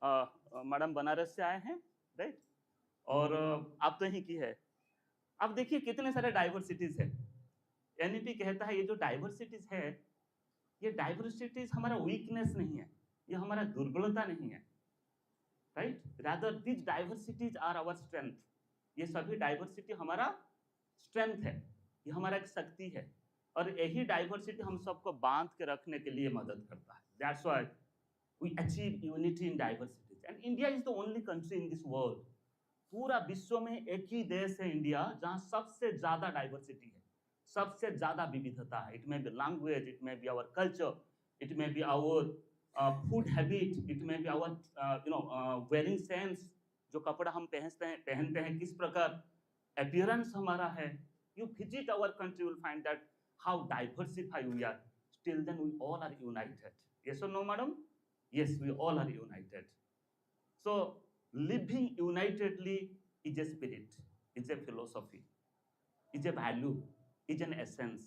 Madam Banaras से आए हैं, राइट? और आप तो यहीं की है। अब देखिए कितने सारे डाइवर्सिटीज है। एनईपी कहता है ये जो डाइवर्सिटीज है, ये डाइवर्सिटीज हमारा वीकनेस नहीं है, ये हमारा दुर्बलता नहीं है, right? Rather this diversities are our strength. ये सभी डाइवर्सिटी हमारा स्ट्रेंथ है, ये हमारा एक शक्ति है, और यही डाइवर्सिटी हम सबको बांध के रखने के लिए मदद करता है। That's why we achieve unity in diversities, and India is the only country in this world. पूरा विश्व में एक ही देश है इंडिया जहां सबसे ज्यादा डाइवर्सिटी है, सबसे ज्यादा विविधता है। It may be language, it may be our culture, it may be our food habit, it may be our wearing sense, जो कपड़ा हम पहनते हैं किस प्रकार अपीयरेंस हमारा है। You visit our country, will find that how diversify we are, still then we all are united. Yes और no madam? Yes, we all are united. So living unitedly is a spirit, is a philosophy, is a value, is an essence.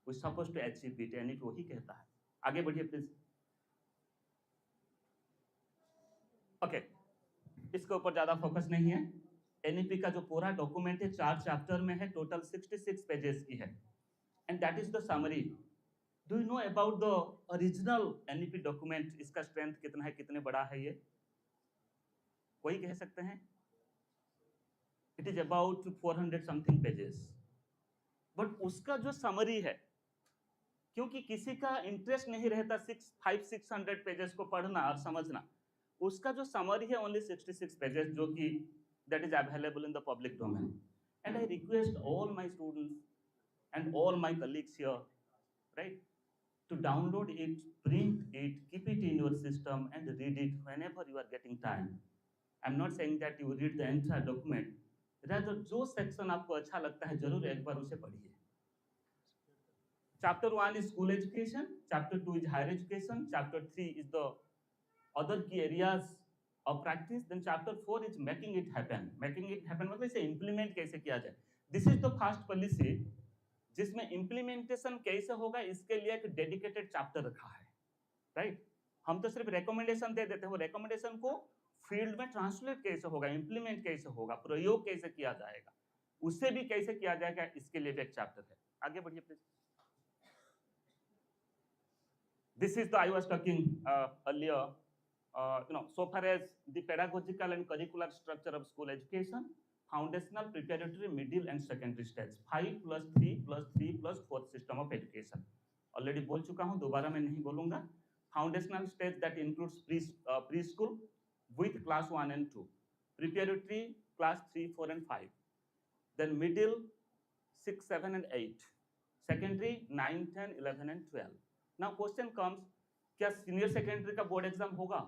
We supposed to achieve it, and it वही कहता है। आगे बढ़िए please. Okay, इसके ऊपर ज्यादा focus नहीं है। एनईपी का जो पूरा डॉक्यूमेंट है 4 चैप्टर में है, टोटल 66 पेजेस की है, and that is the summary. Do you know about the original NEP document? इसका स्ट्रेंथ कितना है, कितने बड़ा है ये? कोई कह सकते हैं? It is about 400 something pages. But उसका जो समरी है, क्योंकि किसी का इंटरेस्ट नहीं रहता 600 पेजेस को पढ़ना और समझना, उसका जो समरी है ओनली 66 पेजेस, जो कि that is available in the public domain. And I request all my students and all my colleagues here, right, to download it, print it, keep it in your system and read it whenever you are getting time. I'm not saying that you read the entire document. Rather, जो section आपको अच्छा लगता है जरूर एक बार उसे पढ़िए। Chapter 1 is school education, Chapter 2 is higher education, Chapter 3 is the other key areas of practice, then Chapter 4 is making it happen. Making it happen मतलब इसे implement कैसे किया जाए। This is the first policy जिसमें implementation कैसे होगा, इसके लिए एक डेडिकेटेड चैप्टर रखा है, राइट? हम तो सिर्फ रिकमेंडेशन दे देते हैं, वो रिकमेंडेशन को फील्ड में ट्रांसलेट कैसे होगा, इम्प्लीमेंट कैसे होगा, प्रयोग कैसे किया जाएगा, उससे भी कैसे किया जाएगा, इसके लिए भी एक चैप्टर है। आगे बढ़िए please. This is the I was talking earlier, so far as the pedagogical and curricular structure of school education, foundational, preparatory, middle and secondary stage, 5 plus 3 plus 3 plus 4 system of education। Already बोल चुका हूं, दोबारा मैं नहीं बोलूंगा। Foundational stage that includes pre school with class 1 and 2, preparatory class 3, 4 and 5, then middle 6, 7 and 8, secondary 9, 10, 11 and 12। now question comes, क्या senior secondary का board exam होगा?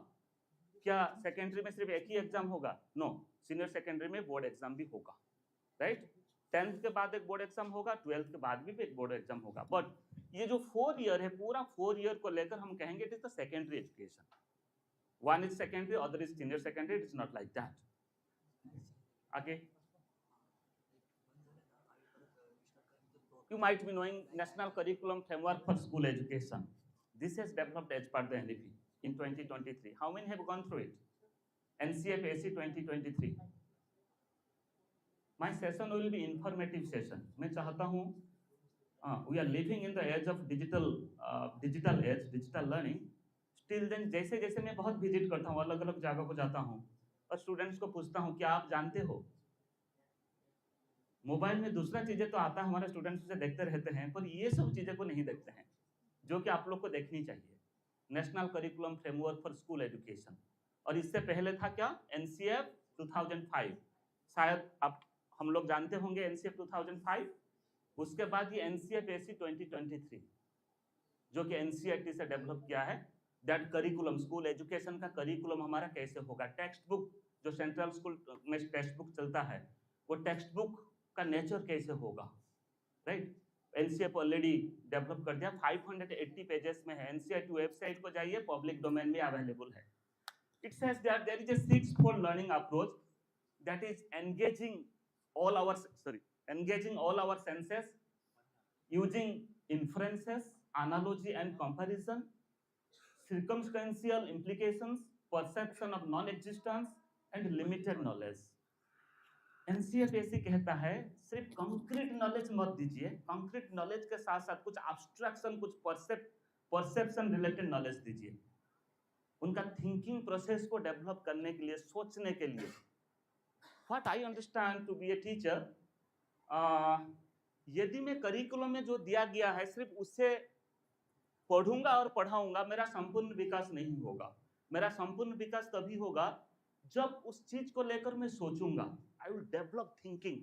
क्या सेकेंडरी में सिर्फ एक ही एग्जाम होगा? नो, सीनियर सेकेंडरी में बोर्ड एग्जाम भी होगा, राइट? 10th के बाद एक बोर्ड एग्जाम होगा, 12th के बाद भी एक बोर्ड एग्जाम होगा। बट ये जो 4 ईयर है, पूरा 4 ईयर को लेकर हम कहेंगे it is the secondary education. One is secondary, other is senior secondary, it is not like that. आगे, you might be knowing National Curriculum Framework for School Education. This has developed as per the NEP in 2023. How many have gone through it? NCFAC 2023. My session will be informative session. मैं चाहता हूँ, we are living in the age of digital age, digital learning. Still then, जैसे जैसे मैं बहुत visit करता हूँ, अलग अलग जगह को जाता हूँ और स्टूडेंट्स को पूछता हूँ क्या आप जानते हो, मोबाइल में दूसरा चीजें तो आता है, हमारे स्टूडेंट्स उसे देखते रहते हैं, पर ये सब चीजें को नहीं देखते हैं जो कि आप लोग को देखनी चाहिए। National curriculum framework for school education, और इससे पहले था क्या? एनसीएफ 2005, शायद आप हम लोग जानते होंगे एनसीएफ 2005। उसके बाद ये एनसीएफएसी 2023 जो कि एनसीईआरटी से डेवलप किया है, दैट करिकुलम, स्कूल एजुकेशन का करिकुलम हमारा कैसे होगा। टेक्स्ट बुक, जो सेंट्रल स्कूल में टेक्स्ट बुक चलता है, वो टेक्स्ट बुक का नेचर कैसे होगा, राइट? एनसीएफ ऑलरेडी डेवलप कर दिया, 580 पेजेस में है। एनसीईआरटी वेबसाइट को जाइए, पब्लिक डोमेन में अवेलेबल है। It says that there is a 6-fold learning approach that is engaging all our senses using inferences, analogy and comparison, circumstantial implications, perception of non-existence and limited knowledge. एनसीएफएसी कहता है सिर्फ concrete knowledge मत दीजिए, concrete knowledge के साथ साथ कुछ abstraction, कुछ परसेप्शन रिलेटेड नॉलेज दीजिए। उनका थिंकिंग प्रोसेस को डेवलप करने के लिए, सोचने के लिए। What I understand to be a teacher, यदि मैं करिकुलम में जो दिया गया है सिर्फ उससे पढ़ूंगा और पढ़ाऊंगा, मेरा संपूर्ण विकास नहीं होगा। मेरा संपूर्ण विकास तभी होगा जब उस चीज को लेकर मैं सोचूंगा। I will develop thinking,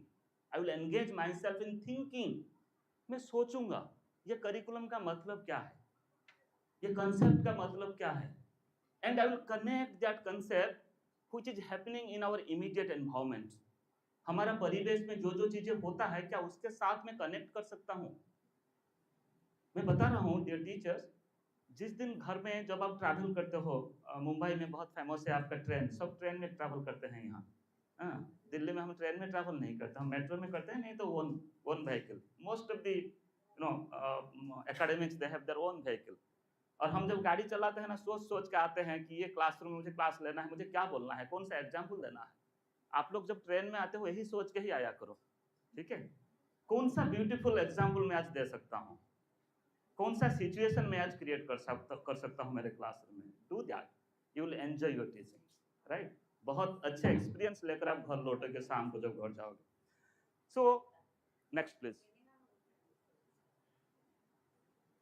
I will engage my self in thinking. मैं सोचूंगा ये करिकुलम का मतलब क्या है, ये कंसेप्ट का मतलब क्या है, and I will connect that concept which is happening in our immediate environment. हमारा परिवेश में जो जो चीजें होता है, क्या उसके साथ में कनेक्ट कर सकता हूँ। मैं बता रहा हूँ डियर टीचर्स, जिस दिन घर में जब आप ट्रैवल करते हो, मुंबई में बहुत फेमस है आपका ट्रेन, सब ट्रेन में ट्रैवल करते हैं यहाँ। दिल्ली में हम ट्रेन में ट्रैवल नहीं करते, हम मेट्रो में करते हैं, नहीं तो one vehicle. Most of the academics they have their own vehicle. और हम जब गाड़ी चलाते हैं ना, सोच के आते हैं कि ये क्लासरूम में मुझे क्लास लेना है, मुझे क्या बोलना है, कौन सा एग्जाम्पल देना है। आप लोग जब ट्रेन में आते हो यही सोच के ही आया करो, ठीक है। कौन सा ब्यूटीफुल एग्जाम्पल मैं आज दे सकता हूँ, कौन सा सिचुएशन में आज क्रिएट कर सकता हूँ मेरे क्लासरूम में। Do that, you will enjoy your teaching, right. बहुत अच्छे एक्सपीरियंस लेकर आप घर लौटोगे शाम को जब घर जाओगे। So next please.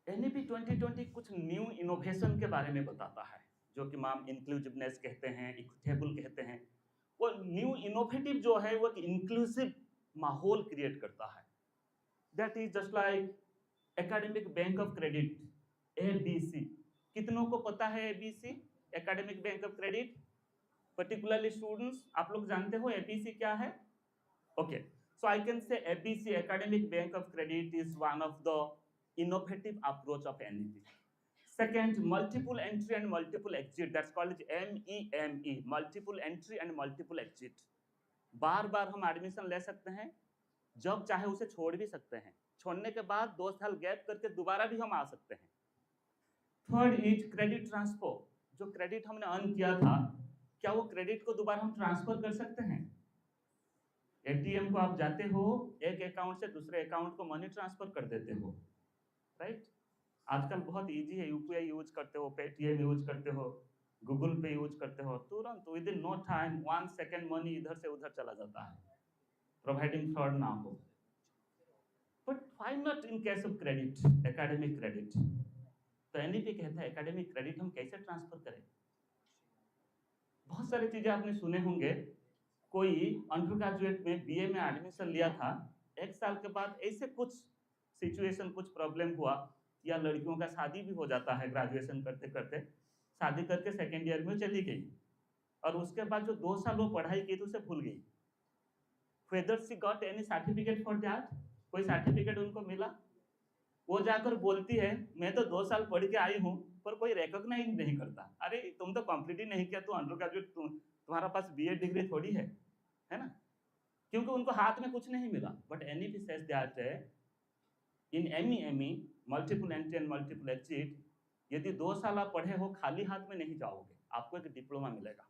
एनईपी 2020 कुछ न्यू इनोवेशन के बारे में बताता है, जो कि मैम इंक्लूसिवनेस कहते हैं, इक्विटेबल कहते हैं। वो न्यू इनोवेटिव जो है वो इंक्लूसिव माहौल क्रिएट करता है। That is just like academic bank of credit, ABC. कितनों को पता है ABC, academic bank of credit? Particularly students, आप लोग जानते हो एबीसी क्या है? Okay, so I can say ABC, academic bank of credit, is one of the innovative approach of NEP. Second, multiple entry and multiple exit, that's called MEME, multiple entry and multiple exit. बार बार हम admission ले सकते हैं, जब चाहे उसे छोड़ भी सकते हैं, छोड़ने के बाद 2 साल गैप करके दोबारा भी हम आ सकते हैं। थर्ड इज क्रेडिट ट्रांसफर, जो क्रेडिट हमने अर्न किया था, क्या वो क्रेडिट को दोबारा हम ट्रांसफर कर सकते हैं? एटीएम को आप जाते हो, एक अकाउंट से दूसरे अकाउंट को मनी ट्रांसफर कर देते हो, राइट। आजकल बहुत इजी है, यूपीआई यूज करते हो, पेटीएम यूज करते हो, गूगल पे यूज करते हो, तुरंत within no time 1 second money इधर से उधर चला जाता है, प्रोवाइडिंग फ्रॉड ना हो। But why not in case of credit, academic credit? तो एनईपी कहता है एकेडमिक क्रेडिट हम कैसे ट्रांसफर करें। बहुत सारी चीजें आपने सुने होंगे, कोई अंडर ग्रेजुएट में बीए में एडमिशन लिया था, 1 साल के बाद ऐसे कुछ सिचुएशन, कुछ प्रॉब्लम हुआ, या लड़कियों का शादी भी हो जाता है ग्रेजुएशन करते करते, शादी करके सेकेंड ईयर में चली गई, और उसके बाद जो 2 साल वो पढ़ाई की थी उसे भूल गई। whether she got any certificate for that, कोई सर्टिफिकेट उनको मिला? वो जाकर बोलती है मैं तो 2 साल पढ़ के आई हूँ, पर कोई रिकॉग्नाइज नहीं करता। अरे तुम तो कंप्लीट ही नहीं किया, तू अंडर ग्रेजुएट, तुम्हारा पास बीए डिग्री थोड़ी है ना, क्योंकि उनको हाथ में कुछ नहीं मिला। But NEP says that in MEME, multiple entry and multiple exit, यदि 2 साल आप पढ़े हो खाली हाथ में नहीं जाओगे, आपको एक डिप्लोमा मिलेगा।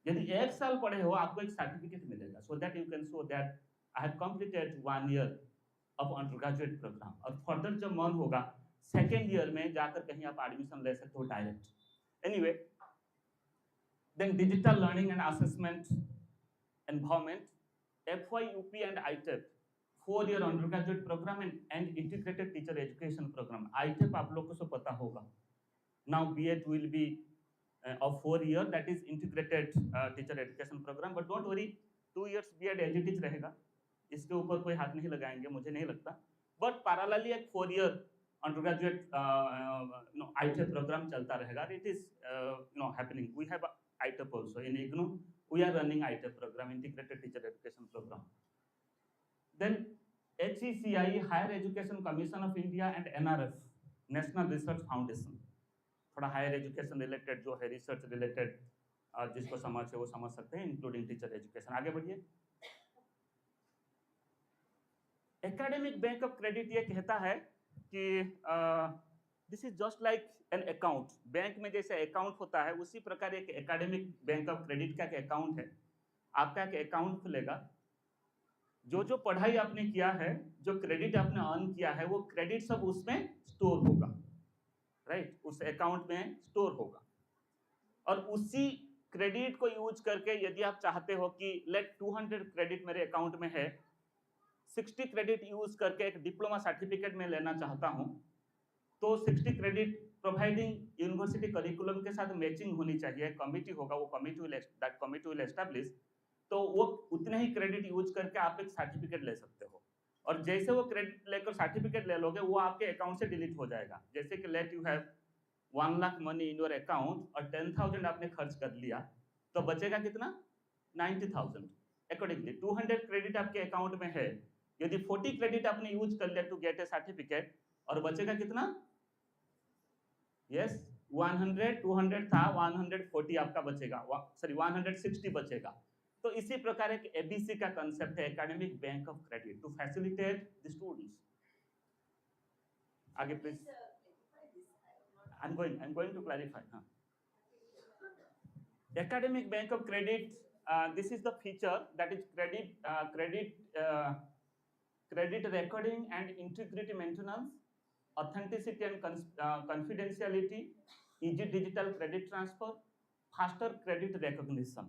यदि 1 साल पढ़े हो आपको एक सर्टिफिकेट मिलेगा, so that you can show that I have completed 1 year of under graduate programme. और फर्दर जब मन होगा सेकेंड ईयर में जाकर कहीं आप एडमिशन ले सकते हो direct. Anyway, then digital learning and assessment environment, FYUP एंड ITEP, 4-year undergraduate program and integrated teacher education program. ITEP आप लोग को सब पता होगा। Now B.Ed will be of 4 year, that is integrated teacher education program. But don't worry, 2 years B.Ed as it is रहेगा, इसके ऊपर कोई हाथ नहीं लगाएंगे, मुझे नहीं लगता। But parallelly एक 4-year undergraduate ITEP program चलता रहेगा। It is happening. We have ITEP also in IGNOU. We are running ITEP program, integrated teacher education program. Then HECI, Higher Education Commission of India, and NRF, National Research Foundation, थोड़ा higher education related जो है, research related, जिसको समझ है वो समझ सकते हैं, इंक्लूडिंग टीचर एजुकेशन। आगे बढ़िए। एकेडमिक बैंक ऑफ क्रेडिट ये कहता है कि this is just like an account. Bank में जैसे अकाउंट होता है उसी प्रकार एक एकेडमिक बैंक ऑफ क्रेडिट का एक अकाउंट है। आपका एक अकाउंट खुलेगा, जो जो पढ़ाई आपने किया है, जो क्रेडिट आपने अर्न किया है, वो क्रेडिट सब उसमें स्टोर होगा, राइट, उस अकाउंट में स्टोर होगा। और उसी क्रेडिट को यूज करके यदि आप चाहते हो कि लेट 200 क्रेडिट मेरे अकाउंट में है, 60 क्रेडिट यूज करके एक डिप्लोमा सर्टिफिकेट में लेना चाहता हूं, तो 60 क्रेडिट प्रोवाइडिंग यूनिवर्सिटी करिकुलम के साथ मैचिंग होनी चाहिए। कमिटी होगा, वो कमिटी विल एस्टैब्लिश, तो वो उतने ही क्रेडिट यूज करके आप एक सर्टिफिकेट ले सकते हो। और जैसे वो क्रेडिट लेकर सर्टिफिकेट ले लोगे, वो आपके अकाउंट से डिलीट हो जाएगा। जैसे कि let you have 1 lakh money in your account और 10,000 आपने खर्च कर लिया, तो बचेगा कितना? 90,000। अकॉर्डिंगली 200 क्रेडिट आपके अकाउंट में है, यदि 40 क्रेडिट आपने यूज कर लिया टू गेट ए सर्टिफिकेट, और बचेगा कितना? यस, 100, 200 था, 140 आपका बचेगा, सॉरी 160 बचेगा। तो इसी प्रकार एक एबीसी का कांसेप्ट है, academic bank of credit, to facilitate the students. आगे please. I'm going to clarify. Academic Bank of Credit. This is the feature that is credit recording and integrity maintenance, authenticity and confidentiality, easy digital credit transfer, faster credit recognition.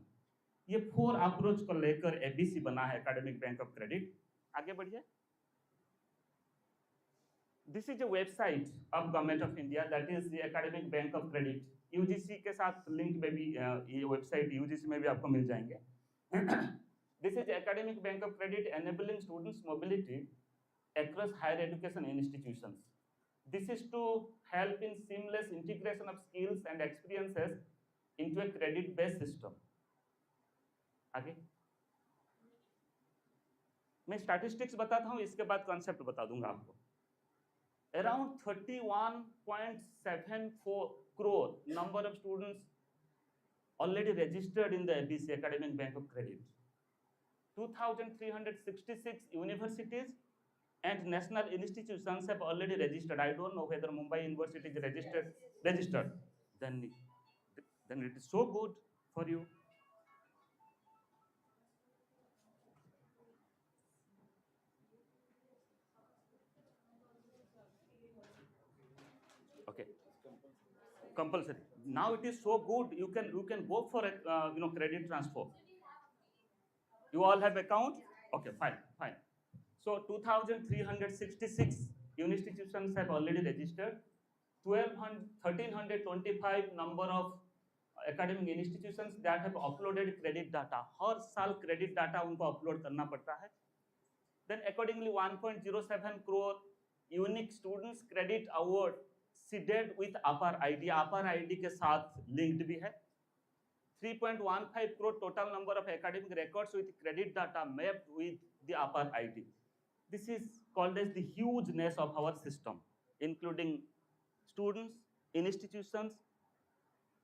ये 4 approach को लेकर ABC बना है academic bank of credit. आगे बढ़िए। This is a website of Government of India, that is the Academic Bank of Credit. UGC के साथ link में भी ये वेबसाइट UGC में भी आपको मिल जाएंगे। This is Academic Bank of Credit enabling students mobility across higher education institutions. This is to help in seamless integration of skills and experiences into a credit-based system. आगे मैं statistics बताता हूँ, इसके बाद कॉन्सेप्ट बता दूंगा आपको। Around 31.74 crore number of students already registered in the ABC Academic Bank of Credit. 2,366 universities and national institutions have already registered. I don't know whether Mumbai University is registered. Then it is so good for you. Okay. Compulsory. Now it is so good. You can go for a credit transfer. You all have account? Okay, fine. So 2,366 institutions have already registered. 1,325 number of academic institutions that have uploaded credit data. हर साल credit data उनको upload करना पड़ता है. Then accordingly 1.07 crore unique students credit award seeded with APAR ID. APAR ID के साथ linked भी है. 3.15 crore total number of academic records with credit data mapped with the APAR ID. This is called as the hugeness of our system, including students, institutions.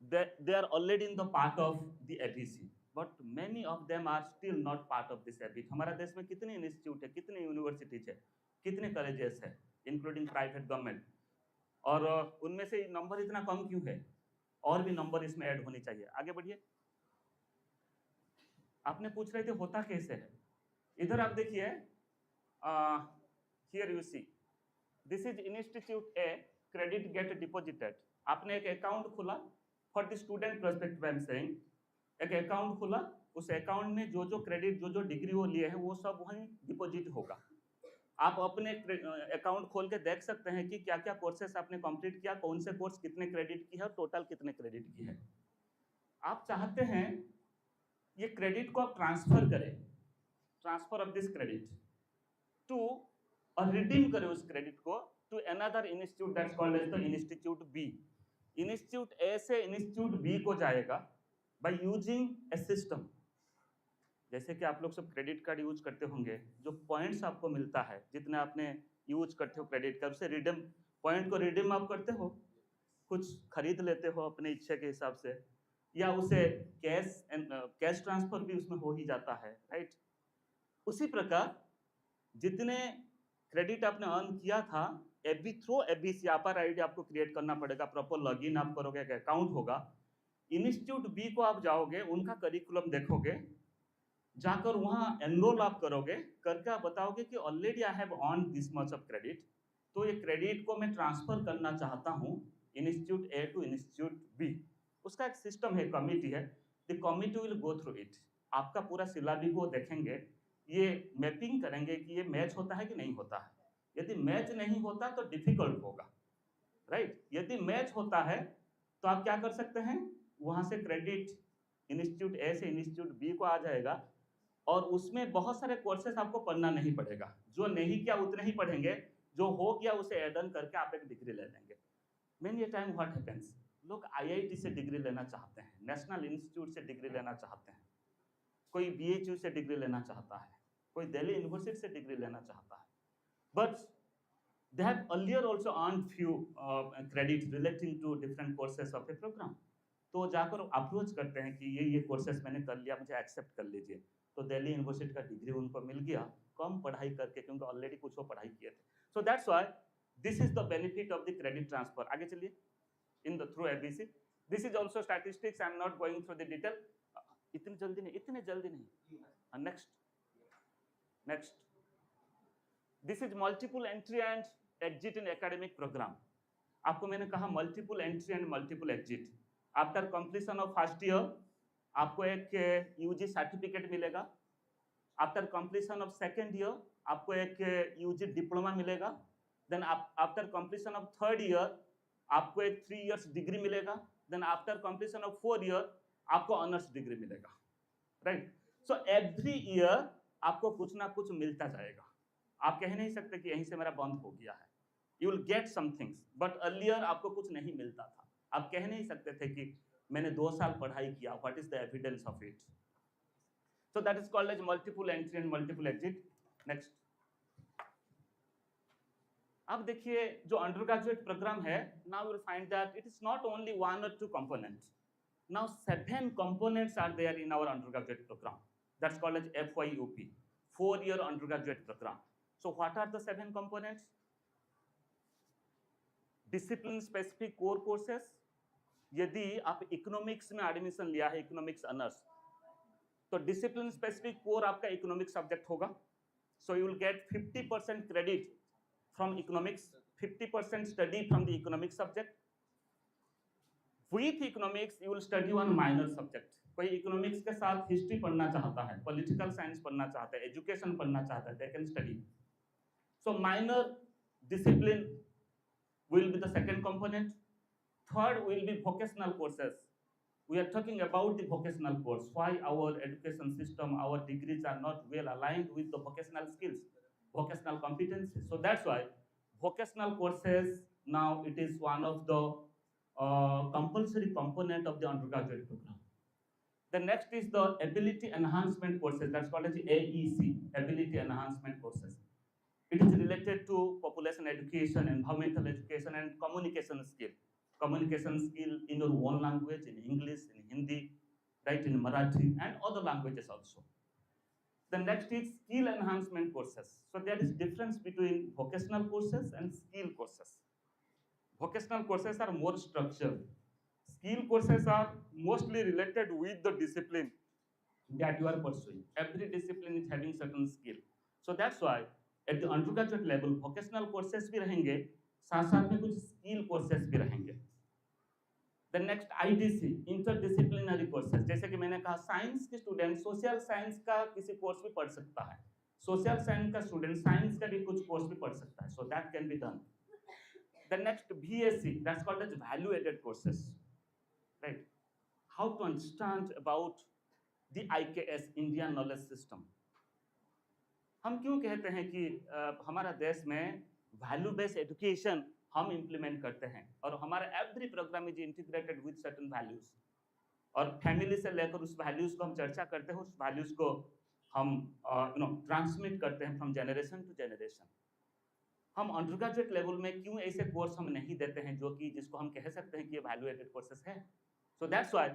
They are already in the part of the ABC, but many of them are still not part of this ABC. हमारा देश में कितने institute है, कितने universities है, कितने colleges है, including private government, और उनमें से नंबर इतना कम क्यों है? और भी नंबर इसमें ऐड होनी चाहिए। आगे बढ़िए। आपने पूछ रहे थे होता कैसे है। इधर आप देखिए, here you see, this is institute A, credit get deposited. आपने एक अकाउंट खोला for the student perspective, I am saying, एक अकाउंट खोला, उस अकाउंट में जो जो क्रेडिट, जो जो डिग्री वो लिए हैं, वो सब वहीं डिपॉजिट होगा। आप अपने अकाउंट खोल के देख सकते हैं कि क्या क्या कोर्सेस आपने कंप्लीट किया, कौन से कोर्स कितने क्रेडिट की है, टोटल कितने क्रेडिट की है। आप चाहते हैं ये क्रेडिट को आप ट्रांसफर करें, transfer of this credit to, और रिडीम करें उस क्रेडिट को to another institute that's called as the institute B. Institute A से इंस्टीट्यूट बी को जाएगा बाय यूजिंग ए सिस्टम। जैसे कि आप लोग सब क्रेडिट कार्ड यूज करते होंगे, जो पॉइंट्स आपको मिलता है, जितने आपने यूज करते हो क्रेडिट कार्ड, उसे रिडीम, पॉइंट को रिडीम आप करते हो, कुछ खरीद लेते हो अपने इच्छा के हिसाब से, या उसे कैश ट्रांसफर भी उसमें हो ही जाता है, राइट। उसी प्रकार जितने क्रेडिट आपने अर्न किया था, थ्रू एबीसी अपर आईडी आपको क्रिएट करना पड़ेगा, प्रॉपर लॉगिन आप करोगे, एक अकाउंट होगा। इंस्टीट्यूट बी को आप जाओगे, उनका करिकुलम देखोगे, जाकर वहां एनरोल आप करोगे, करके आप बताओगे कि already I have earn this much of credit, तो ये क्रेडिट को मैं ट्रांसफर करना चाहता हूँ institute A to institute B. उसका एक सिस्टम है, कमिटी है, the committee will go through it, आपका पूरा सिलेबस को देखेंगे, ये मैपिंग करेंगे कि ये मैच होता है कि नहीं होता है। यदि मैच नहीं होता तो डिफिकल्ट होगा, राइट। यदि मैच होता है तो आप क्या कर सकते हैं, वहां से क्रेडिट इंस्टीट्यूट ए से इंस्टीट्यूट बी को आ जाएगा, और उसमें बहुत सारे कोर्सेस आपको पढ़ना नहीं पड़ेगा, जो नहीं किया उतने ही पढ़ेंगे, जो हो गया उसे ऐड ऑन करके आप एक डिग्री ले लेंगे। मेनी टाइम व्हाट हैपेंस, लोग आईआईटी से डिग्री लेना चाहते हैं, नेशनल इंस्टीट्यूट से डिग्री लेना चाहते हैं, कोई बीएचयू से डिग्री लेना चाहता है, कोई दिल्ली यूनिवर्सिटी से डिग्री लेना चाहता है, but they have earlier also earned few credits relating to different courses of a program, तो जाकर अप्रोच करते हैं कि ये कोर्सेस मैंने कर लिया, मुझे एक्सेप्ट कर लीजिए, तो दिल्ली यूनिवर्सिटी का डिग्री उनको मिल गया कम पढ़ाई करके, क्योंकि ऑलरेडी कुछ वो पढ़ाई किए थे। So that's why this is the benefit of the credit transfer. आगे चलिए, in the through ABC, this is also statistics, I am not going through the detail, इतनी जल्दी नहीं। Next this is multiple entry and exit in academic programme. आपको मैंने कहा multiple entry and multiple exit. After completion of first year आपको एक UG certificate मिलेगा, after completion of second year आपको एक यूजी डिप्लोमा मिलेगा, then after completion of third year आपको एक 3 इयर्स डिग्री मिलेगा, then after completion of 4 year आपको ऑनर्स डिग्री मिलेगा, राइट। सो एवरी ईयर आपको कुछ ना कुछ मिलता जाएगा, आप कह नहीं सकते कि यहीं से मेरा बंद हो गया है। You will get some things, but earlier आपको कुछ नहीं मिलता था, आप कह नहीं सकते थे कि मैंने 2 साल पढ़ाई किया, what is the evidence of it. So that is called as multiple entry and multiple exit. Next, अब देखिए जो अंडर ग्रेजुएट प्रोग्राम है, now you will find that it is not only 1 or 2 components, now 7 components are there in our undergraduate program, that's called as FYUP, 4-year undergraduate program. So what are the 7 components? Discipline specific core courses, यदि आप economics में admission लिया है, economics honours, तो discipline specific core आपका economics subject होगा, so you will gate 50% credit from economics, 50% study from the economics subject. With economics you will study one minor subject, कोई economics के साथ हिस्ट्री पढ़ना चाहता है, पॉलिटिकल साइंस पढ़ना चाहता है, एजुकेशन पढ़ना चाहता है, they can study. So minor discipline will be the second component. Third will be vocational courses. We are talking about the vocational course, why our education system, our degrees are not well aligned with the vocational skills, vocational competencies. So that's why vocational courses, now it is one of the compulsory component of the undergraduate program. The next is the ability enhancement courses, that's called as AEC, ability enhancement courses. It is related to population education, environmental education, and communication skill. Communication skill in your own language, in English, in Hindi, right, in Marathi, and other languages also. The next is skill enhancement courses. So there is difference between vocational courses and skill courses. Vocational courses are more structured. Skill courses are mostly related with the discipline that you are pursuing. Every discipline is having certain skill. So that's why eight the undergraduate level vocational courses भी रहेंगे, साथ साथ में कुछ skill courses भी रहेंगे। The next IDC, interdisciplinary courses, जैसे कि मैंने कहा साइंस के स्टूडेंट सोशल साइंस का किसी कोर्स भी पढ़ सकता है, सोशल साइंस का स्टूडेंट साइंस का भी कुछ कोर्स भी पढ़ सकता है, so that can be done. The next BSc, that's called as value added courses, right, how to understand about the IKS, Indian knowledge system. हम क्यों कहते हैं कि हमारा देश में वैल्यू बेस्ड एजुकेशन हम इम्प्लीमेंट करते हैं, और हमारा every programme is integrated with certain values, और फैमिली से लेकर उस वैल्यूज को हम चर्चा करते हैं, उस वैल्यूज को हम ट्रांसमिट करते हैं फ्रॉम जनरेशन टू जनरेशन। हम अंडरग्रेजुएट लेवल में क्यों ऐसे कोर्स हम नहीं देते हैं जो कि जिसको हम कह सकते हैं कि ये वैल्यू एडेड कोर्सेज है। So that's why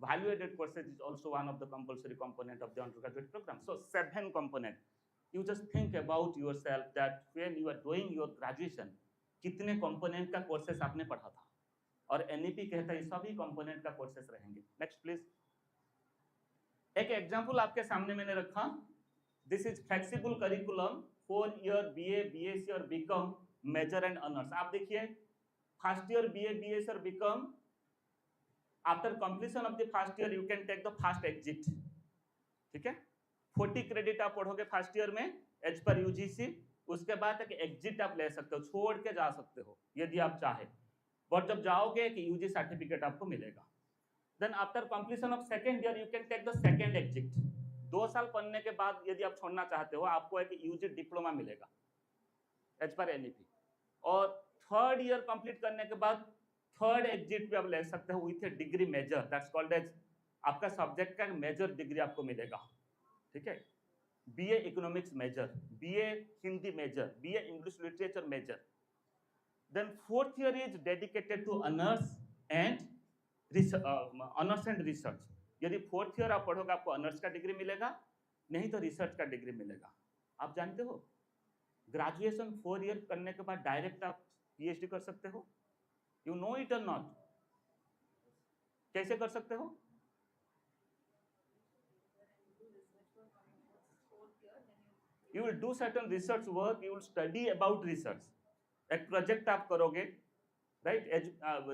value added courses is also one of the compulsory component of the undergraduate programme. So 7 components. You just think about yourself that when you are doing your graduation, कितने component का courses आपने पढ़ा था, और NEP कहता है सभी component का कोर्सेस रहेंगे। Next please. एक एग्जांपल आपके सामने मैंने रखा, this is flexible curriculum 4 year BA BSc और बीकॉम मेजर एंड ऑनर्स। आप देखिए फर्स्ट ईयर बीए बीएससी और BCom, after completion of the first year you can take the first exit, ठीक है। 40 क्रेडिट आप पढ़ोगे फर्स्ट ईयर में as per UGC, उसके बाद एक एग्जिट आप ले सकते हो, छोड़ के जा सकते हो यदि आप चाहे, बट जब जाओगे एक यूजी सर्टिफिकेट आपको मिलेगा। Then after completion of second year you can take the second exit. 2 साल पढ़ने के बाद यदि आप छोड़ना चाहते हो आपको एक यूजी डिप्लोमा मिलेगा एज पर एनईपी, और थर्ड ईयर कंप्लीट करने के बाद थर्ड एग्जिट पे आप ले सकते हो with a degree major, that's called as आपका सब्जेक्ट का मेजर डिग्री आपको मिलेगा, ठीक है। BA economics major, BA Hindi major, BA English literature major. Then fourth year is dedicated to honours and research. यदि फोर्थ ईयर आप पढ़ोगे आपको ऑनर्स का डिग्री मिलेगा, नहीं तो रिसर्च का डिग्री मिलेगा। आप जानते हो ग्रेजुएशन 4 ईयर करने के बाद डायरेक्ट आप पीएचडी कर सकते हो, यू नो इट और नॉट? कैसे कर सकते हो? You will do certain research work, you will study about research, एक प्रोजेक्ट आप करोगे, राइट,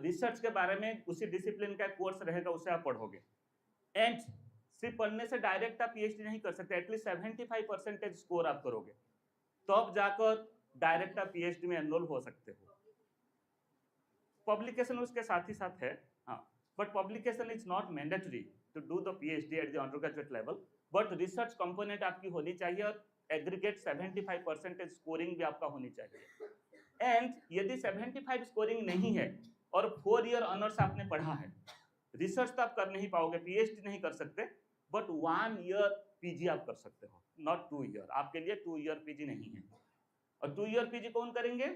रिसर्च के बारे में, उसी डिसिप्लिन का कोर्स रहेगा, उसे आप पढ़ोगे। एंड सिर्फ पढ़ने से डायरेक्ट आप पीएचडी नहीं कर सकते, एटलीस्ट 75% स्कोर आप करोगे, तो अब जाकर डायरेक्ट आप पीएचडी में एनरोल हो सकते हो। पब्लिकेशन उसके साथ ही साथ है, हाँ, but publication is not mandatory to do the PhD at the undergraduate level, but research component आपकी होनी चाहिए और एग्रीगेट 75% स्कोरिंग भी आपका होनी चाहिए। एंड यदि 75 स्कोरिंग नहीं है और 4 ईयर ऑनर्स आपने पढ़ा है, रिसर्च तो आप कर नहीं पाओगे, पीएचडी नहीं कर सकते, बट 1 ईयर पीजी आप कर सकते हो, नॉट 2 ईयर। आपके लिए 2 ईयर पीजी नहीं है, और 2 ईयर पीजी कौन करेंगे?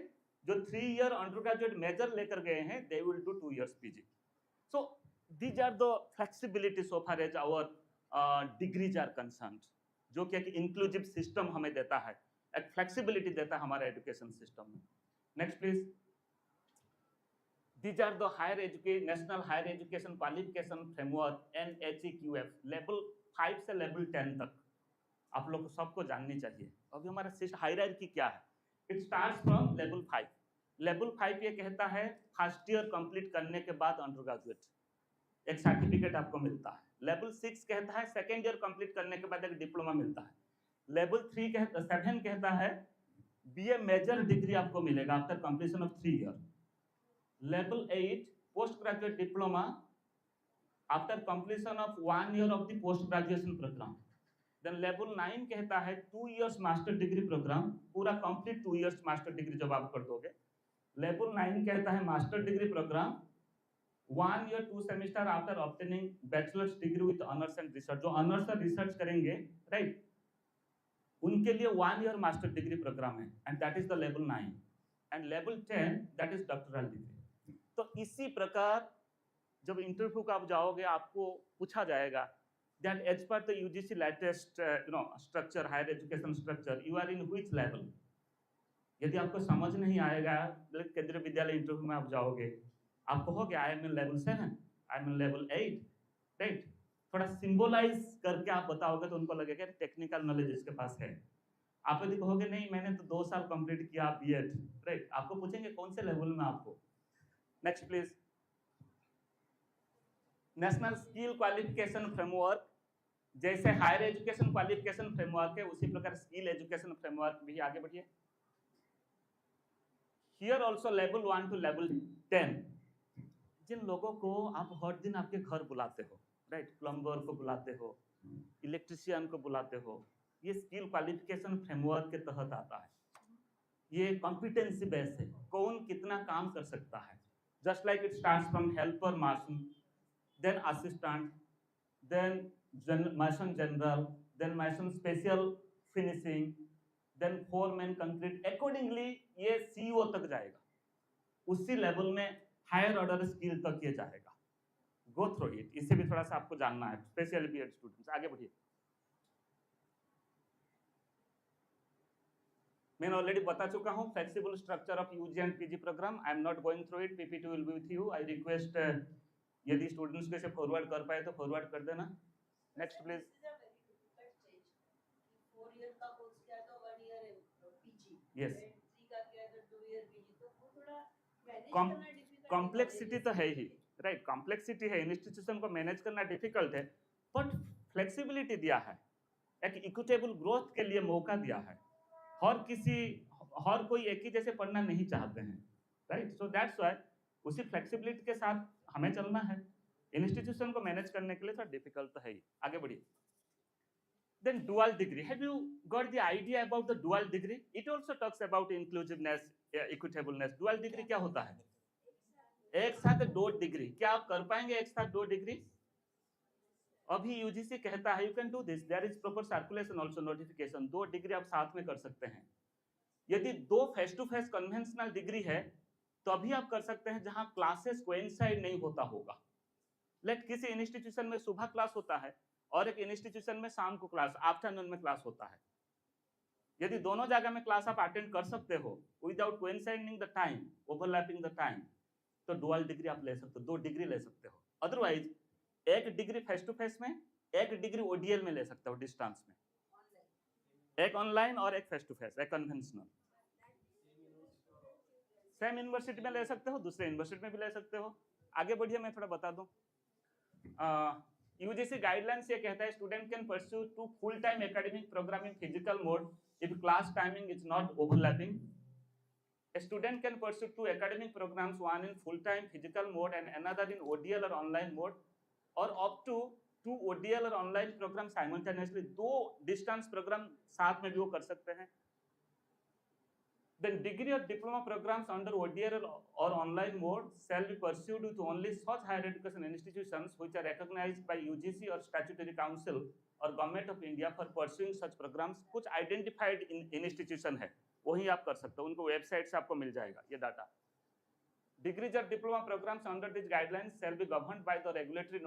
जो 3 ईयर अंडरग्रेजुएट मेजर लेकर गए हैं, they will do 2 years PG. So these are the flexibility so far as our degrees are concerned, जो कि एक इंक्लूसिव सिस्टम हमें देता है, एक फ्लेक्सिबिलिटी देता है हमारे एजुकेशन सिस्टम में। Next please. These are the national higher education qualification framework NHEQF level 5 से लेवल 10 तक आप लोग को सबको जाननी चाहिए। अभी हमारा सिस्टम हायरार्की क्या है? It starts from level 5। Level 5 ये कहता है फर्स्ट ईयर कंप्लीट करने के बाद अंडर ग्रेजुएट एक सर्टिफिकेट आपको मिलता है। लेवल 6 कहता है सेकेंड ईयर कंप्लीट करने के बाद एक डिप्लोमा मिलता है। लेवल 7 कहता है बीए मेजर डिग्री आपको मिलेगा after completion of 3 year. Level 8 post graduate diploma after completion of 1 year of the post graduation programme. Then level 9 कहता है 2 इयर्स मास्टर डिग्री प्रोग्राम, पूरा कंप्लीट 2 इयर्स मास्टर डिग्री जब आप कर दोगे। लेवल 9 कहता है master degree programme 1 year 2 semester after obtaining bachelor's degree with honours and research. जो ऑनर्स और रिसर्च करेंगे, राइट, उनके लिए 1 ईयर मास्टर डिग्री प्रोग्राम है, and that is the level 9। And level 10 that is doctoral degree. तो इसी प्रकार जब इंटरव्यू का आप जाओगे, आपको पूछा जाएगा that as per the UGC latest structure, higher education structure, you are in which level? यदि आपको समझ नहीं आएगा, केंद्रीय विद्यालय इंटरव्यू में आप जाओगे, आप कहोगे I am in level 7, I am in level 8, right. थोड़ा सिंबलाइज करके आप बताओगे तो उनको लगेगा टेक्निकल नॉलेज इसके पास है। आप यदि कहोगे नहीं मैंने तो 2 साल कंप्लीट किया बीएड, राइट, आपको पूछेंगे कौन से लेवल में आपको। Next please. National skill qualification framework, जैसे हायर एजुकेशन क्वालिफिकेशन फ्रेमवर्क है उसी प्रकार स्किल एजुकेशन फ्रेमवर्क भी। आगे बढ़िए। Here also level 1 to level 10। जिन लोगों को आप हर दिन आपके घर बुलाते हो, राइट, प्लम्बर को बुलाते हो, इलेक्ट्रिशियन को बुलाते हो, ये स्किल क्वालिफिकेशन फ्रेमवर्क के तहत आता है। ये कॉम्पिटेंसी बेस है, कौन कितना काम कर सकता है। Just like it starts from helper mason, then assistant, then mason general, then mason special finishing, then foreman concrete, accordingly ये CEO तक जाएगा। उसी लेवल में हायर ऑर्डर स्किल तक ये जाएगा। गो थ्रू इट, इसे भी थोड़ा सा आपको जानना है, स्पेशली बीएड स्टूडेंट्स। आगे बढ़िए। मैंने ऑलरेडी बता चुका हूँ flexible structure of UG and PG programme. I am not going through it, PPT will be with you. I request यदि स्टूडेंट्स को इसे फॉरवर्ड कर पाए तो फॉरवर्ड कर देना। Next please. यस, कॉम्प्लेक्सिटी तो है ही, राइट, कॉम्प्लेक्सिटी है, इंस्टीट्यूशन को मैनेज करना डिफिकल्ट है, बट फ्लेक्सिबिलिटी दिया है, एक इक्विटेबल ग्रोथ के लिए मौका दिया है। हर कोई एक ही जैसे पढ़ना नहीं चाहते हैं, राइट, सो दैट्स व्हाई उसी फ्लेक्सिबिलिटी के साथ हमें चलना है। इंस्टीट्यूशन को मैनेज करने के लिए थोड़ा डिफिकल्ट तो है ही। आगे बढ़िए। Then dual degree. Have you got the idea about the dual degree? It also talks about inclusiveness, equitableness. Dual degree क्या होता है? एक साथ 2 डिग्री। क्या आप कर पाएंगे एक साथ 2 डिग्री? अभी यूजीसी कहता है you can do this, there is proper circulation also notification. 2 degree आप साथ में कर सकते हैं। यदि 2 face to face conventional degree है तो अभी आप कर सकते हैं जहां क्लासेस कोइंसाइड नहीं होता होगा। लेट किसी इंस्टीट्यूशन में सुबह क्लास होता है और एक इंस्टीट्यूशन में शाम को क्लास, आफ्टरनून में क्लास होता है। यदि दोनों जगह में क्लास आप अटेंड कर सकते हो without coinciding the time, overlapping the time, तो डुअल डिग्री आप ले सकते हो, 2 डिग्री ले सकते हो। Otherwise 1 degree face to face में, 1 डिग्री ओडीएल में ले सकते हो डिस्टेंस में, एक ऑनलाइन और एक फेस टू फेस, एक कन्वेंशनल। सेम यूनिवर्सिटी में ले सकते हो, दूसरे यूनिवर्सिटी में भी ले सकते हो। आगे बढ़िए, मैं थोड़ा बता दूं। यूजीसी गाइडलाइंस ये कहता है student can pursue two full time academic programme in physical mode if class timing is not overlapping. A student can pursue 2 academic programs, one in full-time physical mode and another in ODL or online mode, or up to 2 ODL और online program simultaneously। 2 distance program साथ में भी वो कर सकते हैं। Then degree or diploma programs under ODL or online mode shall be pursued with only such higher education institutions which are recognized by UGC or statutory council or government of India for pursuing such programs। कुछ identified institution है, वही आप कर सकते हो, उनको website से आपको मिल जाएगा ये data. Degrees or diploma programs under these guidelines shall be governed by the regulatory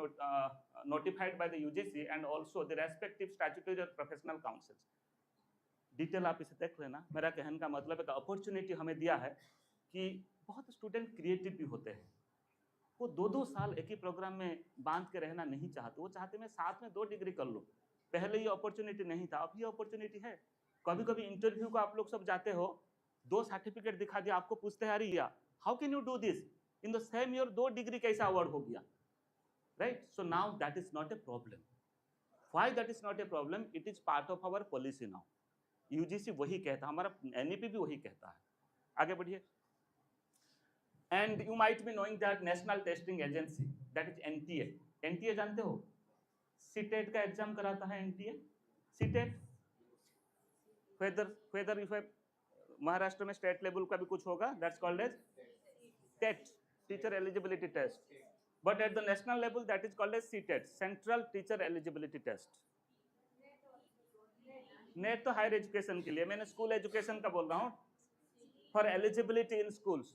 notified by the UGC and also the respective statutory or professional councils। Detail आप इसे देख लेना। मेरा कहने का मतलब है कि अपॉर्चुनिटी हमें दिया है कि बहुत स्टूडेंट क्रिएटिव भी होते हैं, वो 2-2 साल एक ही प्रोग्राम में बांध के रहना नहीं चाहते, वो चाहते मैं साथ में 2 डिग्री कर लूँ। पहले ये अपॉर्चुनिटी नहीं था, अब ये अपॉर्चुनिटी है। कभी कभी इंटरव्यू को आप लोग सब जाते हो, 2 सर्टिफिकेट दिखा दिया, आपको पूछते हैं अरे या how can you do this in the same year, 2 degree कैसा अवार्ड हो गया, right? So now that is not a problem. Why that is not a problem? It is part of our policy now. UGC वही कहता है, हमारा NEP भी वही कहता है। आगे बढ़िए। And you might be knowing that national testing agency, that is NTA. NTA जानते हो? सीटेट का एग्जाम कराता है NTA. CTET whether if Maharashtra में स्टेट लेवल का भी कुछ होगा, that's called as TET, teacher eligibility test, but at the national level that is called as CTET, central teacher eligibility test. NET तो हायर एजुकेशन के लिए, मैंने स्कूल एजुकेशन का बोल रहा हूँ, for eligibility in schools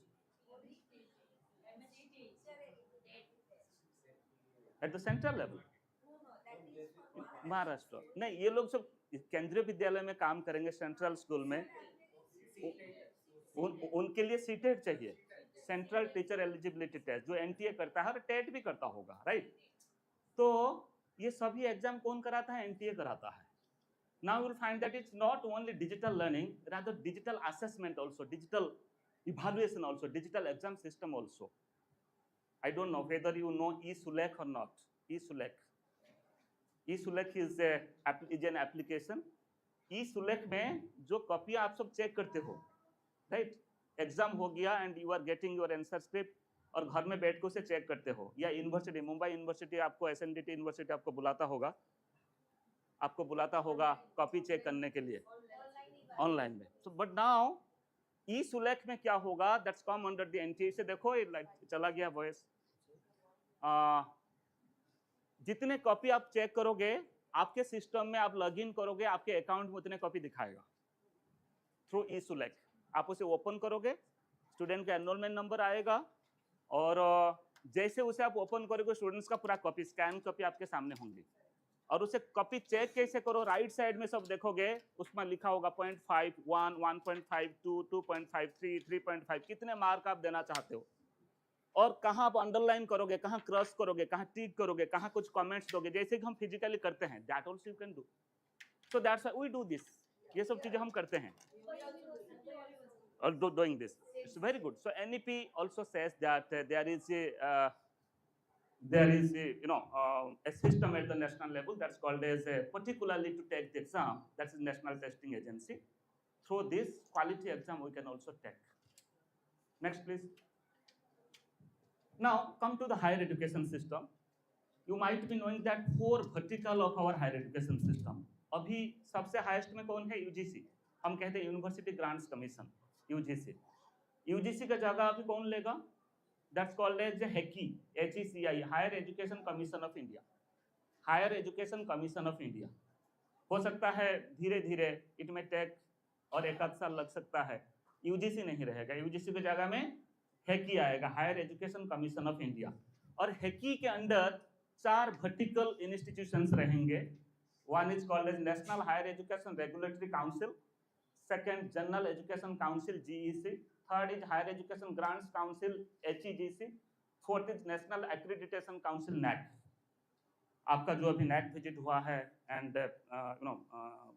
at the central level. Maharashtra नहीं, ये लोग सब केंद्रीय विद्यालय में काम करेंगे, सेंट्रल स्कूल में, उनके लिए सीटेट चाहिए, सेंट्रल टीचर एलिजिबिलिटी टेस्ट, जो एनटीए करता है और टेट भी करता होगा, राइट? तो ये सभी एग्जाम कौन कराता है? एनटीए कराता है। Now you will find that it's not only digital learning, rather digital assessment also, digital evaluation also, digital exam system also. I don't know whether you know ई-सुलेख और नॉट। ई-सुलेख इज एन एप्लीकेशन। ई-सुलेख में जो कॉपियां आप सब check करते हो, राइट? एग्जाम हो गया and you are getting your answer script और घर में बैठ के उसे चेक करते हो, या यूनिवर्सिटी, मुंबई यूनिवर्सिटी आपको, एसएनडीटी यूनिवर्सिटी आपको बुलाता होगा कॉपी चेक करने के लिए ऑनलाइन में। सो बट नाउ ई-सुलेख में क्या होगा? That's come under the NTA. से देखो ये चला गया वॉइस। जितने कॉपी आप चेक करोगे आपके सिस्टम में, आप लॉगिन करोगे, आपके अकाउंट में उतने कॉपी दिखाएगा थ्रू ई-सुलेख। आप उसे ओपन करोगे, स्टूडेंट का एनरोलमेंट नंबर आएगा और जैसे उसे आप ओपन करोगे स्टूडेंट्स का पूरा कॉपी, स्कैन कॉपी आपके सामने होंगी। और उसे कॉपी चेक कैसे करो, राइट साइड में सब देखोगे उसमें लिखा होगा 0.5, 1, 1.5, 2, 2.53, 3.5, कितने मार्क आप देना चाहते हो और कहाँ आप अंडरलाइन करोगे, कहाँ क्रॉस करोगे, कहाँ टिक करोगे, कहाँ कुछ कमेंट्स दोगे, जैसे कि हम फिजिकली करते हैं, that also you can do. So that's why we do this, ये सब चीजें हम करते हैं or doing this. It's very good. So NEP also says that there is a, a system at the national level that's called as particularly to take the exam, that's the National Testing Agency. Through this quality exam we can also take. Next please. Now come to the higher education system. You might be knowing that 4 vertical of our higher education system. अभी सबसे highest में कौन है? UGC, हम कहते हैं university grants commission, UGC. UGC का जगह अभी कौन लेगा? That's called as HECI, HECI, Higher Education Commission of India. Higher Education Commission of India. हो सकता है धीरे धीरे इट में टेक और एक आध साल लग सकता है, यूजीसी नहीं रहेगा, यूजीसी की जगह में HECI आएगा, higher education commission of India. और HECI के अंडर 4 वर्टिकल इंस्टीट्यूशंस रहेंगे। One is called as national higher education regulatory council, second general education council GEC, third is higher education grants council HEGC, fourth is national accreditation council NET। आपका जो अभी NET visit हुआ है, and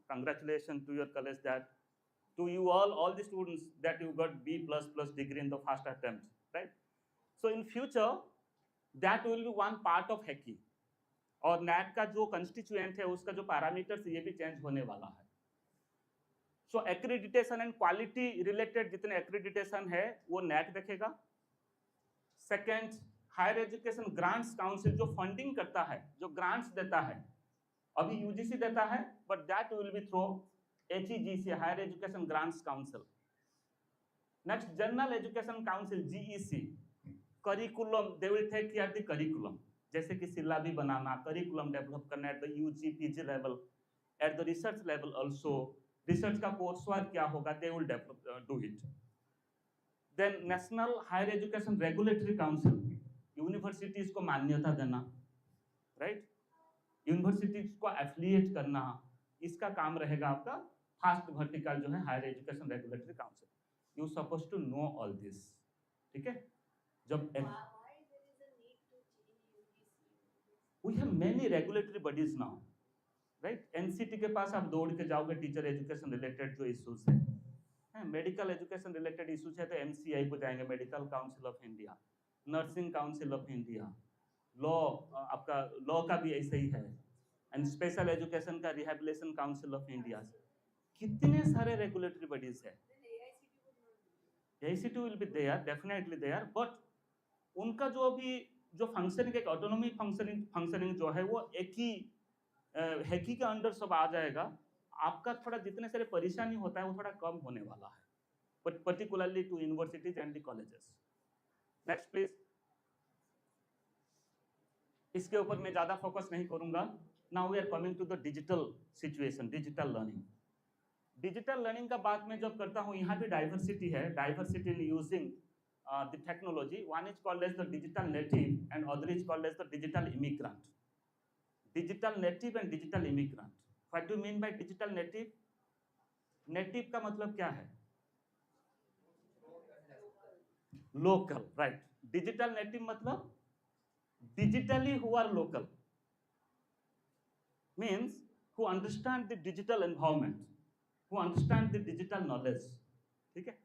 congratulation to your college, that to you all the students that you got B++ degree in the first attempt, right? So in future that will be one part of HECI, और NET का जो constituent है उसका जो parameters ये भी change होने वाला है। So accreditation and quality related जितने accreditation है वो NET देखेगा। Second, higher education grants council जो funding करता है, जो grants देता है, अभी UGC देता है, but that will be through HEGC, Higher Education Grants Council. Next, General Education Council, GEC. Curriculum, they will take care of the curriculum. जैसे कि syllabi बनाना, curriculum develop करना at the UG, PG level, at the research level also. Research का coursework क्या होगा, they will do it. Then National Higher Education Regulatory Council, universities को मान्यता देना, right? Universities को affiliate करना, इसका काम रहेगा आपका फर्स्ट वर्टिकल जो है higher education regulatory council. You suppose to know all this, ठीक है? जब we have many regulatory bodies now, right? NCT के पास आप दौड़ के जाओगे टीचर एजुकेशन रिलेटेड जो इश्यूज है, मेडिकल एजुकेशन रिलेटेड इश्यूज है तो एमसीआई को जाएंगे, medical council of India, nursing council of India, law, आपका लॉ का भी ऐसा ही है, एंड स्पेशल एजुकेशन का रिहैबिलिटेशन काउंसिल ऑफ इंडिया। कितने सारे रेगुलेटरी बॉडीज है। AICTE will be there, definitely there, but उनका जो अभी जो फंक्शनिंग, एक ऑटोनॉमी फंक्शनिंग जो है वो एक ही HECI के अंडर सब आ जाएगा। आपका थोड़ा जितने सारे परेशानी होता है वो थोड़ा कम होने वाला है, but particularly to universities and the colleges. Next please. इसके ऊपर मैं ज्यादा फोकस नहीं करूंगा। Now we are coming to the digital situation, digital learning. Digital learning का बात मैं जब करता हूँ, यहाँ भी डाइवर्सिटी है, diversity in using the technology. One is called as the digital नेटिव एंड अदर इज कॉल्ड एज द डिजिटल इमिग्रेंट। डिजिटल नेटिव एंड डिजिटल इमिग्रेंट, व्हाट डू यू मीन बाय डिजिटल नेटिव? नेटिव का मतलब क्या है? Local, right? डिजिटल नेटिव मतलब digitally who are local, means who understand the digital environment, who understand the digital knowledge, ठीक है?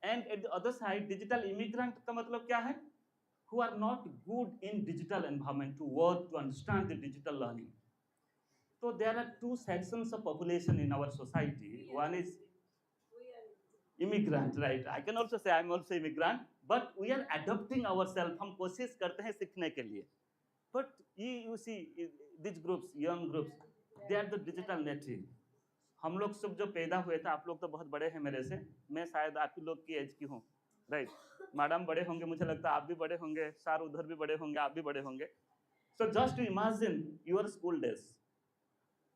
And at the other side, digital immigrant का मतलब क्या है? Who are not good in digital environment to work, to understand the digital learning. So there are two sections of population in our society. One is immigrant, right? I can also say I'm also immigrant, but we are adapting ourselves. हम कोशिश करते हैं सीखने के लिए. But you see these groups, young groups, they are the digital native. हम लोग सब जो पैदा हुए थे, आप लोग तो बहुत बड़े हैं मेरे से, मैं शायद आप ही लोग की एज की हूँ, राइट? मैडम बड़े होंगे, मुझे लगता है आप भी बड़े होंगे, सर उधर भी बड़े होंगे, आप भी बड़े होंगे। So just to imagine your school days,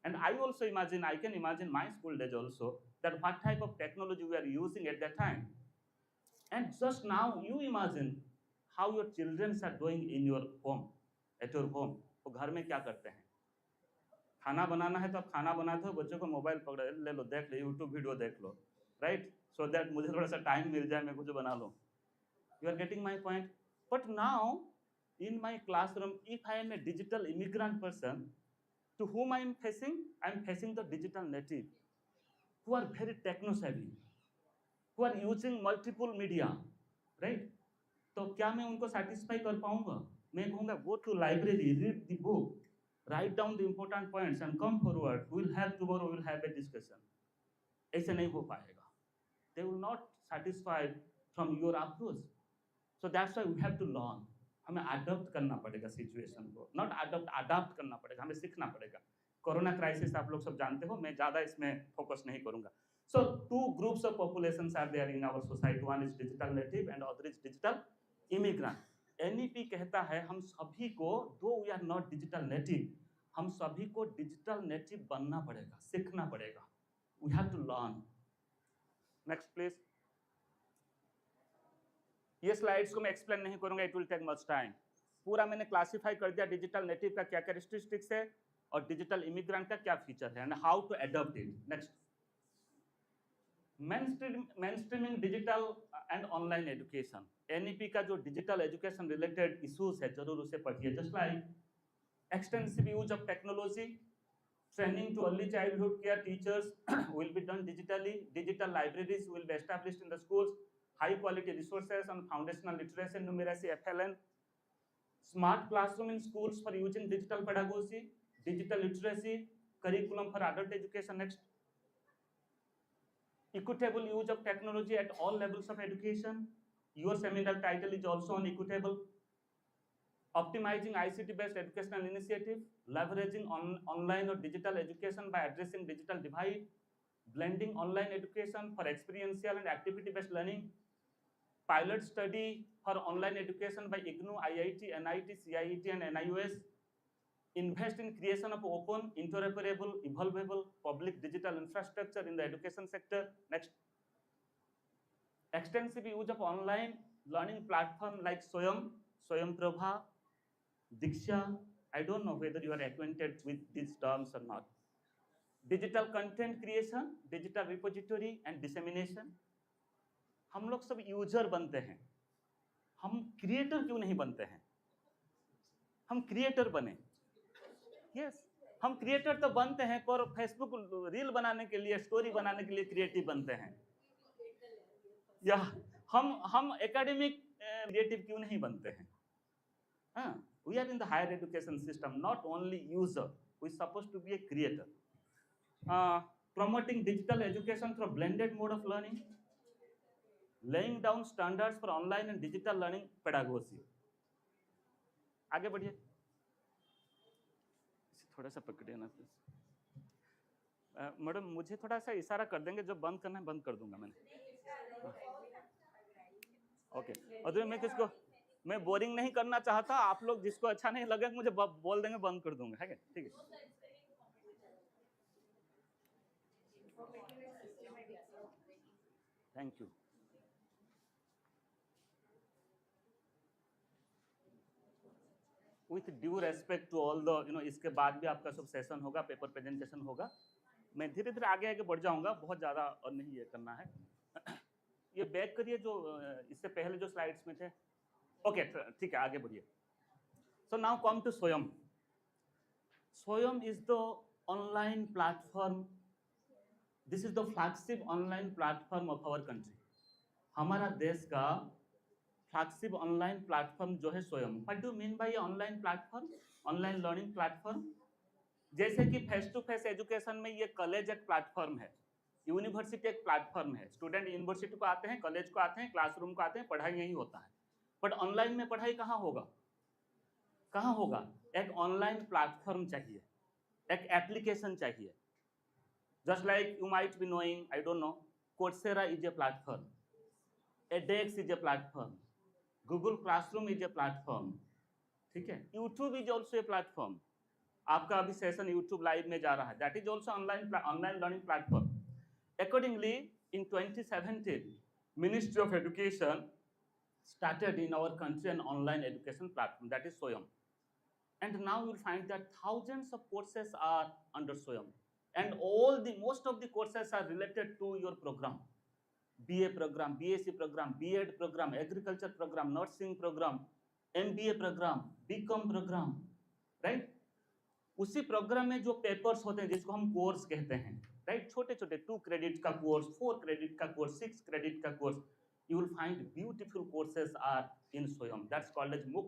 and I also imagine, I can imagine my school days also, that what type of technology we are using at that time. And just now you imagine how your children are doing in your home, at your home. वो घर में क्या करते हैं? खाना बनाना है तो आप खाना बनाते हो, बच्चों को मोबाइल पकड़ ले लो, देख लो, यूट्यूब वीडियो देख लो, राइट, सो दैट मुझे थोड़ा सा टाइम मिल जाए, मैं कुछ बना लूँ. You are getting my point. But now, in my classroom, if I am a digital immigrant person, to whom I am facing the digital native, who are very techno savvy, who are using multiple media, right? तो क्या मैं उनको satisfy कर पाऊंगा? मैं कहूँगा go to library, read the book, write down the important points and come forward. We'll have tomorrow, we'll have a discussion. ऐसे नहीं हो पाएगा. They will not satisfy from your approach. So that's why we have to learn. हमें adopt करना पड़ेगा situation को, not adopt करना पड़ेगा, हमें सीखना पड़ेगा. कोरोना क्राइसिस आप लोग सब जानते हो, मैं ज़्यादा इसमें फोकस नहीं करूंगा. So two groups of populations are there in our society. One is digital native and other is digital immigrant. NEP कहता है हम सभी को, though we are not digital native, हम सभी को डिजिटल नेटिव बनना पड़ेगा, सीखना पड़ेगा. We have to learn. Next please. ये स्लाइड्स को मैं एक्सप्लेन नहीं करूंगा, it will take much time. पूरा मैंने क्लासिफाई कर दिया डिजिटल नेटिव का क्या कैरेक्टरिस्टिक्स है और डिजिटल इमिग्रेंट का क्या फीचर है and how to adopt it. Next, mainstreaming digital and online education. NEP का जो डिजिटल एजुकेशन रिलेटेड इश्यूज है जरूर उसे पढ़िए. Just like extensive use of technology, training to early childhood care teachers will be done digitally. Digital libraries will be established in the schools. High quality resources on foundational literacy and numeracy (FLN). Smart classroom in schools for using digital pedagogy, digital literacy, curriculum for adult education. Next, equitable use of technology at all levels of education. Your seminar title is also on equitable. Optimizing ICT-based educational initiative, leveraging online or digital education by addressing digital divide, blending online education for experiential and activity-based learning, pilot study for online education by IGNOU, IIT, NIT, CIET and NIUS, invest in creation of open, interoperable, evolvable public digital infrastructure in the education sector. Next, extensive use of online learning platform like Swayam Prabha, Diksha. I don't know whether you are acquainted with these terms or not. Digital content creation, digital repository and dissemination. हम लोग सब user बनते हैं, हम creator क्यों नहीं बनते हैं? हम क्रिएटर बने. यस, हम क्रिएटर तो बनते हैं पर फेसबुक रील बनाने के लिए, स्टोरी बनाने के लिए क्रिएटिव बनते हैं. या हम एकेडमिक क्रिएटिव क्यों नहीं बनते हैं? हाँ, we are in the higher education system, not only user, we are supposed to be a creator. Promoting digital education through blended mode of learning, laying down standards for online and digital learning pedagogy. आगे बढ़िए, थोड़ा सा पकड़िए ना please. Madam मुझे थोड़ा सा इशारा कर देंगे, जब बंद करना है बंद कर दूंगा मैंने. ओके, और मैं किसको, मैं बोरिंग नहीं करना चाहता. आप लोग जिसको अच्छा नहीं लगे मुझे बोल देंगे, बंद कर दूंगा. है क्या? ठीक है. Thank you. With due respect to all the इसके बाद भी आपका सब सेशन होगा, पेपर प्रेजेंटेशन होगा. मैं धीरे धीरे आगे आगे बढ़ जाऊंगा, बहुत ज़्यादा और नहीं ये करना है. ये बैक करिए जो इससे पहले जो स्लाइड्स में थे. ओके, ठीक है, आगे बढ़िए. So now come to Swayam. Swayam is the online platform. This is the flagship online platform of our country. हमारा देश का फ्लैगशिप ऑनलाइन प्लेटफॉर्म जो है Swayam. What do mean by online platform? Online learning platform. जैसे कि फेस टू फेस एजुकेशन में ये college एक प्लेटफॉर्म है, यूनिवर्सिटी एक प्लेटफॉर्म है. स्टूडेंट यूनिवर्सिटी को आते हैं, कॉलेज को आते हैं, क्लासरूम को आते हैं, पढ़ाई यही होता है. बट ऑनलाइन में पढ़ाई कहाँ होगा? कहाँ होगा? एक ऑनलाइन प्लेटफॉर्म चाहिए, एक एप्लीकेशन चाहिए. Just like you might be knowing, I don't no, Coursera is a platform, edX is a platform, Google classroom is a platform. ठीक है, YouTube is also a platform. आपका अभी सेशन यूट्यूब लाइव में जा रहा है, that is also online learning platform. Accordingly, in 2017, Ministry of Education started in our country an online education platform, that is Swayam. And now you'll find that thousands of courses are under SWAYAM, and most of the courses are related to your program. BA program, BSc program, B.Ed program, agriculture program, nursing program, MBA program, BCom program, right? उसी programme में जो papers होते हैं जिसको हम course कहते हैं, right? छोटे छोटे 2 क्रेडिट का कोर्स, 4 क्रेडिट का कोर्स, 6 क्रेडिट का course, you will find beautiful courses are in SWAYAM. That's called as MOOC,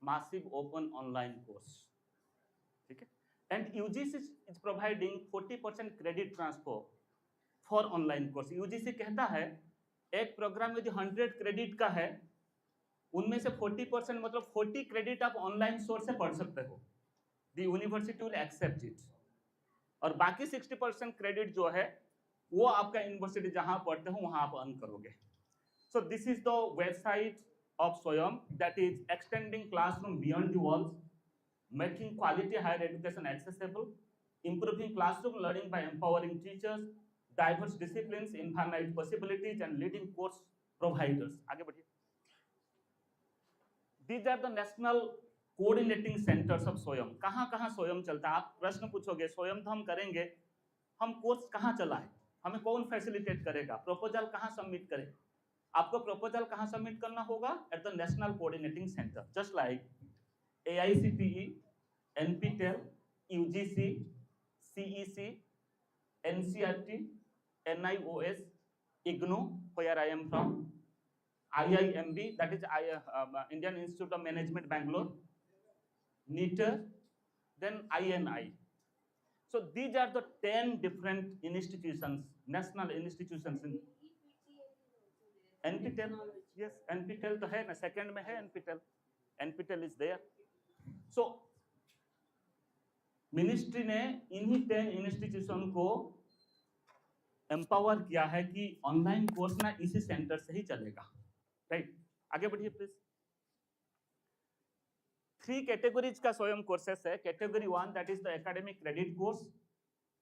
Massive Open Online Course. ठीक है? And UGC is providing 40% credit transfer for online course. UGC कहता है एक programme यदि 100 credit का है, उनमें से 40% मतलब 40 क्रेडिट आप ऑनलाइन सोर्स से पढ़ सकते हो. The university will accept it. और बाकी 60% क्रेडिट जो है वो आपका यूनिवर्सिटी जहां पढ़ते हो वहां आप अर्न करोगे. So this is the website of SWAYAM, that is extending classroom beyond the walls, making quality higher education accessible, improving classroom learning by empowering teachers, diverse disciplines, infinite possibilities, and leading course providers. आगे बढ़िए. These are the national coordinating centers of SWAYAM. कहाँ SWAYAM चलता है? आप प्रश्न पूछोगे, SWAYAM तो हम करेंगे, हम कोर्स कहाँ चलाएं? हमें कौन फैसिलिटेट करेगा? प्रपोजल कहाँ सबमिट करें? आपको प्रपोजल कहाँ सबमिट करना होगा? Eight the national coordinating centre, just like AICTE, NPTEL, UGC, CEC, NCERT, NIOS, IGNOU, where I am from, IIMB, that is Indian Institute of Management Bangalore, NEET, then INI. So these are the 10 different institutions, national institutions in NPTEL. Yes, NPTEL तो है ना, second में है NPTEL. NPTEL is there. So ministry ने इन्हीं 10 institution को empower किया है कि ऑनलाइन कोर्स ना इसी सेंटर से ही चलेगा, राइट? आगे बढ़िए प्लीज. 3 कैटेगरीज का स्वयं कोर्सेस है. Category 1 that is the academic credit course,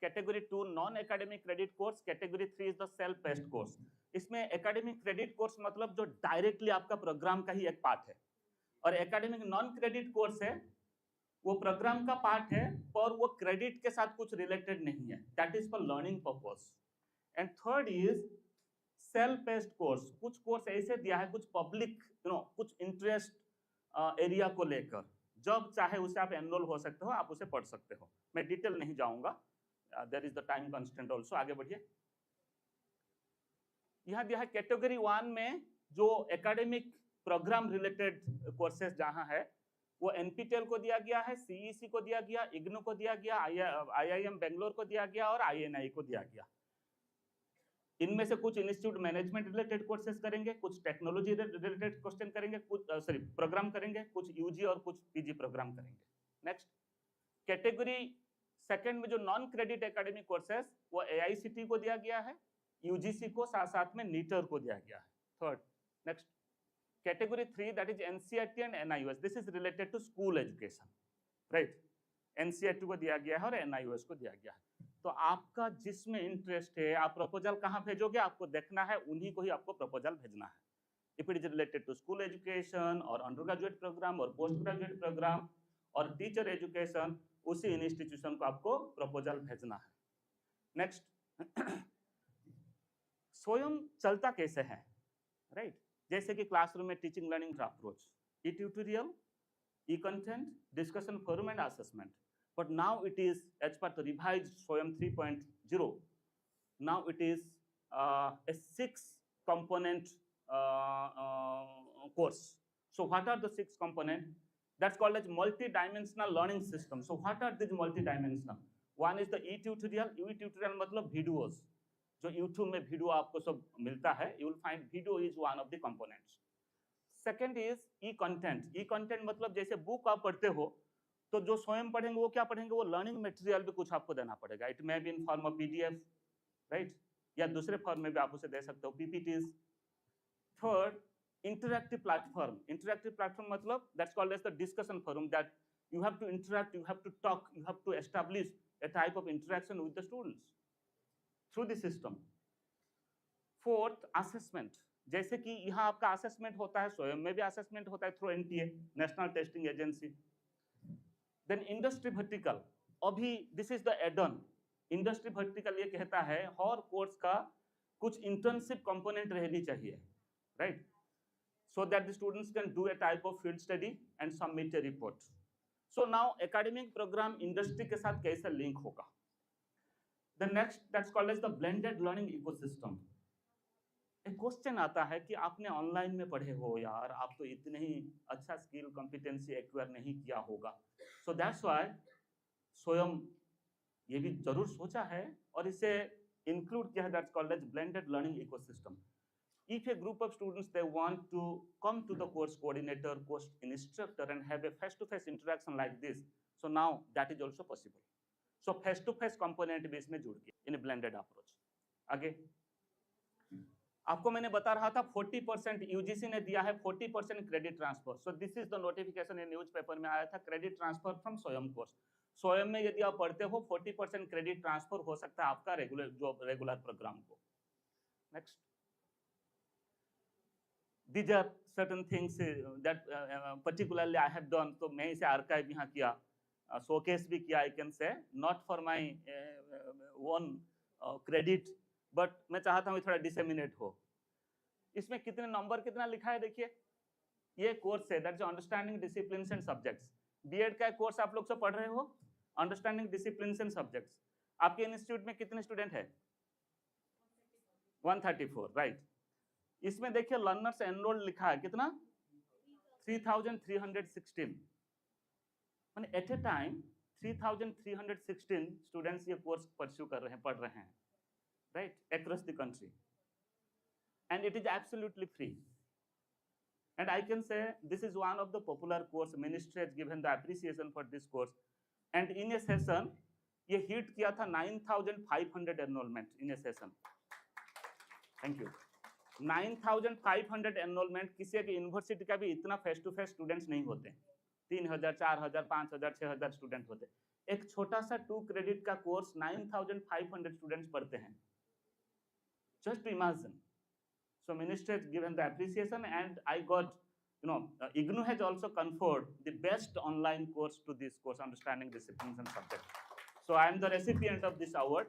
category 2 non academic credit course, category 3 is the self based course. इसमें एकेडमिक क्रेडिट कोर्स मतलब जो डायरेक्टली आपका प्रोग्राम का ही एक पार्ट है, और एकेडमिक नॉन क्रेडिट कोर्स है वो प्रोग्राम का पार्ट है पर वो क्रेडिट के साथ कुछ रिलेटेड नहीं है, that is for learning purpose. And third is self based course. कुछ कोर्स ऐसे दिया है, कुछ पब्लिक कुछ इंटरेस्ट एरिया को लेकर, जब चाहे उसे आप एनरोल हो सकते हो, आप उसे पढ़ सकते हो. मैं डिटेल नहीं जाऊंगा, there is the time constraint also. आगे बढ़िए. यहाँ दिया है कैटेगरी 1 में जो एकेडमिक प्रोग्राम रिलेटेड कोर्सेज जहां है वो NPTEL को दिया गया है, CEC को दिया गया, IGNOU को दिया गया, IIM बेंगलोर को दिया गया और INI को दिया गया. इनमें से कुछ इंस्टीट्यूट मैनेजमेंट रिलेटेड कोर्सेज करेंगे, कुछ टेक्नोलॉजी रिलेटेड क्वेश्चन करेंगे, कुछ प्रोग्राम करेंगे, कुछ UG और कुछ PG प्रोग्राम करेंगे. नेक्स्ट कैटेगरी सेकंड में जो नॉन क्रेडिट एकेडमिक कोर्सेज वो AICTE को दिया गया है, UGC को, साथ साथ में NEET को दिया गया है. Third next category 3 that is NCERT and NIOS. This is related to school education, right? NCERT को दिया गया है और NIOS को दिया गया है. तो आपका जिसमें इंटरेस्ट है, आप प्रपोजल कहाँ भेजोगे, आपको देखना है, उन्हीं को ही आपको प्रपोजल भेजना है. If it is related to school education और अंडर ग्रेजुएट प्रोग्राम और पोस्ट ग्रेजुएट प्रोग्राम और टीचर एजुकेशन, उसी इंस्टीट्यूशन को आपको प्रपोजल भेजना है. नेक्स्ट स्वयं चलता कैसे है, राइट? जैसे कि क्लासरूम में टीचिंग लर्निंग का approach, E tutorial, E content, discussion forum and assessment. But now it is, as per the revised SWAYAM 3.0, now it is a 6-component course. So what are the 6 components? That's called as multi-dimensional learning system. So what are these multi-dimensional? One is the e-tutorial. E-tutorial मतलब videos. जो YouTube में video आपको सब मिलता है, you will find video is one of the components. Second is e-content. E-content मतलब जैसे book आप पढ़ते हो, तो जो स्वयं पढ़ेंगे वो क्या पढ़ेंगे, वो लर्निंग मटेरियल भी कुछ आपको देना पड़ेगा. It may be in form of PDF, right? या दूसरे फॉर्म में भी आप उसे दे सकते हो, PPTs. Third interactive platform. Interactive platform मतलब that's called as the discussion forum, that you have to interact, you have to talk, you have to establish a type of interaction with the students through the system. Fourth, assessment. जैसे कि यहाँ आपका assessment होता है, स्वयं में भी assessment होता है through NTA, national testing agency. Then industry vertical, अभी this is the add on. Industry vertical ये कहता है हर कोर्स का कुछ इंटर्नशिप कंपोनेंट रहनी चाहिए, right, so that the students can do a type of field study and submit a report. So now academic program industry के साथ कैसे लिंक होगा? The next that's called as the blended learning ecosystem. एक question आता है कि आपने online में पढ़े हो यार, आप तो इतने ही अच्छा स्किल कॉम्पिटेंसी एक्वायर नहीं किया होगा, सो दैट्स व्हाई स्वयं ये भी जरूर सोचा है और इसे इंक्लूड किया है, that's called as blended learning ecosystem. If a group of students they want to come to the course coordinator, course instructor and have a face-to-face interaction like this, so now that is also possible. So face-to-face component भी इसमें जुड़ के in a blended approach. आगे आपको मैंने बता रहा था 40% यूजीसी ने दिया है 40% credit transfer. So this is the notification in newspaper में आया था, क्रेडिट ट्रांसफर फ्रॉम स्वयं कोर्स. स्वयं में यदि आप पढ़ते हो 40% क्रेडिट ट्रांसफर हो सकता है आपका रेगुलर प्रोग्राम को. Next, these are certain things that particularly I have done. तो मैं इसे आर्काइव यहाँ किया, शोकेस भी किया, I can say not for my own credit, but मैं चाहता हूँ थोड़ा डिसेमिनेट हो. इसमें कितने नंबर कितना लिखा है देखिए, ये कोर्स है that's understanding disciplines and subjects. BEd का कोर्स आप लोग सब पढ़ रहे हो, अंडरस्टैंडिंग डिसिप्लिन्स एंड सब्जेक्ट्स. आपके इंस्टीट्यूट में कितने स्टूडेंट है? 134, राइट. इसमें देखिए लर्नर्स एनरोल्ड लिखा है कितना? 3316. माने एट ए टाइम 3316 स्टूडेंट्स ये कोर्स परस्यू कर रहे हैं, पढ़ रहे हैं, right, across the country, and it is absolutely free. And I can say this is one of the popular course. Ministry has given the appreciation for this course, and in a session ये hit किया था 9500 enrollment in a session. Thank you. 9500 enrolment. किसी एक university का भी इतना face to face students नहीं होते, 3000 4000 5000 6000 स्टूडेंट होते. एक छोटा सा 2 क्रेडिट का कोर्स 9500 स्टूडेंट्स पढ़ते हैं. Just imagine. So minister has given the appreciation and I got, you know, IGNU has also conferred the best online course to this course, understanding disciplines and subjects. So I am the recipient of this award.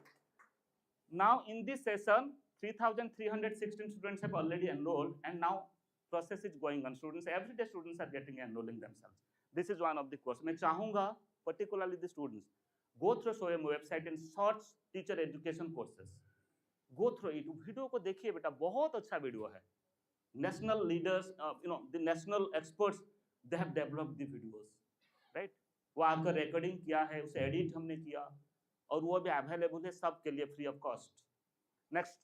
Now in this session 3316 students have already enrolled, and now process is going on. Students, every day students are getting enrolling themselves. This is one of the course. मैं चाहूँगा particularly the students go through SOEM website and search teacher education courses. Go through it. Video को देखिए बेटा, बहुत अच्छा video है. National leaders, the national experts, they have developed the videos, right? वो आकर रिकॉर्डिंग किया है, उसे एडिट हमने किया और वो भी अवेलेबल है सबके लिए फ्री ऑफ कॉस्ट. नेक्स्ट,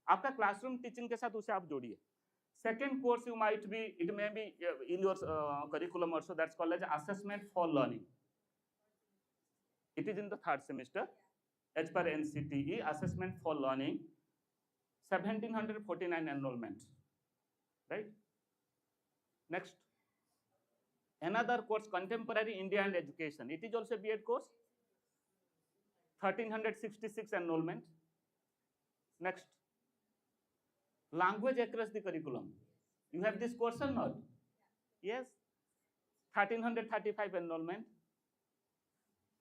आपका क्लासरूम टीचिंग के साथ उसे आप जोड़िए. Second course you might be, it may be in your curriculum also, that's called as assessment for learning. It is in the third semester as per NCTE. Assessment for learning 1749 enrollment, right? Next, another course, contemporary India and education. It is also a B.Ed course, 1366 enrollment. Next, language across the curriculum. You have this course or not? Yes, 1335 enrollment.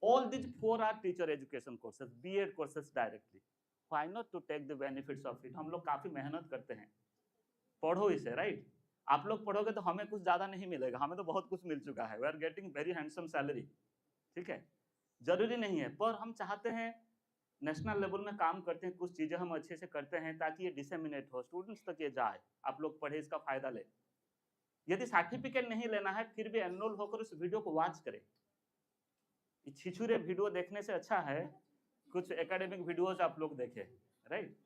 All these 4 are teacher education courses, B.Ed courses directly. Why not to take the benefits of it? हम लोग काफी मेहनत करते हैं, पढ़ो इसे, right? आप लोग पढ़ोगे तो हमें कुछ ज्यादा नहीं मिलेगा, हमें तो बहुत कुछ मिल चुका है. We are getting very handsome salary, ठीक है? जरूरी नहीं है, पर हम चाहते हैं नेशनल लेवल में काम करते हैं, कुछ चीजें हम अच्छे से करते हैं ताकि ये डिसेमिनेट हो, स्टूडेंट्स तक ये जाए, आप लोग पढ़े, इसका फायदा ले. यदि सर्टिफिकेट नहीं लेना है फिर भी एनरोल होकर उस वीडियो को वॉच करें. छिछुरे वीडियो देखने से अच्छा है कुछ एकेडमिक वीडियोस आप लोग देखें, राइट?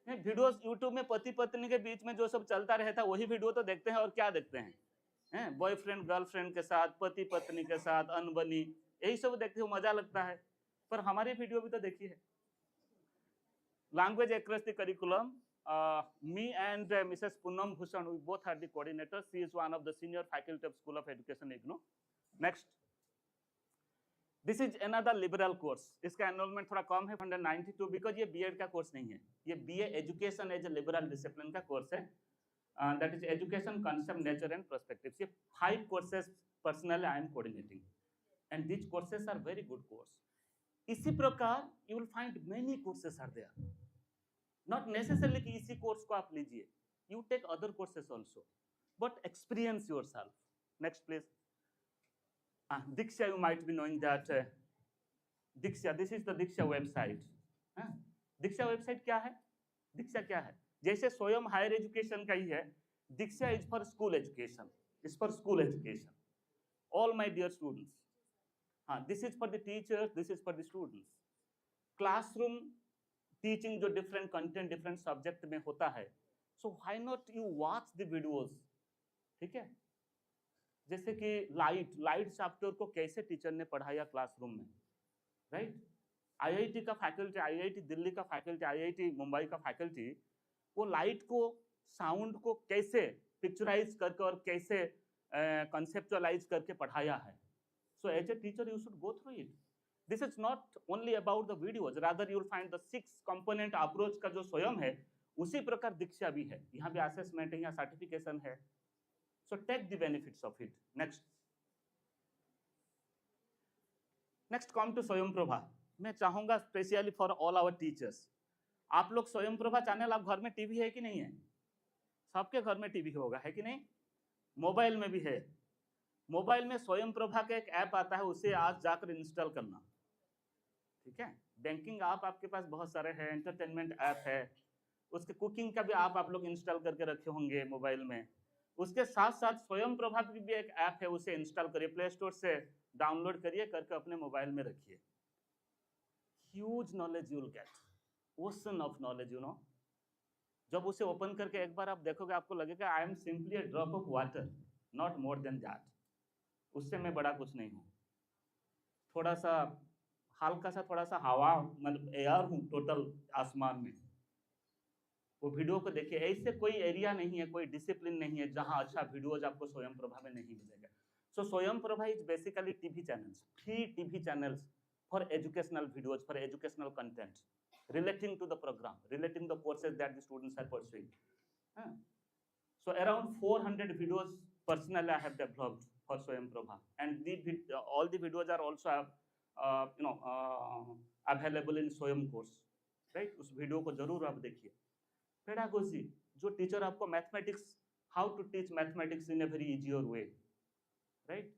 वीडियोस यूट्यूब में पति पत्नी के बीच में जो सब चलता रहता है वही वीडियो तो देखते हैं, और क्या देखते हैं? बॉयफ्रेंड गर्लफ्रेंड के साथ, पति पत्नी के साथ, अनबनी, यही सब देखते हो, मजा लगता है. पर हमारी वीडियो भी तो देखी है. Language across the curriculum, me and Mrs. Poonam Bhushan, we both are the coordinators. She is one of the senior faculty of School of Education, IGNU. Next, this is another liberal course. इसका enrolment थोड़ा कम है, 192, because ये B.Ed का course नहीं है, ये BA education as a liberal discipline का course है. That is education, concept, nature and perspectives. ये 5 courses personally I am coordinating. and these courses are very good course. इसी प्रकार you will find many courses are there. Not necessarily कि इसी course को आप लीजिए. You take other courses also, but experience yourself. Next, please. Diksha, you might be knowing that. Diksha, this is the Diksha website. Diksha website क्या है? Diksha क्या है? जैसे स्वयं हायर एजुकेशन का ही है, Diksha is for school education. It's for school education. All my dear students. This is for the teachers, this is for the students. Classroom teaching जो different content, different subject में होता है, so why not you watch the videos? ठीक है? जैसे कि light chapter को कैसे टीचर ने पढ़ाया क्लासरूम में, राइट? आईआईटी का फैकल्टी, आईआईटी दिल्ली का फैकल्टी, आईआईटी मुंबई का फैकल्टी, वो लाइट को, साउंड को कैसे पिक्चराइज करके और कैसे कंसेप्चुअलाइज करके पढ़ाया है. So as a teacher you should go through it. This is not only about the videos, rather you will find the 6 component approach का जो स्वयं है, उसी प्रकार दीक्षा भी है. यहाँ भी असेसमेंट है, यहाँ सर्टिफिकेशन है. So take the benefits of it. Next come to स्वयं प्रभा. मैं चाहूंगा specially for all our teachers, आप लोग स्वयं प्रभा चैनल, आप घर में टीवी है कि नहीं है? सबके घर में टीवी होगा, है कि नहीं? मोबाइल में भी है. मोबाइल में स्वयं प्रभा का एक ऐप आता है, उसे आज जाकर इंस्टॉल करना. ठीक है? बैंकिंग ऐप आपके पास बहुत सारे हैं, एंटरटेनमेंट ऐप है, उसके कुकिंग का भी आप लोग इंस्टॉल करके रखे होंगे मोबाइल में. उसके साथ साथ स्वयं प्रभा की भी एक ऐप है, उसे इंस्टॉल करिए, प्ले स्टोर से डाउनलोड करिए, करके अपने मोबाइल में रखिए. Huge knowledge you will gate, ocean of knowledge, you know. जब उसे ओपन करके एक बार आप देखोगे, आपको लगेगा I am simply a drop of water, not more than that. उससे मैं बड़ा कुछ नहीं हूँ, थोड़ा सा हल्का सा, थोड़ा सा हवा, मतलब एयर हूँ टोटल आसमान में. वो वीडियो को देखिए. ऐसे कोई एरिया नहीं है, कोई डिसिप्लिन नहीं है जहाँ अच्छा वीडियोज आपको स्वयं प्रभा में नहीं मिलेगा. सो स्वयं Prabha is basically TV channels, free TV channels for educational videos, for educational content relating to the program, relating the courses that the students are pursuing. So around 400 videos personally I have developed for Swayam Prabha, and all the videos are also available in Swayam course, right? उस video को जरूर आप देखिए. Pedagogy, जो teacher आपको mathematics, how to teach mathematics in a very easier way, right?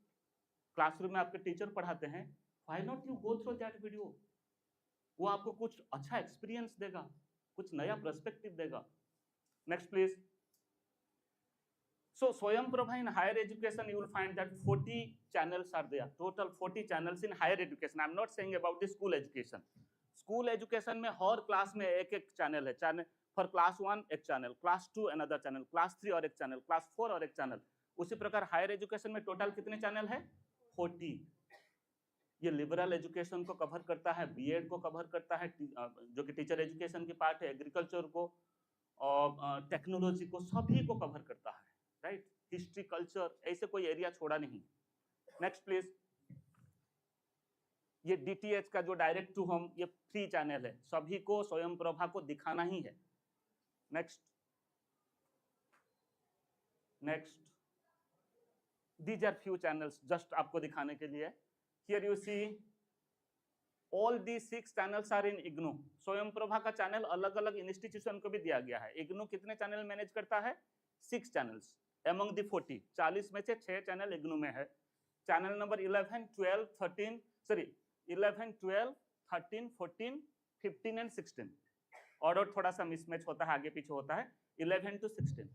Classroom में आपके teacher पढ़ाते हैं, why not you go through that video. वो आपको कुछ अच्छा एक्सपीरियंस देगा, कुछ नया पर्सपेक्टिव देगा. Next please. So Swayam Prabha in higher education, you will find that 40 channels are there, total 40 channels in higher education. I'm not saying about the school education. School education में हर class में एक channel है. Channel for class 1 एक channel, class 2 another channel, class 3 और एक channel, class 4 और एक channel. उसी प्रकार हायर एजुकेशन में टोटल कितने चैनल है? 40. ये लिबरल एजुकेशन को कवर करता है, बीएड को कवर करता है, जो कि टीचर एजुकेशन की पार्ट है, एग्रीकल्चर को और टेक्नोलॉजी को, सभी को कवर करता है, राइट? हिस्ट्री, कल्चर, ऐसे कोई एरिया छोड़ा नहीं. Next please. ये डीटीएच का जो डायरेक्ट टू होम, ये फ्री चैनल है, सभी को स्वयं प्रभा को दिखाना ही है. Next. These are few channels just आपको दिखाने के लिए. Here you see all these 6 channels are in IGNOU. स्वयं प्रभा का चैनल अलग अलग इंस्टीट्यूशन को भी दिया गया है. IGNOU कितने चैनल मैनेज करता है? 6 चैनल्स among the 40. 40 में से 6 चैनल IGNOU में है. Channel number 11, 12, 13, 14, 15 and 16. ऑर्डर थोड़ा सा मिसमैच होता है, आगे पीछे होता है. 11 to 16.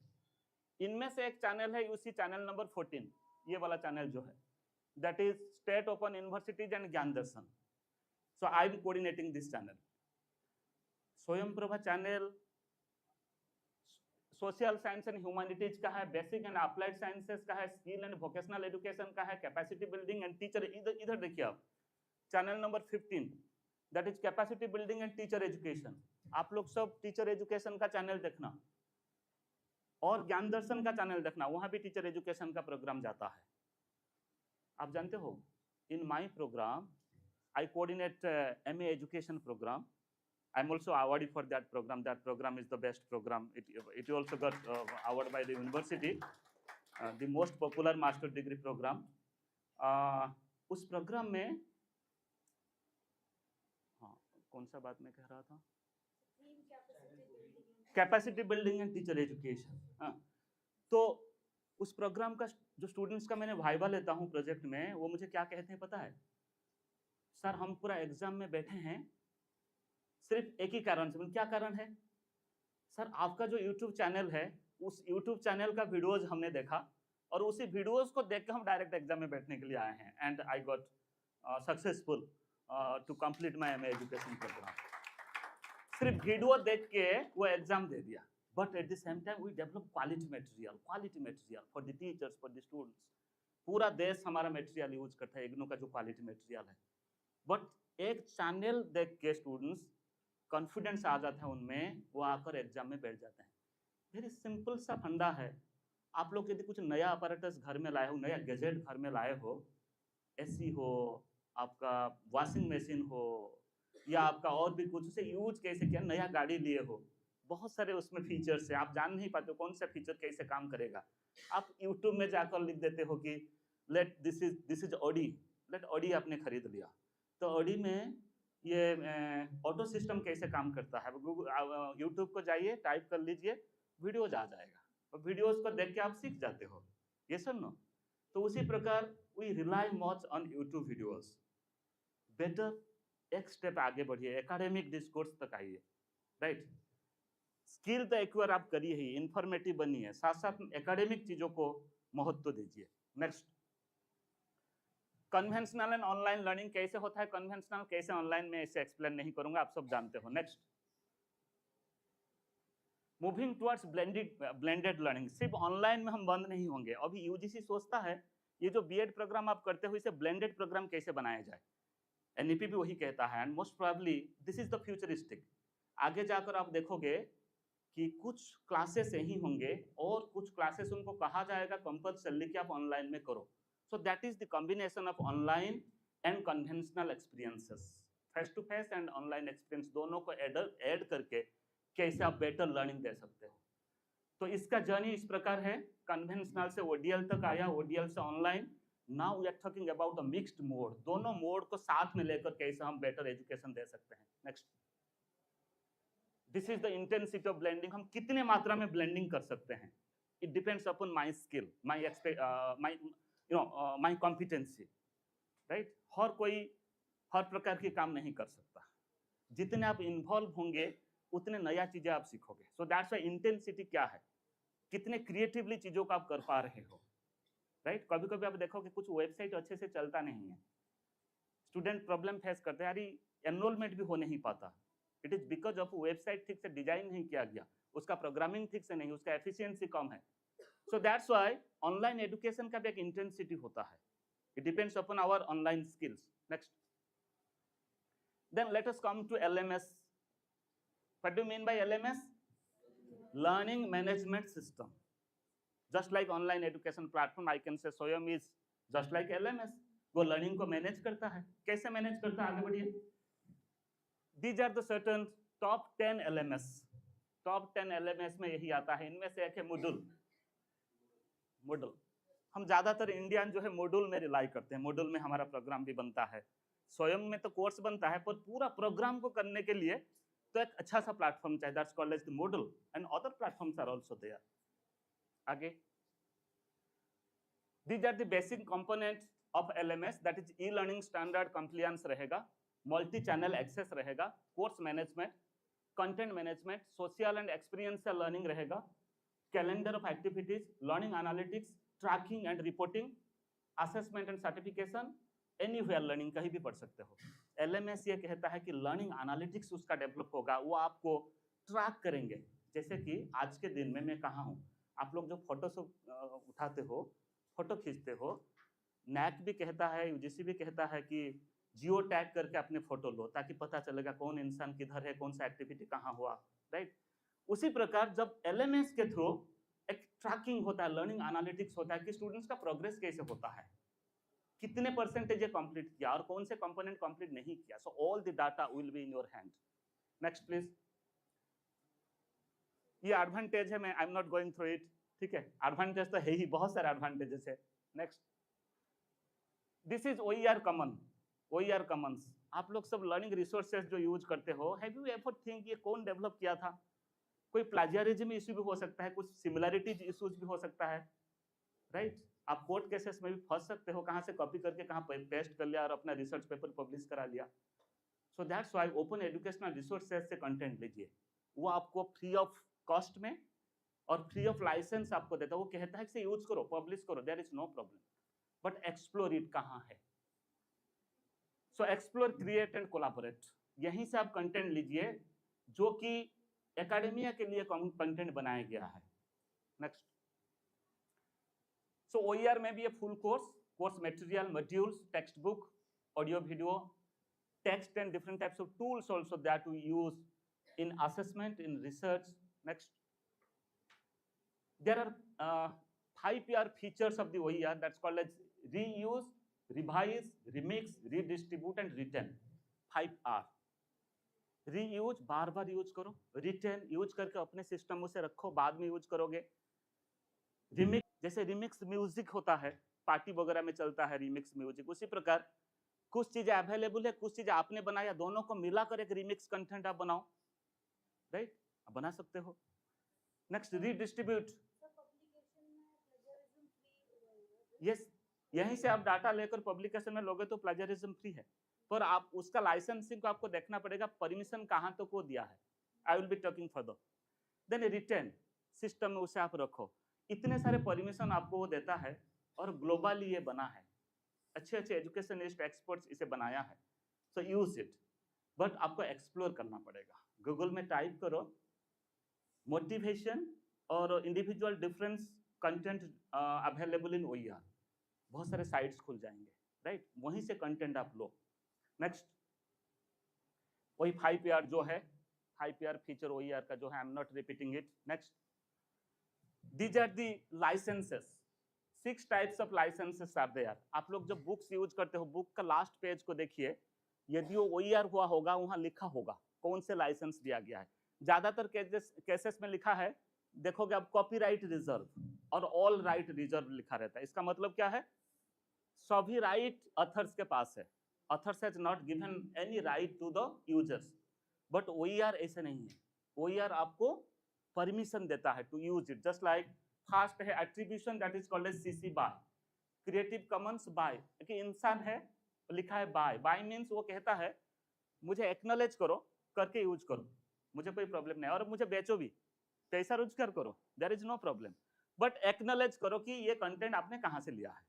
इनमें से एक चैनल है उसी चैनल नंबर 14, ये वाला चैनल जो है, that is State Open Universities and Gyan Darshan. So I am coordinating this channel. Swayam Prabha channel social science and humanities का है, बेसिक एंड अप्लाइड साइंसेस का है, स्किल एंड वोकेशनल एजुकेशन का है, कैपेसिटी बिल्डिंग एंड टीचर. इधर देखिए आप, channel number 15 that is capacity building and teacher education. आप लोग सब टीचर एजुकेशन का चैनल देखना और ज्ञान दर्शन का चैनल देखना, वहां भी टीचर एजुकेशन का प्रोग्राम जाता है. आप जानते हो, in my program I coordinate MA education program. I'm also awarded for that program. That program is the best program. It also got awarded by the university, the most popular master degree program. उस programme में, हाँ कौन सा बात मैं कह रहा था, capacity building and teacher education. हाँ, तो उस प्रोग्राम का जो स्टूडेंट्स का मैंने वाइवा लेता हूँ प्रोजेक्ट में, वो मुझे क्या कहते हैं पता है? सर हम पूरा एग्जाम में बैठे हैं सिर्फ एक ही कारण से। क्या कारण है? सर आपका जो यूट्यूब चैनल है, उस यूट्यूब चैनल का वीडियोज हमने देखा और उसी वीडियोज को देख के हम डायरेक्ट एग्जाम में बैठने के लिए आए हैं, and I got successful to complete my MA education program. सिर्फ वीडियो देख के वो एग्जाम दे दिया, but at the same time we develop quality material for the teachers, for the students. पूरा देश हमारा मटेरियल यूज करता है, इग्नू का जो क्वालिटी मटेरियल है। बट एक चैनल देख के स्टूडेंट्स कॉन्फिडेंस आ जाता है उनमें, वो आकर एग्जाम में बैठ जाते हैं। वेरी सिंपल सा फंडा है। आप लोग यदि कुछ नया अपैरेटस घर में लाए हो, नया गैजेट घर में लाए हो, एसी हो, आपका वॉशिंग मशीन हो, या आपका और भी कुछ, उसे यूज कैसे किया, नया गाड़ी लिए हो, बहुत सारे उसमें फीचर्स है, आप जान नहीं पाते हो कौन सा फीचर कैसे काम करेगा। आप यूट्यूब में जाकर लिख देते हो कि let this is Audi, let Audi आपने खरीद लिया, तो ऑडी में ये ऑटो सिस्टम कैसे काम करता है, यूट्यूब को जाइए, टाइप कर लीजिए, वीडियोज आ जाएगा, और वीडियोज को देख के आप सीख जाते हो। ये सुनो, तो उसी प्रकार we rely much on YouTube videos. Better एक स्टेप आगे बढ़िए, एकेडमिक डिस्कोर्स तक आइए, राइट। स्किल तो एक्वायर आप करिए ही, इंफॉर्मेटिव बनिए, साथ साथ एकेडमिक चीजों को महत्व दीजिए। Next, conventional and online learning कैसे होता है, कन्वेंशनल कैसे ऑनलाइन में इसे एक्सप्लेन नहीं करूंगा, आप सब जानते हो। Next, moving towards blended learning. सिर्फ ऑनलाइन में हम बंद नहीं होंगे। अभी यूजीसी सोचता है ये जो बीएड प्रोग्राम आप करते हो इसे ब्लेंडेड प्रोग्राम कैसे बनाया जाए, एनईपी भी वही कहता है, and most probably this is the futuristic. आगे जाकर आप देखोगे कि कुछ क्लासेस यही होंगे और कुछ क्लासेस उनको कहा जाएगा कंपल्सरी कि आप ऑनलाइन में करो। So that is the combination of online and conventional experiences, face to face and online experience, दोनों को ऐड करके कैसे आप बेटर लर्निंग दे सकते हो। तो इसका जर्नी इस प्रकार है, कन्वेंशनल से ओडीएल तक आया, ओडीएल से online, now we are talking about a mixed mode, दोनों मोड को साथ में लेकर कैसे हम बेटर एजुकेशन दे सकते हैं। Next, this is the intensity of blending. हम कितने मात्रा में ब्लेंडिंग कर सकते हैं, it depends upon my skill, my competency, right. हर कोई हर प्रकार के काम नहीं कर सकता, जितने आप इन्वॉल्व होंगे उतने नया चीजें आप सीखोगे। सो दैट्स व्हाई इंटेंसिटी क्या है, कितने क्रिएटिवली चीजों को आप कर पा रहे हो, राइट। कभी कभी आप देखोगे कुछ वेबसाइट अच्छे से चलता नहीं है, स्टूडेंट प्रॉब्लम फेस करते हैं, अरे एनरोलमेंट भी हो नहीं पाता, it is because of website ठीक से डिजाइन नहीं किया गया, उसका प्रोग्रामिंग ठीक से नहीं, उसका एफिशिएंसी कम है। So that's why online education का भी एक इंटेंसिटी होता है, it depends upon our online skills. Next, then let us come to LMS. What do you mean by LMS? Learning Management System. Just like online education platform, I can say Swayam is just like LMS. वो learning को manage करता है। कैसे manage करता है, आगे बढ़िए। These are the certain top 10 LMS. Top 10 LMS में यही आता है, इनमें से एक है Moodle. Moodle, हम ज्यादातर इंडियन जो है Moodle में रिलाई करते हैं, Moodle में हमारा प्रोग्राम भी बनता है, स्वयं में तो कोर्स बनता है, पर पूरा प्रोग्राम को करने के लिए तो एक अच्छा सा प्लेटफॉर्म चाहिए, that's called as the Moodle, and other platforms are also there. आगे, these are the basic components of LMS, that is e learning standard compliance रहेगा, मल्टी चैनल एक्सेस रहेगा, course management, content management, social and experiential learning रहेगा, calendar of activities, learning analytics, tracking and reporting, assessment and certification, anywhere learning, कहीं भी पढ़ सकते हो। LMS ये कहता है कि लर्निंग एनालिटिक्स उसका डेवलप होगा, वो आपको ट्रैक करेंगे। जैसे कि आज के दिन में मैं कहाँ हूँ, आप लोग जो फोटो उठाते हो, फोटो खींचते हो, नैक भी कहता है, यूजीसी भी कहता है कि जियो टैग करके अपने फोटो लो, ताकि पता चलेगा कौन इंसान किधर है, कौन सा एक्टिविटी कहाँ हुआ, राइट। उसी प्रकार जब एलएमएस के थ्रू एक ट्रैकिंग होता है, लर्निंग एनालिटिक्स होता है कि स्टूडेंट्स का प्रोग्रेस कैसे होता है, कितने परसेंटेज कंप्लीट किया और कौन से कंपोनेंट कंप्लीट नहीं किया। So all the data will be in your hand. Next please. ये एडवांटेज है, मैं आई am not going through it, ठीक है, एडवांटेज तो है ही, बहुत सारे एडवांटेजेस है। Next, this is OER common, OER Commons. आप लोग सब लर्निंग रिसोर्सेज जो यूज करते हो, हैव यू एवर थिंक ये कौन डेवलप किया था? कोई प्लाजियरिज्म इश्यू भी हो सकता है, कुछ सिमिलैरिटीज इश्यूज भी हो सकता है, राइट? आप कोर्ट केसेस में भी फंस सकते हो, कहाँ से कॉपी करके कहाँ पेस्ट कर लिया और अपना रिसर्च पेपर पब्लिश करा लिया। सो that's why open educational resources से कंटेंट लीजिए, वो आपको फ्री ऑफ कॉस्ट में और फ्री ऑफ लाइसेंस आपको देता है। वो कहता है कि यूज करो, पब्लिश करो, there is no problem, but explore it कहाँ है? So explore, create and collaborate, यहीं से आप कंटेंट लीजिए जो कि एकेडमिया के लिए कंटेंट बनाया गया है। नेक्स्ट, सो OER में भी ये full course material, modules, text book, audio video, text and different types of tools also that we use in assessment, in research. Next, there are 5 PR features of the OER that's called as reuse, revise, remix, redistribute and retain. 5R. Reuse, bar bar use करो। Retain, use करके अपने system से रखो, बाद में use करोगे। Remix, जैसे remix music होता है, पार्टी वगैरह में चलता है रिमिक्स म्यूजिक, उसी प्रकार कुछ चीजें अवेलेबल है, कुछ चीजें आपने बनाया, दोनों को मिलाकर एक रिमिक्स कंटेंट आप बनाओ, राइट? आप बना सकते हो। Next, redistribute. यस, यहीं से आप डाटा लेकर पब्लिकेशन में लोगे तो प्लेजरिज्म फ्री है, पर आप उसका लाइसेंसिंग को आपको देखना पड़ेगा, परमिशन कहाँ तक को दिया है। I will be talking further. Then written, system में उसे आप रखो। इतने सारे परमिशन आपको वो देता है और ग्लोबली ये बना है, अच्छे अच्छे एजुकेशनिस्ट एक्सपर्ट्स इसे बनाया है। सो यूज इट, बट आपको एक्सप्लोर करना पड़ेगा। गूगल में टाइप करो मोटिवेशन और individual difference content available in OER, बहुत सारे साइट्स खुल जाएंगे, राइट? वहीं से कंटेंट आप लो। नेक्स्ट, वही 5PR जो है, 5PR फीचर OER का जो है, I am not repeating it. Next, these are the licences, 6 types of licences are there. आप लोग जब बुक्स यूज करते हो, बुक का लास्ट पेज को देखिए, यदि वो OER हुआ होगा, वहां लिखा होगा कौन से लाइसेंस दिया गया है। ज्यादातर केसेस में लिखा है, देखोगे आप, कॉपीराइट रिजर्व और ऑल राइट रिजर्व लिखा रहता है। इसका मतलब क्या है? सभी राइट ऑथर्स के पास है, authors has not given any right to the users. But OER ऐसे नहीं है, OER आपको परमिशन देता है to use it, just like fast है attribution, that is called as CC by. Creative commons by, कि इंसान है, लिखा है बाय, बाय मींस वो कहता है मुझे एक्नॉलेज करो, करके यूज करो, मुझे कोई प्रॉब्लम नहीं, और मुझे बेचो भी, पैसा रोजगार करो, there is no problem, but acknowledge करो कि ये कंटेंट आपने कहां से लिया है।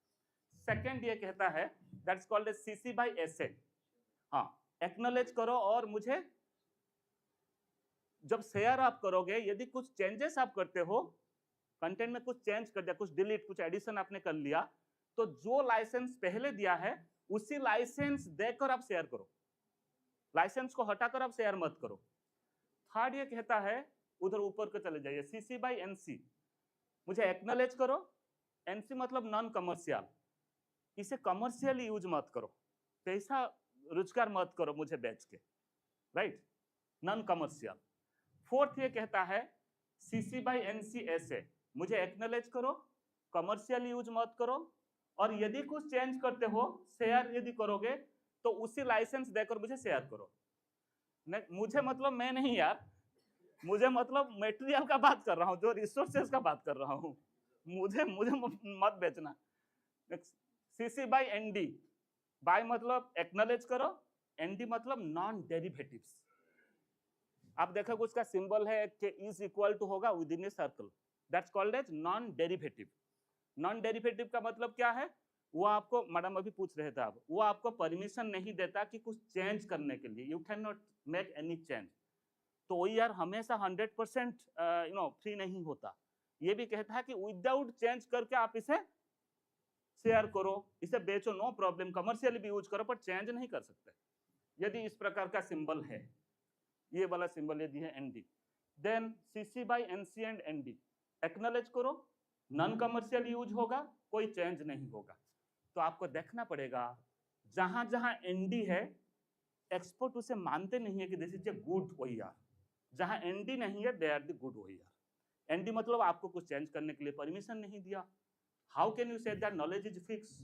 सेकंड ये कहता है, that's called as CC by SA। हाँ, एक्नॉलेज करो, और मुझे जब शेयर आप करोगे, यदि कुछ चेंजेस आप करते हो, कंटेंट में कुछ चेंज कर दिया, कुछ डिलीट, कुछ एडिशन आपने कर लिया, तो जो लाइसेंस पहले दिया है उसी लाइसेंस देकर आप शेयर करो, लाइसेंस को हटाकर आप शेयर मत करो। थर्ड ये कहता है, उधर ऊपर को चले जाइए, CC बाय NC, मुझे एक्नॉलेज करो, NC मतलब नॉन कमर्शियल, इसे कमर्शियली यूज मत करो, पैसा रोजगार मत करो मुझे बेच के, राइट? Non commercial. फोर्थ ये कहता है, CC बाय NC ऐसे, मुझे एक्नॉलेज करो, कमर्शियल यूज मत करो, और यदि कुछ चेंज करते हो, शेयर यदि करोगे, तो उसी लाइसेंस देकर मुझे शेयर करो। मुझे मतलब मैं नहीं यार, मुझे मतलब मटेरियल का बात कर रहा हूं, जो रिसोर्सेज का बात कर रहा हूं, मुझे मुझे मत बेचना। CC बाय ND, बाय मतलब एक्नॉलेज करो, ND मतलब नॉन डेरिवेटिव्स। आप देखोगे उसका सिंबल है कि इज इक्वल टू होगा within a circle, that's called as non derivative. Non derivative का मतलब क्या है? वो आपको, मैडम अभी पूछ रहे थे आप, वो आपको परमिशन नहीं देता कि कुछ चेंज करने के लिए, you can not make any change. तो OER हमेशा 100% फ्री नहीं होता, ये भी कहता है कि विदाउट चेंज करके आप इसे शेयर करो, इसे बेचो, नो प्रॉब्लम, कमर्शियली भी यूज करो, पर चेंज नहीं कर सकते यदि इस प्रकार का सिंबल है, ये वाला सिंबल यदि है ND। Then CC by NC and ND, acknowledge करो, नॉन कमर्शियल यूज होगा, कोई चेंज नहीं होगा। तो आपको देखना पड़ेगा, जहां जहां ND है, एक्सपर्ट उसे मानते नहीं है कि this is a good OER, जहां ND नहीं है, they are the good OER। ND मतलब आपको कुछ चेंज करने के लिए परमिशन नहीं दिया। How can you say that knowledge is fix?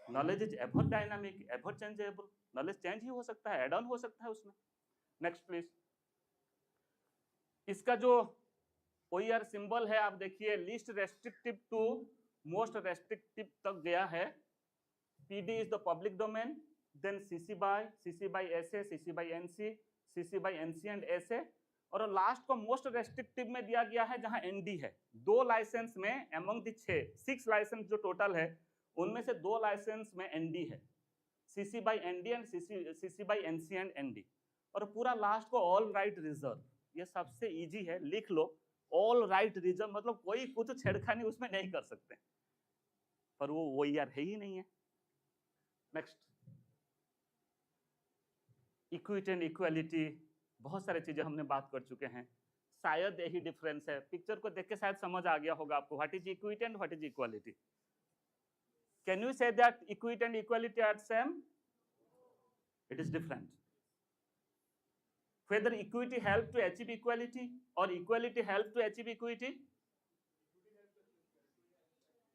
Knowledge is ever dynamic, ever changeable, knowledge change ही हो सकता है, एड ऑन हो सकता है उसमें। Next please. इसका जो OER सिंबल है आप देखिए, least restrictive to most restrictive तक गया है। PD is the public domain, then CC by SA, CC by NC, CC by NC and SA, और लास्ट को मोस्ट रेस्ट्रिक्टिव में दिया गया है जहां ND है। 2 लाइसेंस में अमंग द 6 लाइसेंस जो टोटल है उनमें से 2 लाइसेंस में ND है, CC by ND and CC by NC and ND। और पूरा लास्ट को ऑल राइट रिजर्व, ये सबसे इजी है, लिख लो। ऑल राइट रिजर्व मतलब कोई कुछ छेड़खानी उसमें नहीं कर सकते, पर वो OER है ही नहीं है। नेक्स्ट, इक्विटी एंड इक्वालिटी, बहुत सारे चीजें हमने बात कर चुके हैं, शायद यही डिफरेंस है। पिक्चर को देख के शायद समझ आ गया होगा आपको, what is equity and what is equality. Can you say that equity and equality are same? It is different. whether equity help to achieve equality or equality help to achieve equity?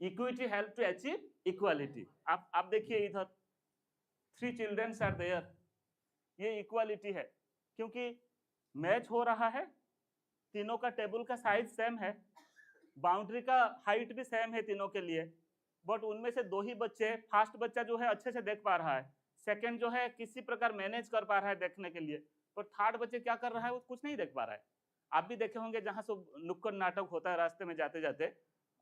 Equity help to achieve equality। आप देखिए इधर 3 children are there, ये equality है क्योंकि match हो रहा है, तीनों का टेबल का साइज सेम है, बाउंड्री का हाइट भी सेम है तीनों के लिए, बट उनमें से 2 ही बच्चे, फर्स्ट बच्चा जो है अच्छे से देख पा रहा है, सेकंड जो है किसी प्रकार मैनेज कर पा रहा है देखने के लिए, पर थर्ड बच्चे क्या कर रहा है वो कुछ नहीं देख पा रहा है। आप भी देखे होंगे जहां से नुक्कड़ नाटक होता है रास्ते में जाते जाते,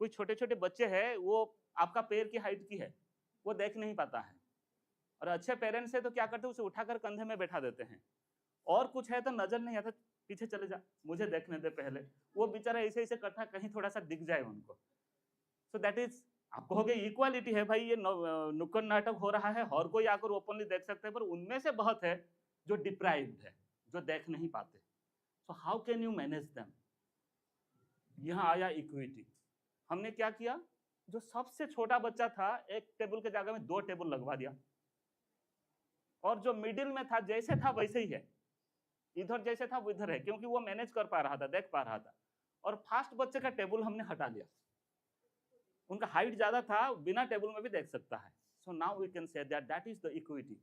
कोई छोटे छोटे बच्चे हैं वो आपका पैर की हाइट की है, वो देख नहीं पाता है, और अच्छे पेरेंट्स है तो क्या करते हैं उसे उठाकर कंधे में बैठा देते हैं, और कुछ है तो नजर नहीं आता, पीछे चले जा मुझे देखने दे पहले, वो बेचारा ऐसे ऐसे करता है कहीं थोड़ा सा दिख जाए उनको। सो दैट इज, आप कहोगे इक्वालिटी है भाई, ये नुक्कड़ नाटक हो रहा है, हर कोई आकर ओपनली देख सकते हैं, पर उनमें से बहुत है जो डिप्राइव्ड है, जो देख नहीं पाते। So how can you manage them? यहाँ आया इक्विटी। हमने क्या किया, जो सबसे छोटा बच्चा था एक टेबल के जगह में 2 टेबल लगवा दिया, और जो मिडिल में था जैसे था वैसे ही है, इधर जैसे था वो इधर है, क्योंकि वो मैनेज कर पा रहा था, देख पा रहा था। और फर्स्ट बच्चे का टेबल हमने हटा दिया, उनका हाइट ज्यादा था, बिना टेबल में भी देख सकता है। So now we can say that that is the equity.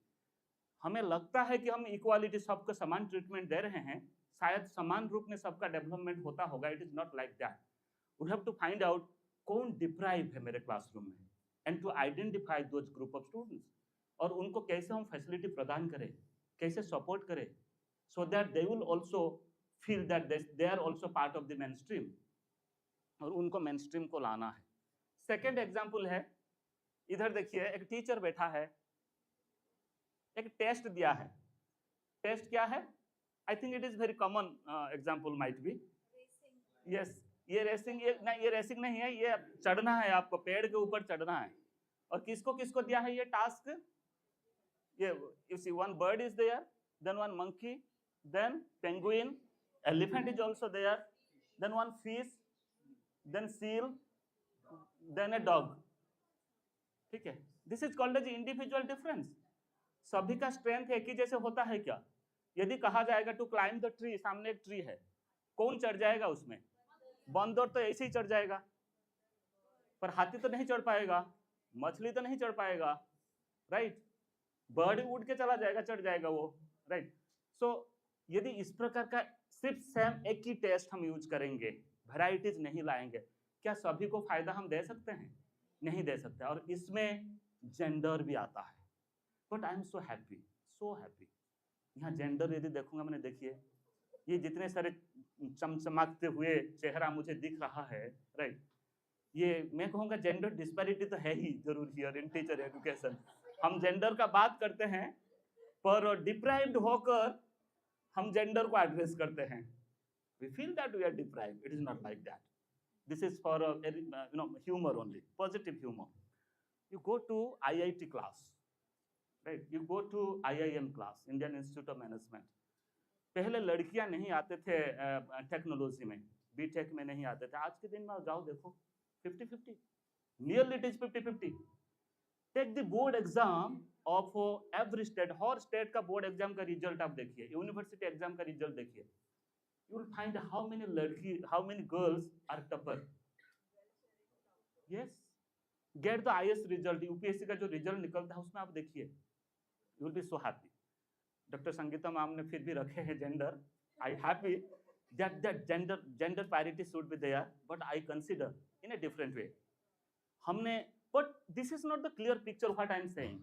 हमें लगता है कि हम इक्वालिटी, सबको समान ट्रीटमेंट दे रहे हैं, शायद समान रूप में सबका डेवलपमेंट होता होगा, it is not like that. We have to find out कौन डिप्राइव है मेरे क्लासरूम में, and to identify those group of students, और उनको कैसे हम फैसिलिटी प्रदान करें, कैसे सपोर्ट करें, so that they will also feel that they are also part of the mainstream, और उनको mainstream को लाना है। सेकेंड एग्जाम्पल है, इधर देखिए एक टीचर बैठा है, एक टेस्ट दिया है। टेस्ट क्या है? I think it is very common example might be, yes, ये रेसिंग, ये रेसिंग नहीं है, ये चढ़ना है, आपको पेड़ के ऊपर चढ़ना है। और किसको किसको दिया है ये टास्क? ये you see, one bird is there, then one monkey, then penguin, elephant is also there, then one fish, then seal, then a dog। ठीक है, this is called as individual difference। सभी का स्ट्रेंथ एक ही जैसे होता है क्या? यदि कहा जाएगा टू क्लाइंब द ट्री, सामने एक ट्री है, कौन चढ़ जाएगा उसमें? बंदर तो ऐसे ही चढ़ जाएगा, पर हाथी तो नहीं चढ़ पाएगा, मछली तो नहीं चढ़ पाएगा, राइट? बर्ड उड़ के चला जाएगा, चढ़ जाएगा वो, राइट? सो यदि इस प्रकार का सिर्फ सेम एक ही टेस्ट हम यूज करेंगे, वैराइटीज नहीं लाएंगे, क्या सभी को फायदा हम दे सकते हैं? नहीं दे सकते। और इसमें जेंडर भी आता है, but I am so happy, so happy. यहाँ जेंडर यदि देखूंगा मैंने, देखिए ये जितने सारे चमचमाते हुए चेहरा मुझे दिख रहा है, राइट, ये मैं कहूँगा जेंडर डिस्पैरिटी तो है ही जरूर हियर इन टीचर एजुकेशन। हम जेंडर का बात करते हैं, पर डिप्राइव्ड होकर हम जेंडर को एड्रेस करते हैं। We feel that we are deprived. It is not like that. This is for humor only, positive humor. You go to IIT class, right? You go to IIM class, Indian Institute of Management. पहले लड़कियां नहीं आते थे technology में, BTech में नहीं आते थे। आज के दिन में जाओ देखो 50-50, nearly it is 50-50. Take the board exam of every state, हर स्टेट का बोर्ड एग्जाम का रिजल्ट आप देखिए, यूनिवर्सिटी एग्जाम का रिजल्ट देखिए, you will find how many लड़की, how many girls are topper. Yes, get the IAS result, UPSC का जो रिजल्ट निकलता है उसमें आप देखिए, you will be so happy. Doctor Sangeeta ma'am ने फिर भी रखे हैं gender, I happy that gender parity should be there, but I consider in a different way. हमने, but this is not the clear picture what I am saying.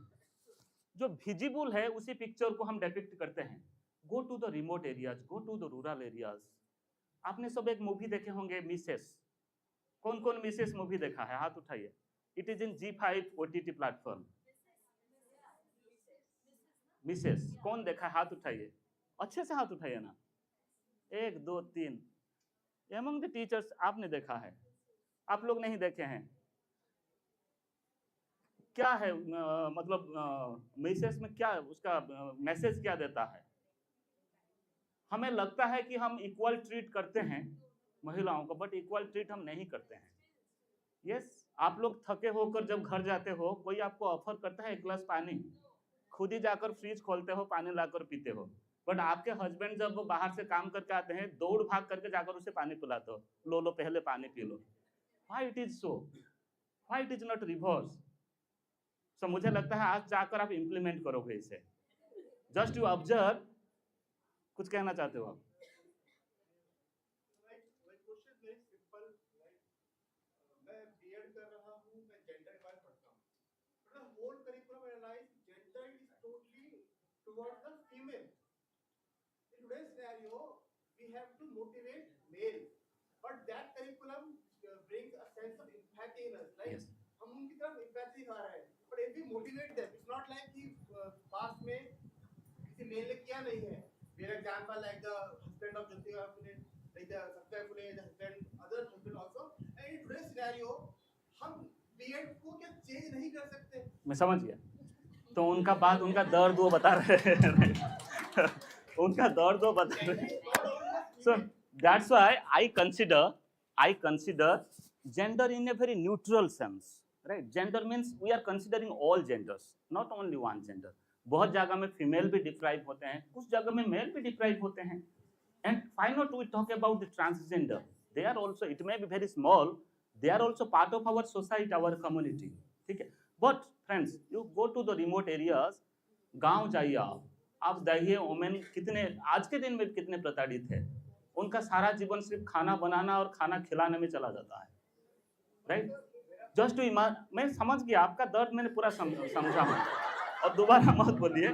जो visible है उसी picture को हम डिपिक्ट करते हैं। Go to the remote areas, go to the rural areas. आपने सब एक मूवी देखे होंगे मिसेस, कौन कौन मिसेस मूवी देखा है, हाथ उठाइए। It is in G5 OTT platform. Mrs कौन देखा है, हाथ उठाइए, अच्छे से हाथ उठाइए ना, 1 2 3। एमंग द टीचर्स आपने देखा है, आप लोग नहीं देखे हैं। क्या है मतलब मिसेस में क्या उसका मैसेज क्या देता है? हमें लगता है कि हम इक्वल ट्रीट करते हैं महिलाओं को, बट इक्वल ट्रीट हम नहीं करते हैं। यस, आप लोग थके होकर जब घर जाते हो, कोई आपको ऑफर करता है एक गिलास पानी, खुद ही जाकर फ्रिज खोलते हो, पानी लाकर पीते हो, बट आपके हस्बैंड जब बाहर से काम करके आते हैं, दौड़ भाग करके जाकर उसे पानी पिलाते हो, लो लो पहले पानी पी लो। Why it is so, why it is not reverse? So मुझे लगता है आज जाकर आप इंप्लीमेंट करोगे इसे। Just you observe. कुछ कहना चाहते हो आप? towards the female. In today's scenario, we have to motivate male, but that curriculum brings a sense of empathy in us. Like, yes, हम उनकी तरफ empathy दिखा रहे हैं, but if we motivate them, it's not like कि past में किसी male ने किया नहीं है. For example, like the husband of Jyotika Phule, like the Satyabhama Phule, the husband, other husband also. And in today's scenario, हम B.Ed को क्या change नहीं कर सकते? मैं समझ गया। तो उनका बात, उनका दर्द वो बता रहे हैं उनका दर्द वो बता रहे हैं। So that's why I consider gender in a very neutral sense, right? Gender means we are considering all genders, not only one gender. बहुत जगह में फीमेल भी डिप्राइव होते हैं, कुछ जगह में मेल भी डिप्राइव होते हैं। And why not we talk about the transgender? They are also, it may be very small, they are also part of our society, our community, ठीक है? But friends, you go to the remote areas, गांव जाइए आप देखिए women कितने आज के दिन में कितने प्रताड़ित है। उनका सारा जीवन सिर्फ खाना बनाना और खाना खिलाने में चला जाता है, राइट? जस्ट टू मैं समझ गया आपका दर्द, मैंने पूरा समझा हूँ, और दोबारा मत बोलिए।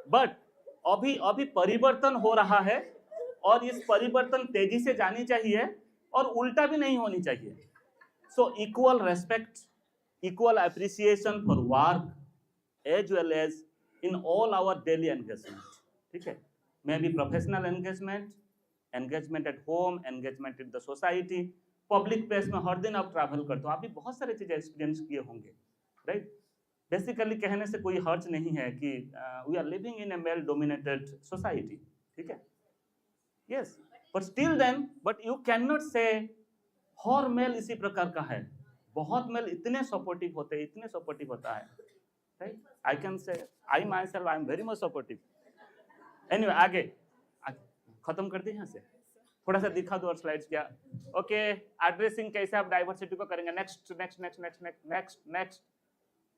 बट अभी परिवर्तन हो रहा है, और इस परिवर्तन तेजी से जानी चाहिए और उल्टा भी नहीं होनी चाहिए। So equal respect, equal appreciation for work as well as in all our daily engagement, ठीक है? May be professional engagement, engagement at home, engagement in the society, public place में हर दिन आप ट्रैवल करते हो, आप भी बहुत सारे चीजें एक्सपीरियंस किए होंगे, राइट? बेसिकली कहने से कोई हर्ज नहीं है कि we are living in a male dominated society, ठीक है? Yes, but still then, but you cannot say हर मेल इसी प्रकार का है। बहुत मेल इतने सपोर्टिव होते हैं, इतने सपोर्टिव होता है, right? I can say I my self I am very much supportive. Anyway, आगे खत्म कर दी यहाँ से, थोड़ा सा दिखा दो और स्लाइड्स क्या। ओके, एड्रेसिंग कैसे आप डाइवर्सिटी को करेंगे। Next next next next next next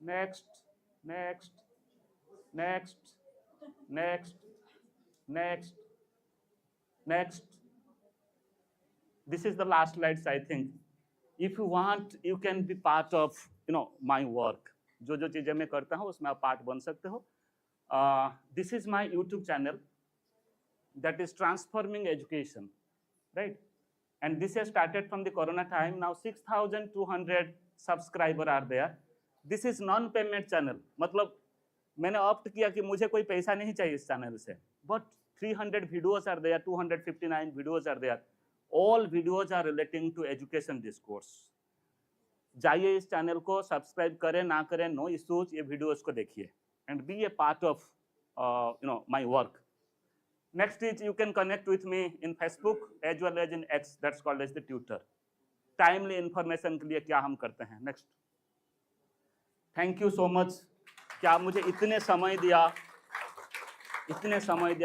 next next next next next next this is the last slides I think. If you want, you can be part of my work. जो चीजें मैं करता हूँ उसमें आप पार्ट बन सकते हो। This is my YouTube channel that is transforming education, right? And this has started from the corona time. Now 6,200 subscribers are there. This is non-payment channel. मतलब मैंने ऑप्ट किया कि मुझे कोई पैसा नहीं चाहिए इस चैनल से, but 300 videos are there, 259 videos are there. All videos are relating to education discourse. जाइए इस चैनल को सब्सक्राइब करें ना करें, नो इश्यूज, ये वीडियोस को देखिए and be a part of my work. Next is you can connect with me in Facebook as well as in X, that's called as the tutor. Timely information के लिए क्या हम करते हैं। Next, thank you so much कि आप मुझे इतने समय दिया,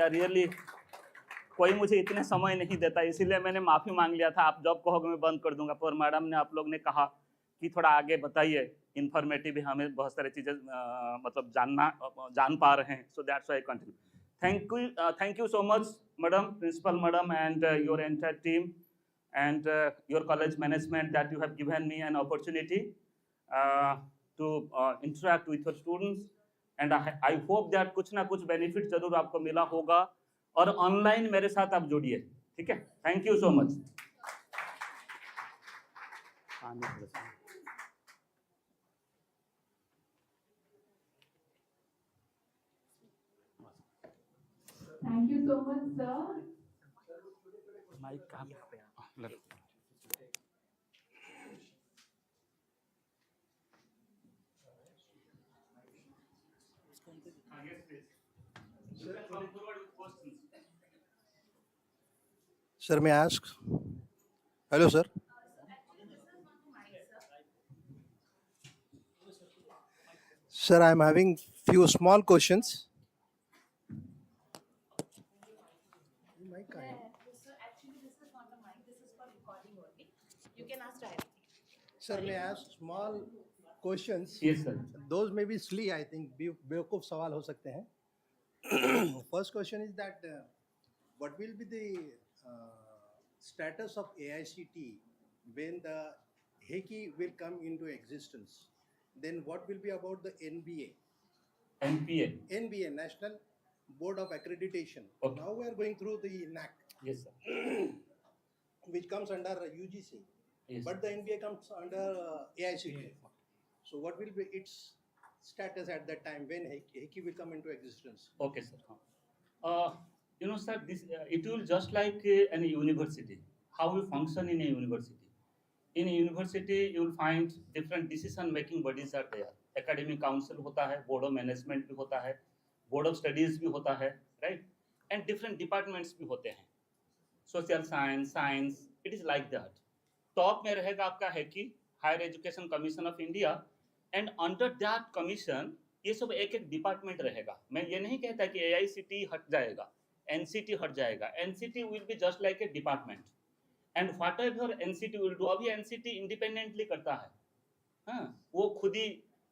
रियली कोई मुझे इतने समय नहीं देता, इसीलिए मैंने माफ़ी मांग लिया था। आप जब कहोगे मैं बंद कर दूंगा, पर मैडम ने, आप लोग ने कहा कि थोड़ा आगे बताइए, इंफॉर्मेटिव है, हमें बहुत सारी चीज़ें मतलब जान पा रहे हैं. सो that's why I continue. Thank you so much, madam, principal madam, and your entire team, and your college management, that you have given me an opportunity to interact with your students, and I hope that कुछ ना कुछ benefit जरूर आपको मिला होगा, और online मेरे साथ आप जुड़िए. ठीक है. Thank you so much. Thank you so much, sir. Mic कहाँ पे है? Sir, may I ask? Hello, sir. Sir, I am having few small questions. So actually, this is not a mic. This is for recording only. You can ask directly. Sir, may I ask small questions? Yes, sir. Those may be silly, I think. बेवकूफ सवाल हो सकते हैं. First question is that what will be the status of AICT when the HECI will come into existence? Then what will be about the NBA? NPA. National Board of Accreditation. Okay. Now we are going through the NAC, Yes, sir. which comes under UGC, Yes. but the NBA comes under AICT. So what will be its status at that time when HECI will come into existence? Okay, sir. You know, sir, this it will just like an university. How we function in a university. In a university, you will find different decision-making bodies are there. Academic council होता है, board of management भी होता है, board of studies भी होता है, right? And different departments भी होते हैं. Social science, it is like that. Top में रहेगा आपका HECI, Higher Education Commission of India, and under that commission ये सब एक एक डिपार्टमेंट रहेगा. मैं ये नहीं कहता कि AICT हट जाएगा, NCT हट जाएगा. NCT will be just like a department. And whatever NCT will do, अभी NCT इंडिपेंडेंटली करता है. हाँ, वो खुद ही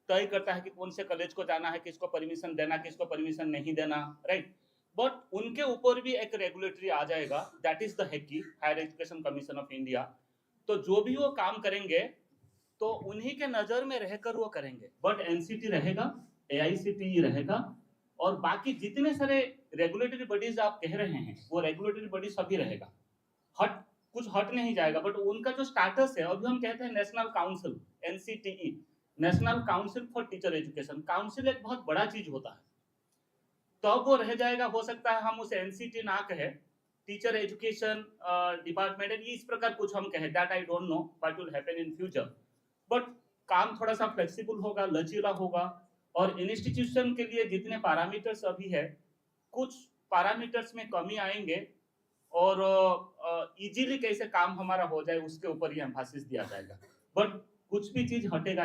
तय करता है कि कौन से कॉलेज को जाना है, किसको परमिशन देना, किसको परमिशन नहीं देना, राइट. बट उनके ऊपर भी एक रेगुलेटरी आ जाएगा, that is the HECI, higher education commission of India. तो जो भी वो काम करेंगे तो उन्हीं के नजर में रहकर वो करेंगे. बट NCT रहेगा, AICTE रहेगा, और बाकी जितने सारे रेगुलेटरी बॉडीज आप कह रहे हैं वो रेगुलेटरी बॉडी सभी रहेगा. कुछ हट नहीं जाएगा. बट उनका जो स्टेटस है, अभी हम कहते हैं national council, NCTE, national council for teacher education. Council एक बहुत बड़ा चीज होता है, तब वो रह जाएगा. हो सकता है हम उसे NCT ना कहे, टीचर एजुकेशन डिपार्टमेंट, इस प्रकार कुछ हम कहें. That I don't know what will happen in future. But काम थोड़ा सा फ्लेक्सिबल होगा, लचीला होगा, और इंस्टीट्यूशन के लिए जितने पैरामीटर्स अभी है, कुछ पैरामीटर्स में कमी आएंगे, और इजीली कैसे काम हमारा हो जाए उसके ऊपर ही एम्फासिस दिया जाएगा. बट कुछ भी चीज हटेगा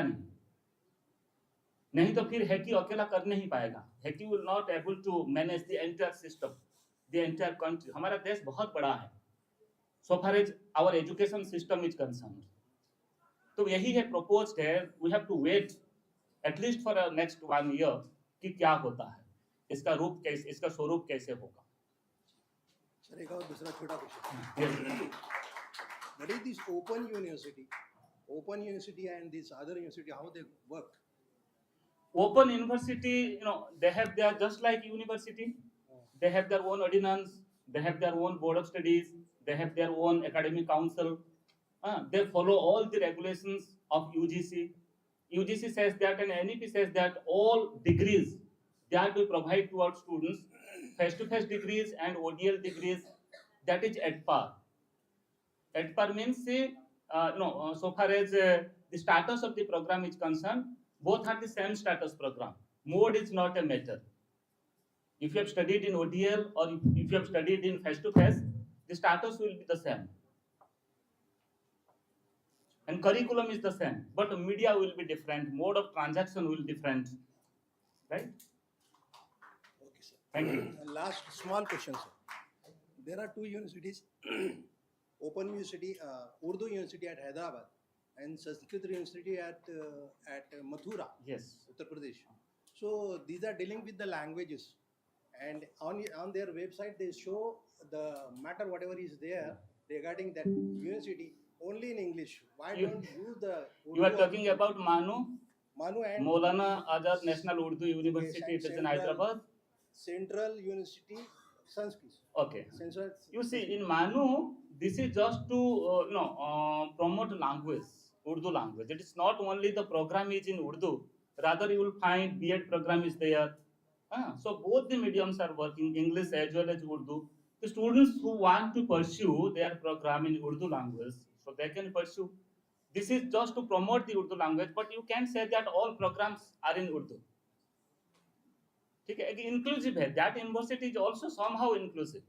नहीं तो फिर HECI अकेला कर नहीं पाएगा. HECI will not able to manage the entire system, the entire country. हमारा देश बहुत बड़ा है, so far as our education system is concerned. तो यही है proposed है. We have to wait at least for next 1 year कि क्या होता है, इसका रूप कैसे, इसका स्वरूप कैसे होगा. Sir, एक और दूसरा छोटा question. What is this open university? Open university and this other university, how they work? Open university, they have their, just like university, they have their own ordinance, they have their own board of studies, they have their own academic council. They follow all the regulations of UGC. UGC says that, and NEP says that all degrees that we provide to our students, face-to-face degrees and ODL degrees, that is at par. At par means, so far as the status of the program is concerned, both are the same status program. Mode is not a matter. If you have studied in ODL or if you have studied in face-to-face, the status will be the same. And curriculum is the same, but media will be different, mode of transaction will be different, right? Okay, sir. Thank you. Last small question, sir. There are two universities, Open University, Urdu University at Hyderabad, and Sanskrit University at Mathura, Yes. Uttar Pradesh. So these are dealing with the languages, and on their website they show the matter whatever is there regarding that university only in English. Why You- don't use the You are Urdu talking about Manu, Manu and Maulana Azad National Urdu yes, University. and It is in Hyderabad. Central University Sanskrit. Okay. Central, You see, Sanskrit. in Manu, this is just to promote language, Urdu language. It is not only the program is in Urdu. Rather, you will find B.Ed program is there. So both the mediums are working, English as well as Urdu. The students who want to pursue their program in Urdu language, so they can pursue. This is just to promote the Urdu language, but you can say that all programs are in Urdu. ठीक है, inclusive है. That university is also somehow inclusive.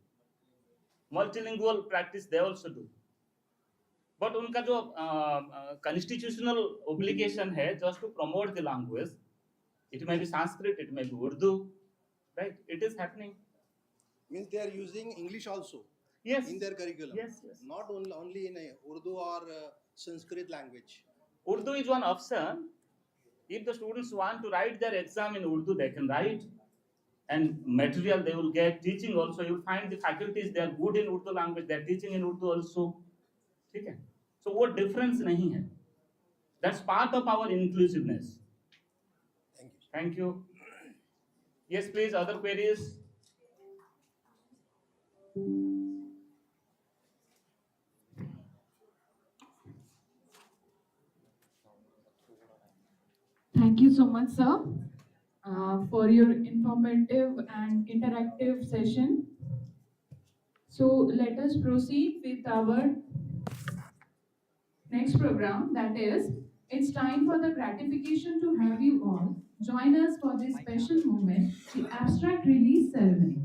Multilingual practice they also do. But उनका जो constitutional obligation है just to promote the language, it may be Sanskrit, it may be Urdu, right? It is happening. Means they are using English also Yes. in their curriculum. Yes, yes. Not only in Urdu or Sanskrit language. Urdu is one option. If the students want to write their exam in Urdu, they can write. And material they will get, teaching also. You will find the faculties, they are good in Urdu language, they are teaching in Urdu also. ठीक है? So वो difference नहीं है. That's part of our inclusiveness. Thank you. Thank you. Yes, please, other queries? Thank you so much, sir, for your informative and interactive session. So let us proceed with our next program, that is, it's time for the gratification to have you all join us for this special moment, the abstract release ceremony.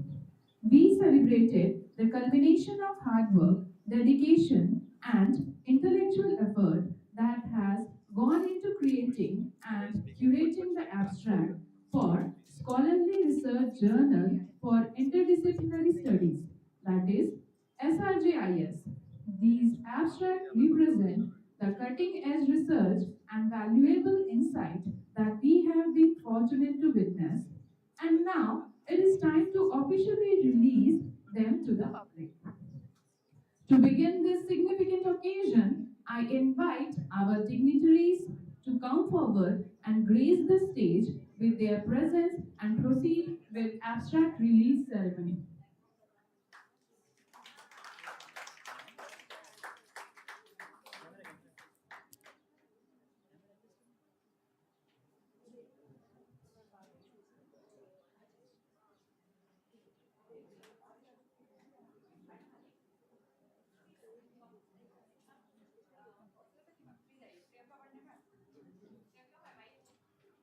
We celebrated the culmination of hard work, dedication, and intellectual effort that has gone into creating and curating the abstract for Scholarly Research Journal for Interdisciplinary Studies, that is SRJIS. These abstracts represent the cutting edge research and valuable insight that we have been fortunate to witness, and now it is time to officially release them to the public. To begin this significant occasion, I invite our dignitaries to come forward and grace the stage with their presence and proceed with abstract release ceremony.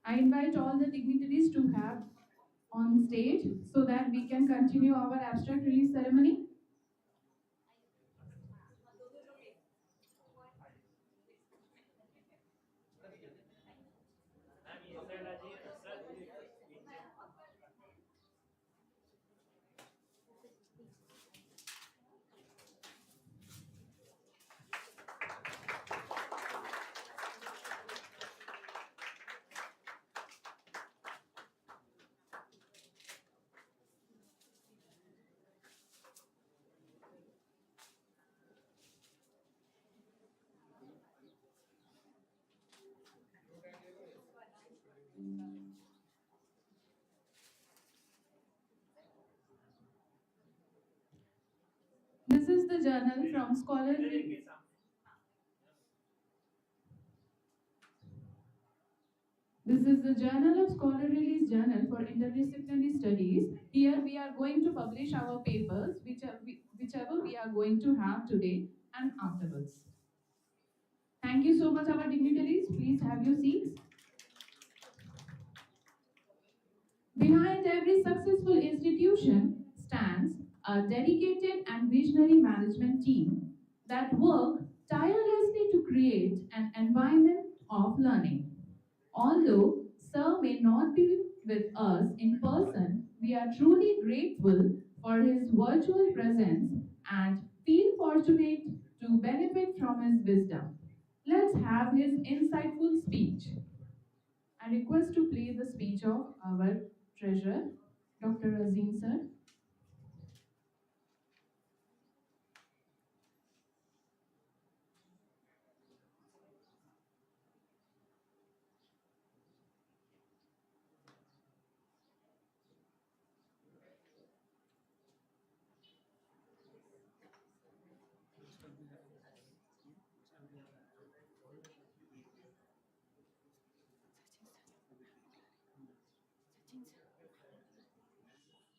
I invite all the dignitaries to have on stage so that we can continue our abstract release ceremony. This is the journal from Scholarly. This is the Journal of Scholarly Journal for Interdisciplinary Studies. Here we are going to publish our papers, whichever we are going to have today and afterwards. Thank you so much, our dignitaries. Please have your seats. Behind every successful institution stands a dedicated and visionary management team that work tirelessly to create an environment of learning. Although Sir may not be with us in person, we are truly grateful for his virtual presence and feel fortunate to benefit from his wisdom. Let's have his insightful speech. I request to play the speech of our treasurer, Dr. Razin sir.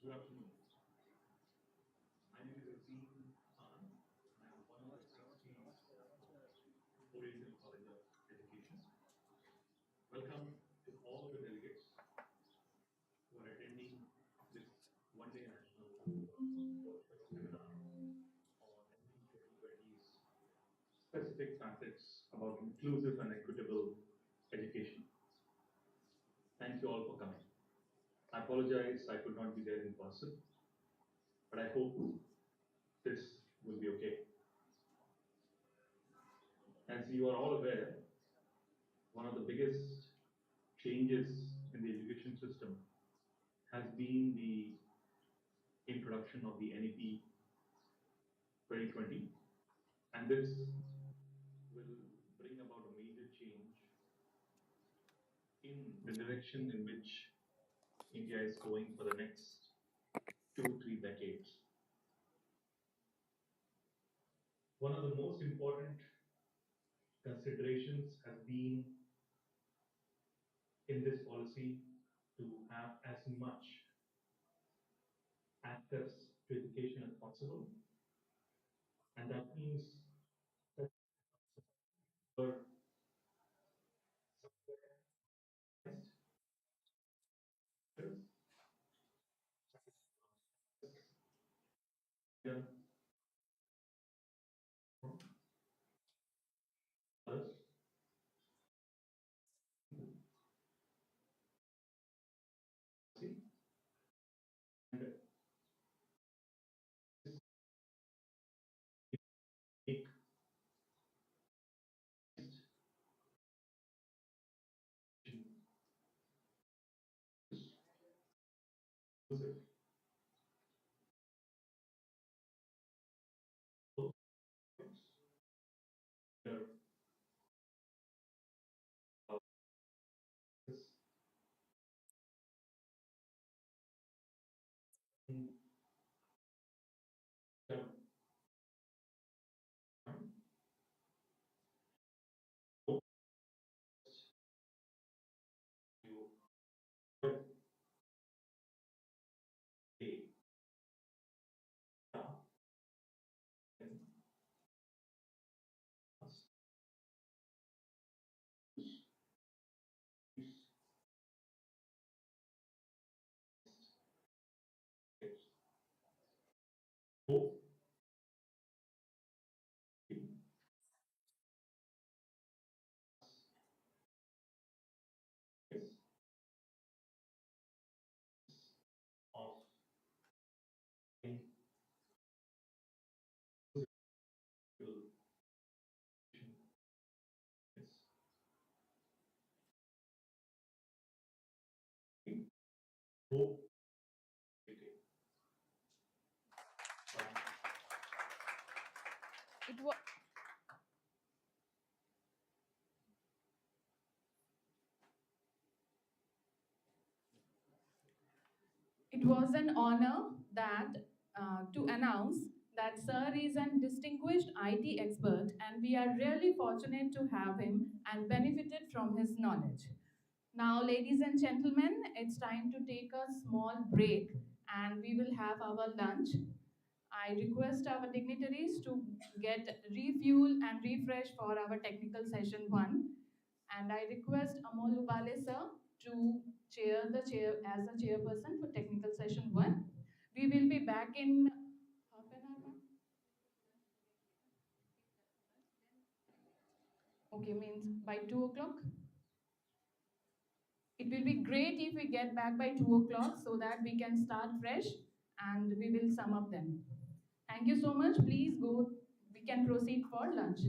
Good afternoon. My name is Azim Khan. I am one of the 60 Oriental College of Education. Welcome to all the delegates who are attending this one-day national seminar on NEP 2020's specific facets about inclusive and equitable education. Thank you all for coming. I apologize I could not be there in person, but I hope this will be okay. As you are all aware, one of the biggest changes in the education system has been the introduction of the NEP 2020, and this will bring about a major change in the direction in which India is going for the next 2-3 decades. One of the most important considerations has been in this policy to have as much access to education as possible, and that means that for others, and make inclusive. There are this of hope. It was. It was an honor that to announce that Sir is a distinguished IT expert, and we are really fortunate to have him and benefited from his knowledge. Now, ladies and gentlemen, it's time to take a small break, and we will have our lunch. I request our dignitaries to get refuel and refresh for our technical session 1. And I request Amol Ubale sir to chair the chair as a chairperson for technical session 1. We will be back in half an hour, ma'am. Okay, means by 2 o'clock. It will be great if we get back by 2 o'clock so that we can start fresh and we will sum up then. Thank you so much. Please go. We can proceed for lunch.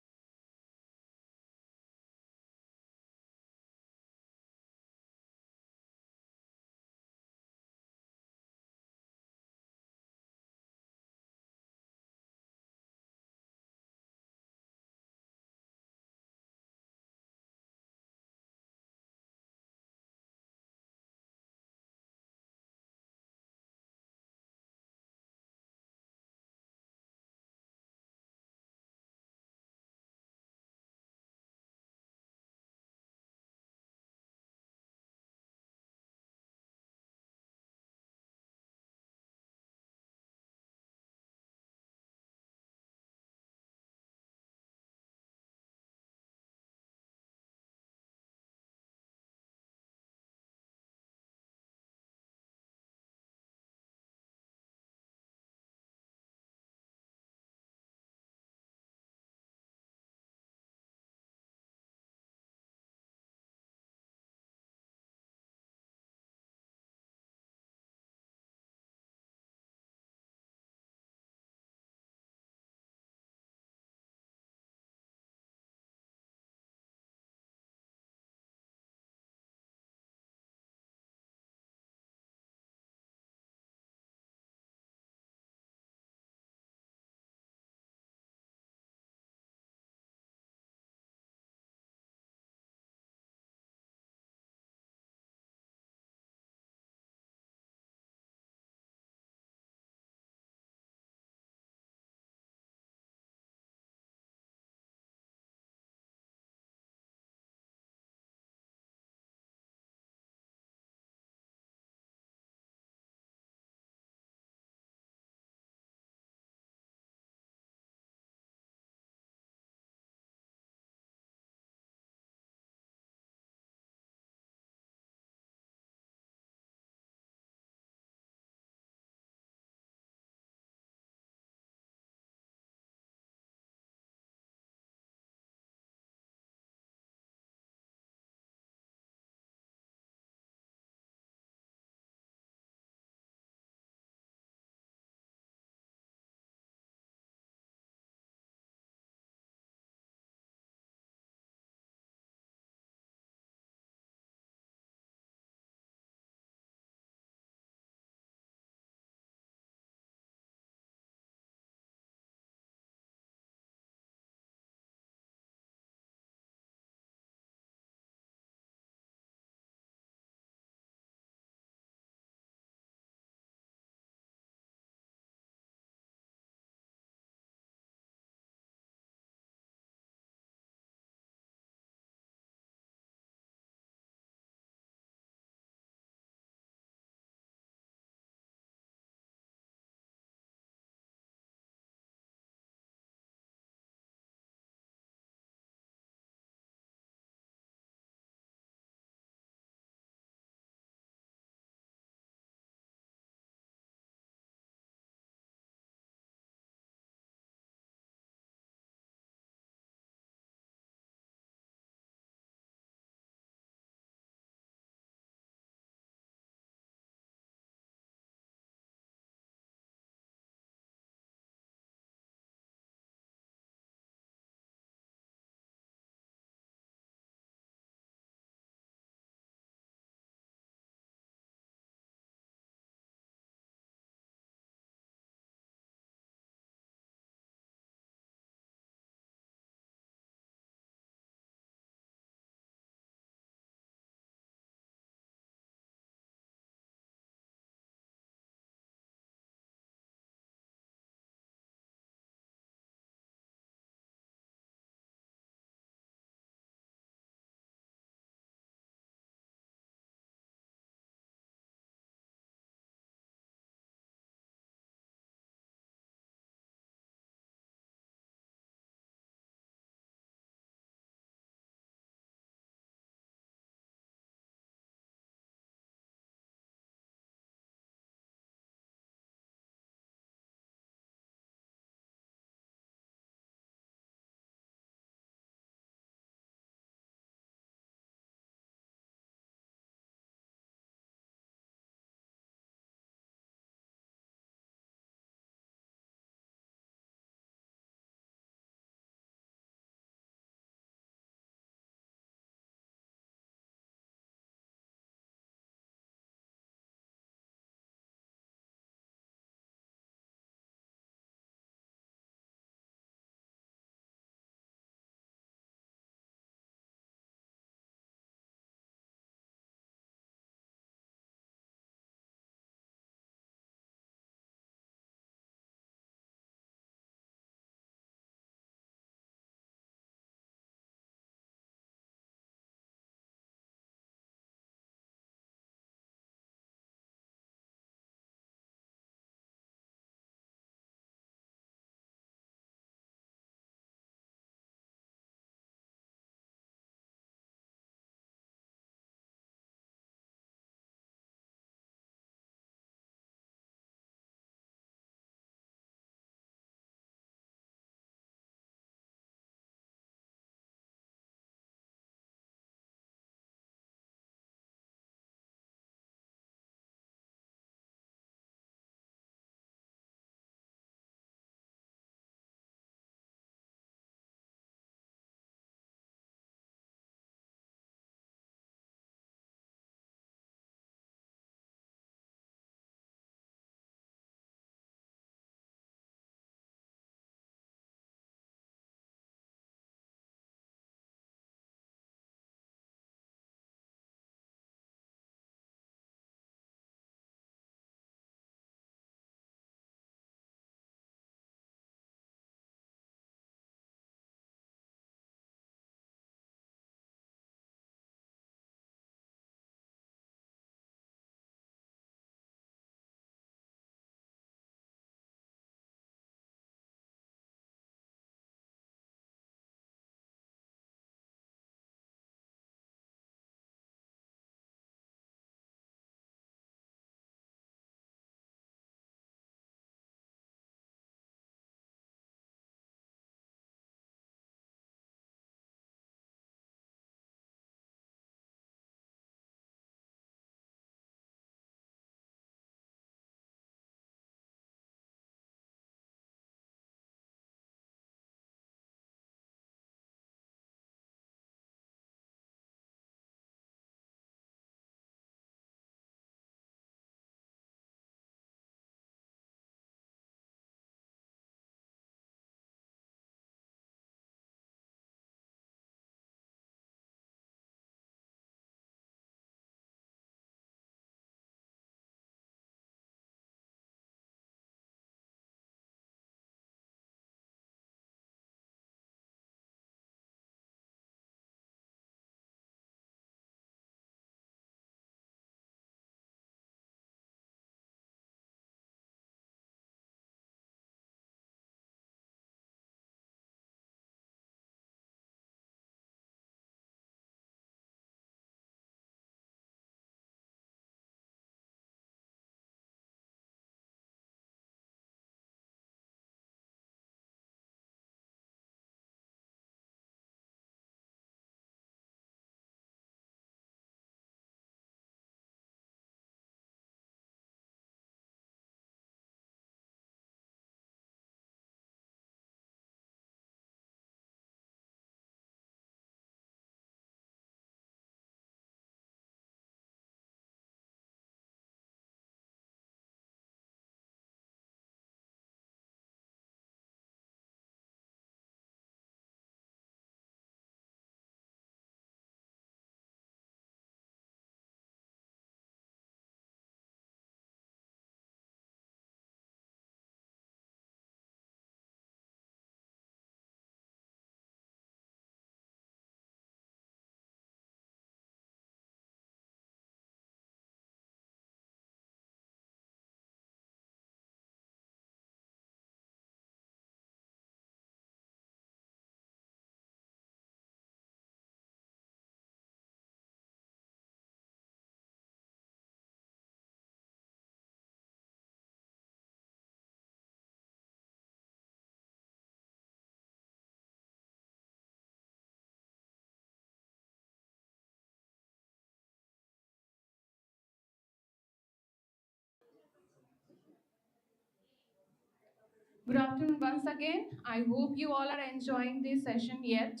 Good afternoon once again. I hope you all are enjoying this session yet.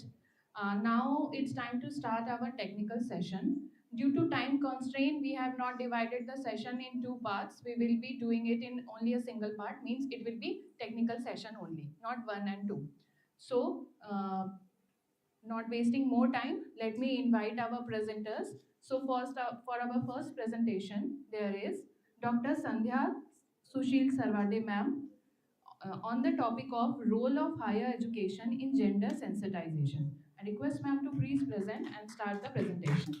Now it's time to start our technical session. Due to time constraint, we have not divided the session in two parts. We will be doing it in only a single part, means it will be technical session only, not 1 and 2. So, not wasting more time, let me invite our presenters. So first, for our first presentation, there is Dr. Sandhya Sushil Sarvade ma'am, on the topic of role of higher education in gender sensitization. I request ma'am to please present and start the presentation.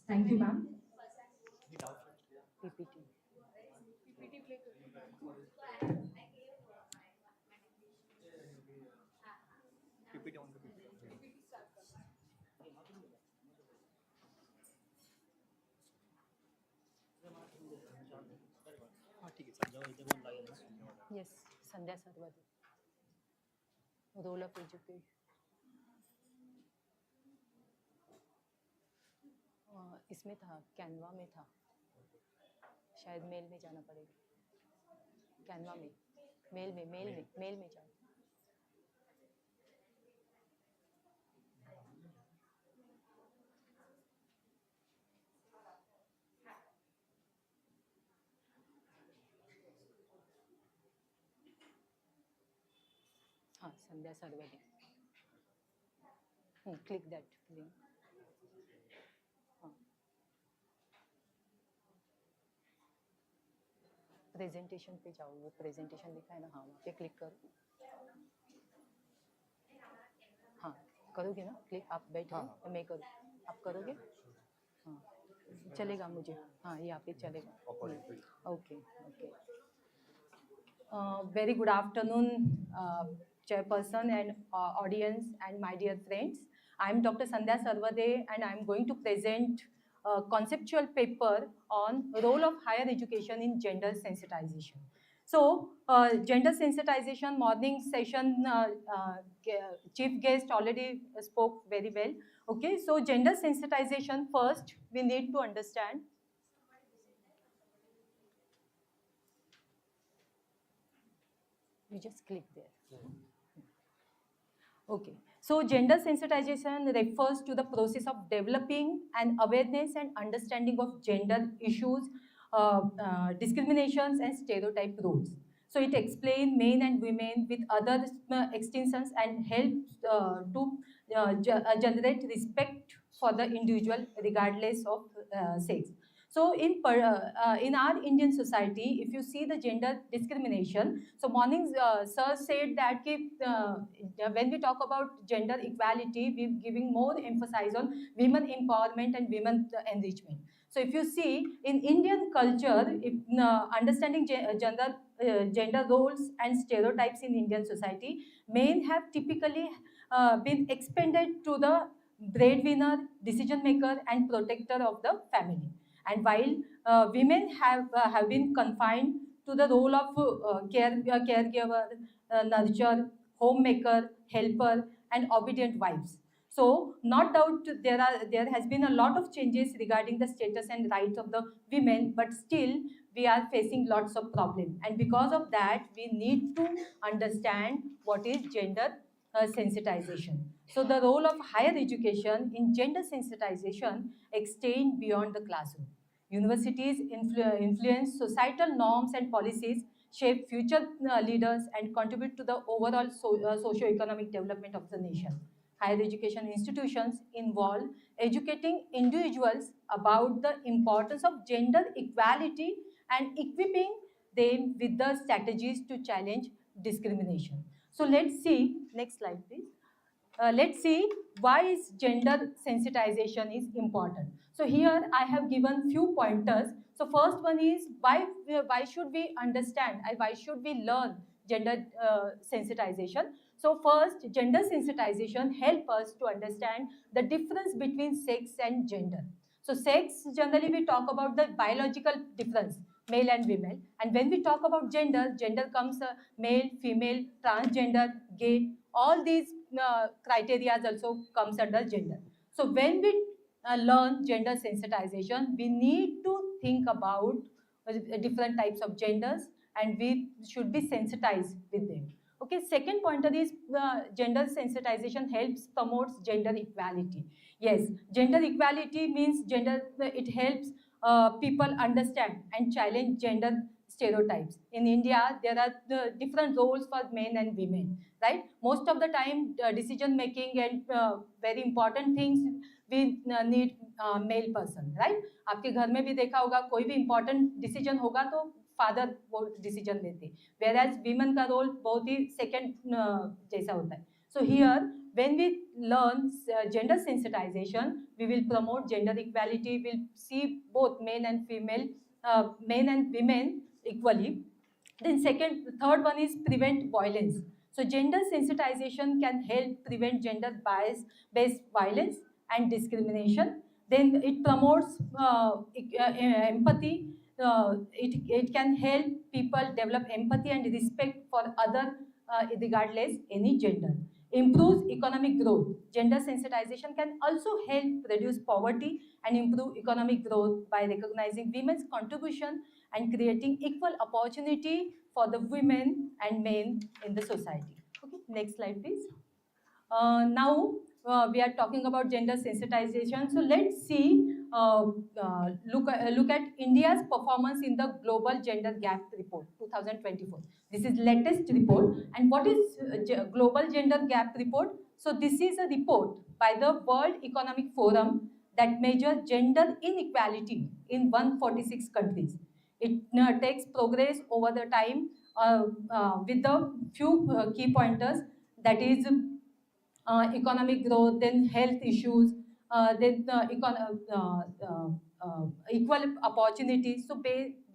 Thank you, ma'am. Yes, Sandhya Sarvade. Role of education. इसमें था, Canva में था, शायद mail में जाना पड़ेगा, Canva में, mail में जाना. हाँ, संध्या सर्वदे. Click that link. हाँ. प्रेजेंटेशन पे जाओ, वो प्रेजेंटेशन लिखा है ना, हाँ, वहाँ पे क्लिक करो. हाँ, करोगे ना क्लिक, आप बैठो, हाँ. मैं करूँ, आप करोगे? हाँ, चलेगा मुझे, हाँ, यहाँ पे चलेगा. Okay. Very good afternoon, Chairperson and audience and my dear friends. I am Dr. Sandhya Sarvade and I am going to present a conceptual paper on role of higher education in gender sensitization. So, gender sensitization morning session, chief guest already spoke very well. Okay, so gender sensitization, first we need to understand. You just click there. Okay. So gender sensitization refers to the process of developing an awareness and understanding of gender issues, discriminations and stereotype roles. So it explains men and women with other extensions and helps to generate respect for the individual regardless of sex. So in our Indian society, if you see the gender discrimination, so morning sir said that when we talk about gender equality, we're giving more emphasis on women empowerment and women enrichment. So if you see in Indian culture, if, understanding gender roles and stereotypes in Indian society, men have typically been expanded to the breadwinner, decision maker and protector of the family. And while women have been confined to the role of caregiver, nurture, homemaker, helper, and obedient wives. So, not doubt there has been a lot of changes regarding the status and rights of the women, but still we are facing lots of problems. And because of that, we need to understand what is gender sensitization. So the role of higher education in gender sensitization extends beyond the classroom. Universities influence societal norms and policies, shape future leaders, and contribute to the overall socio-economic development of the nation. Higher education institutions involve educating individuals about the importance of gender equality and equipping them with the strategies to challenge discrimination. So let's see, next slide please. Let's see why is gender sensitization is important. So here I have given few pointers. So first one is why should we understand and why should we learn gender sensitization. So first, gender sensitization help us to understand the difference between sex and gender. So sex, generally we talk about the biological difference, male and female. And when we talk about gender, gender comes male, female, transgender, gay. All these criteria also comes under gender. So when we learn gender sensitization, we need to think about different types of genders, and we should be sensitized with them. Okay, second pointer is gender sensitization helps promotes gender equality. Yes, gender equality means it helps people understand and challenge gender stereotypes. In India, there are different roles for men and women, right? Most of the time, decision making and very important things we need male person, right? आपके घर में भी देखा होगा कोई भी important decision होगा तो फादर वो डिसीजन लेते हैं, whereas women का रोल बहुत ही सेकंड जैसा होता है. So here, when we learn gender sensitization, we will promote gender equality. We'll see both men and female, men and women equally. Then third one is prevent violence. So gender sensitization can help prevent gender bias-based violence and discrimination. Then it promotes empathy. It can help people develop empathy and respect for other regardless any gender. Improves economic growth. Gender sensitization can also help reduce poverty and improve economic growth by recognizing women's contribution and creating equal opportunity for the women and men in the society. Okay, next slide please. Now we are talking about gender sensitization. So let's see, look at India's performance in the Global Gender Gap Report 2024. This is latest report. And what is Global Gender Gap Report? So this is a report by the World Economic Forum that measures gender inequality in 146 countries. It takes progress over the time with the few key pointers, that is economic growth, then health issues, then equal opportunities. So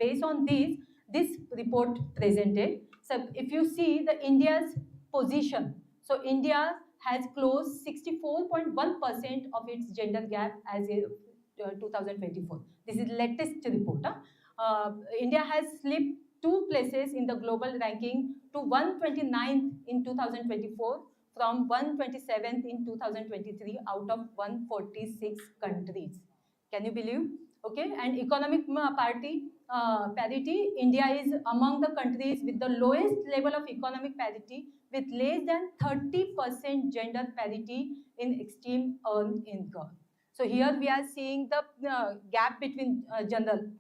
based on this report presented. So if you see the India's position, so India has closed 64.1% of its gender gap as in 2024. This is latest report. India has slipped 2 places in the global ranking to 129th in 2024 from 127th in 2023 out of 146 countries. Can you believe? Okay, and economic parity, India is among the countries with the lowest level of economic parity, with less than 30% gender parity in extreme earned income. So here we are seeing the gap between gender.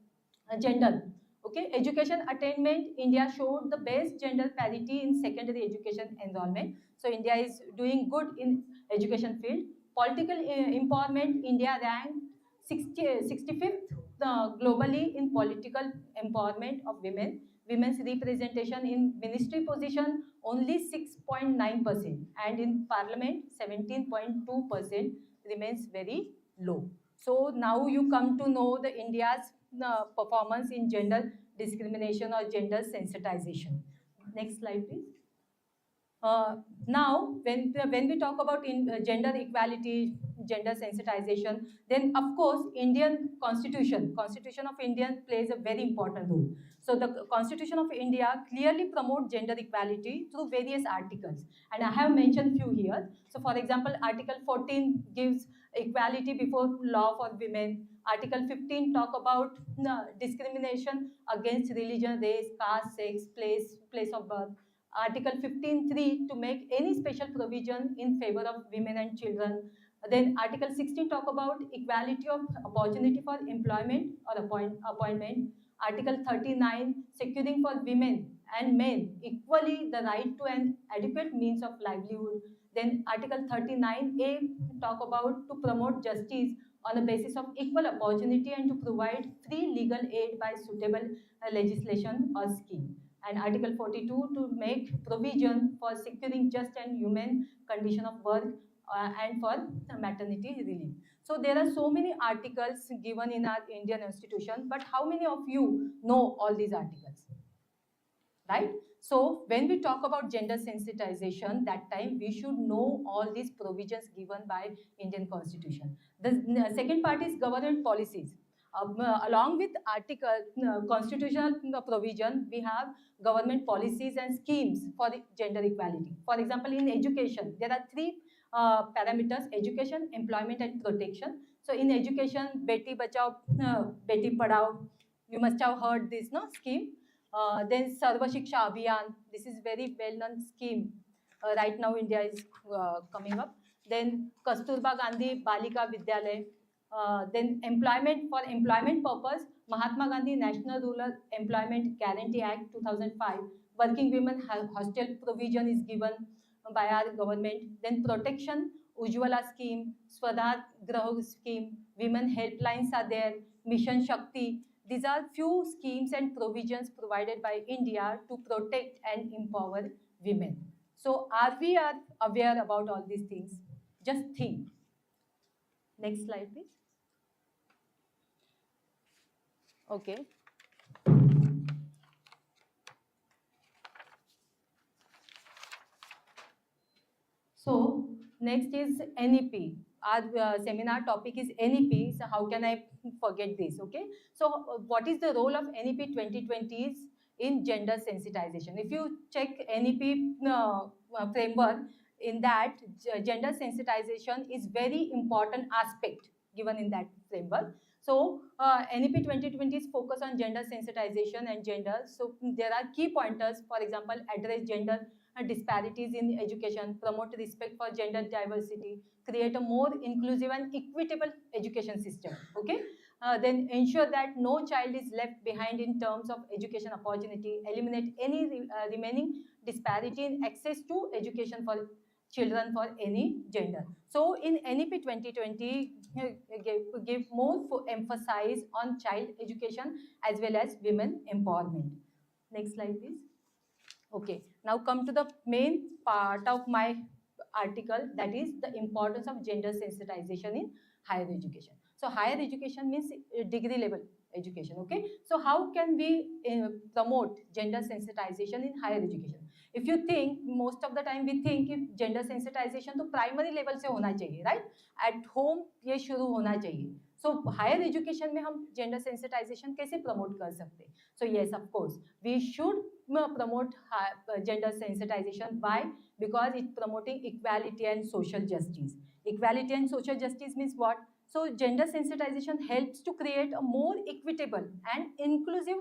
Okay, education attainment, India showed the best gender parity in secondary education enrollment. So India is doing good in education field. Political empowerment, India ranked 65th globally in political empowerment of women. Women's representation in ministry position only 6.9%, and in parliament 17.2% remains very low. So now you come to know the India's performance in gender discrimination or gender sensitization. Next slide, please. Now, when we talk about gender equality, gender sensitization, then of course Indian Constitution of India plays a very important role. So the Constitution of India clearly promotes gender equality through various articles, and I have mentioned few here. So for example, Article 14 gives equality before law for women. Article 15 talk about discrimination against religion, race, caste, sex, place of birth. Article 15.3 to make any special provision in favor of women and children. Then Article 16 talk about equality of opportunity for employment or appointment. Article 39 securing for women and men equally the right to an adequate means of livelihood. Then Article 39A talk about to promote justice on the basis of equal opportunity and to provide free legal aid by suitable legislation or scheme. And Article 42 to make provision for securing just and human condition of work and for maternity relief. So there are so many articles given in our Indian institution, but how many of you know all these articles? Right? So when we talk about gender sensitization, that time we should know all these provisions given by Indian Constitution. The second part is government policies. Along with constitutional provision, we have government policies and schemes for gender equality. For example, in education, there are 3 parameters: education, employment, and protection. So in education, Beti Bachao, Beti Padhao, You must have heard this, no, scheme. Then Sarva Shiksha Abhiyan, this is very well-known scheme. Right now India is coming up. Then Kasturba Gandhi Balika Vidyalaya. Then employment, for employment purpose, Mahatma Gandhi National Rural Employment Guarantee Act 2005. Working women hostel provision is given by our government. Then protection, Ujjwala scheme, Swadhar Grah scheme, women helplines are there, Mission Shakti. These are few schemes and provisions provided by India to protect and empower women. So are we aware about all these things? Just think. Next slide, please. Okay. So next is NEP. Our seminar topic is NEP. So how can I forget this? Okay. So what is the role of NEP 2020s in gender sensitization? If you check NEP framework, in that gender sensitization is very important aspect given in that framework. So NEP 2020 is focus on gender sensitization and gender. So there are key pointers. For example, address gender disparities in education, promote respect for gender diversity, create a more inclusive and equitable education system. Okay. Then ensure that no child is left behind in terms of education opportunity, eliminate any remaining disparity in access to education for children for any gender. So in NEP 2020, give more emphasis on child education as well as women empowerment. Next slide, please. Okay, now come to the main part of my article, that is the importance of gender sensitization in higher education. So higher education means degree level education. Okay, so how can we promote gender sensitization in higher education? If you think, most of the time we think if gender sensitization to primary level से होना चाहिए, right? At home ये शुरू होना चाहिए. So higher education में हम gender sensitization कैसे promote कर सकते हैं? So yes, of course, we should promote gender sensitization. Why? Because it's promoting equality and social justice. Equality and social justice means what? So gender sensitization helps to create a more equitable and inclusive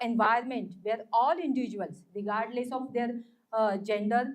environment where all individuals, regardless of their gender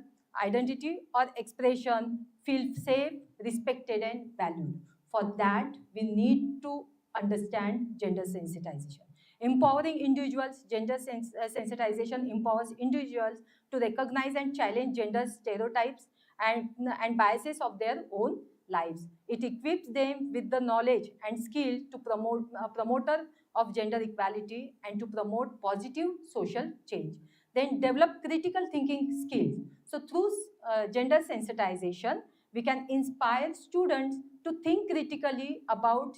identity or expression, feel safe, respected and valued. For that, we need to understand gender sensitization. Empowering individuals, gender sensitization empowers individuals to recognize and challenge gender stereotypes and biases of their own lives. It equips them with the knowledge and skill to promote promoter of gender equality and to promote positive social change. Then develop critical thinking skills. So through gender sensitization, we can inspire students to think critically about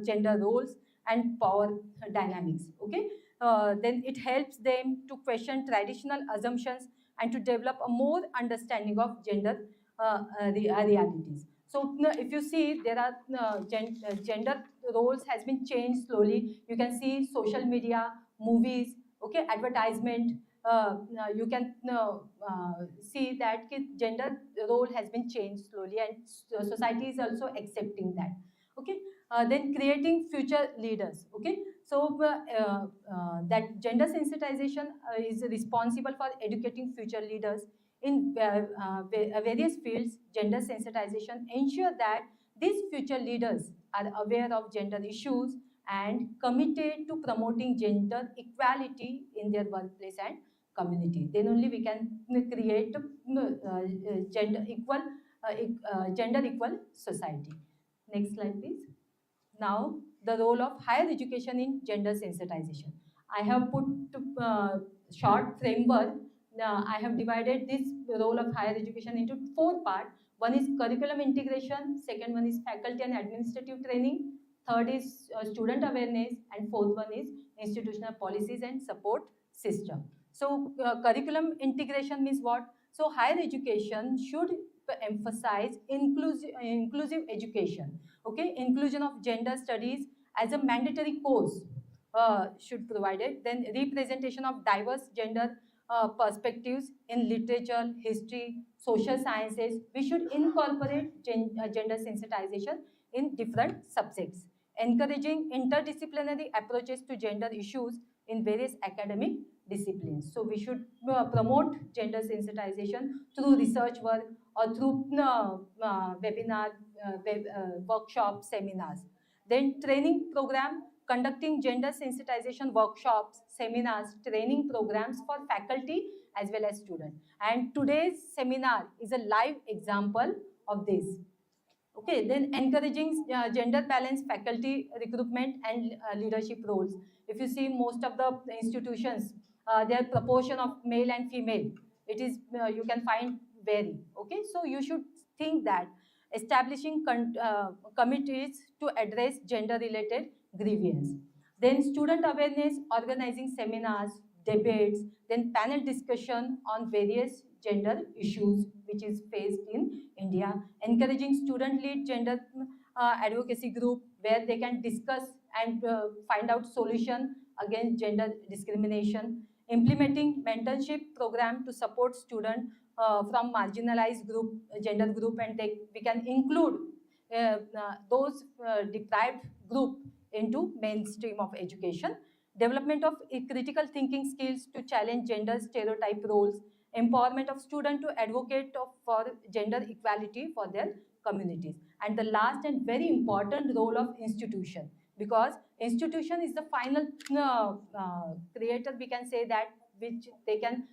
gender roles and power dynamics. Okay, then it helps them to question traditional assumptions and to develop a more understanding of gender realities. So if you see, there are gender roles has been changed slowly. You can see social media, movies, okay, advertisement. You can see that gender role has been changed slowly, and society is also accepting that. Okay, then creating future leaders. Okay, so that gender sensitization is responsible for educating future leaders in various fields. Gender sensitization ensure that these future leaders are aware of gender issues and committed to promoting gender equality in their workplace and community. Then only we can create gender equal society. Next slide, please. Now, the role of higher education in gender sensitization. I have put short framework. I have divided this role of higher education into 4 parts. One is curriculum integration, second one is faculty and administrative training, third is student awareness, and fourth one is institutional policies and support system. So curriculum integration means what? So higher education should emphasize inclusive education. Okay, inclusion of gender studies as a mandatory course should provide it. Then representation of diverse gender perspectives in literature, history, social sciences. We should incorporate gender sensitization in different subjects. encouraging interdisciplinary approaches to gender issues in various academic disciplines. So we should promote gender sensitization through research work or through webinar, workshop, seminars. Then training program, conducting gender sensitization workshops, seminars, training programs for faculty as well as students. And today's seminar is a live example of this. Okay, then encouraging gender balanced faculty recruitment and leadership roles. If you see most of the institutions, their proportion of male and female, it is, you can find vary. Okay, so you should think that establishing committees to address gender related grievance. Then student awareness, organizing seminars, debates, then panel discussion on various gender issues which is faced in India, encouraging student-led gender advocacy group where they can discuss and find out solution against gender discrimination, implementing mentorship program to support students from marginalized group, gender group, and we can include those deprived group into mainstream of education, development of critical thinking skills to challenge gender stereotype roles, empowerment of students to advocate for gender equality for their communities. And the last and very important role of institution, because institution is the final creator, we can say that, which they can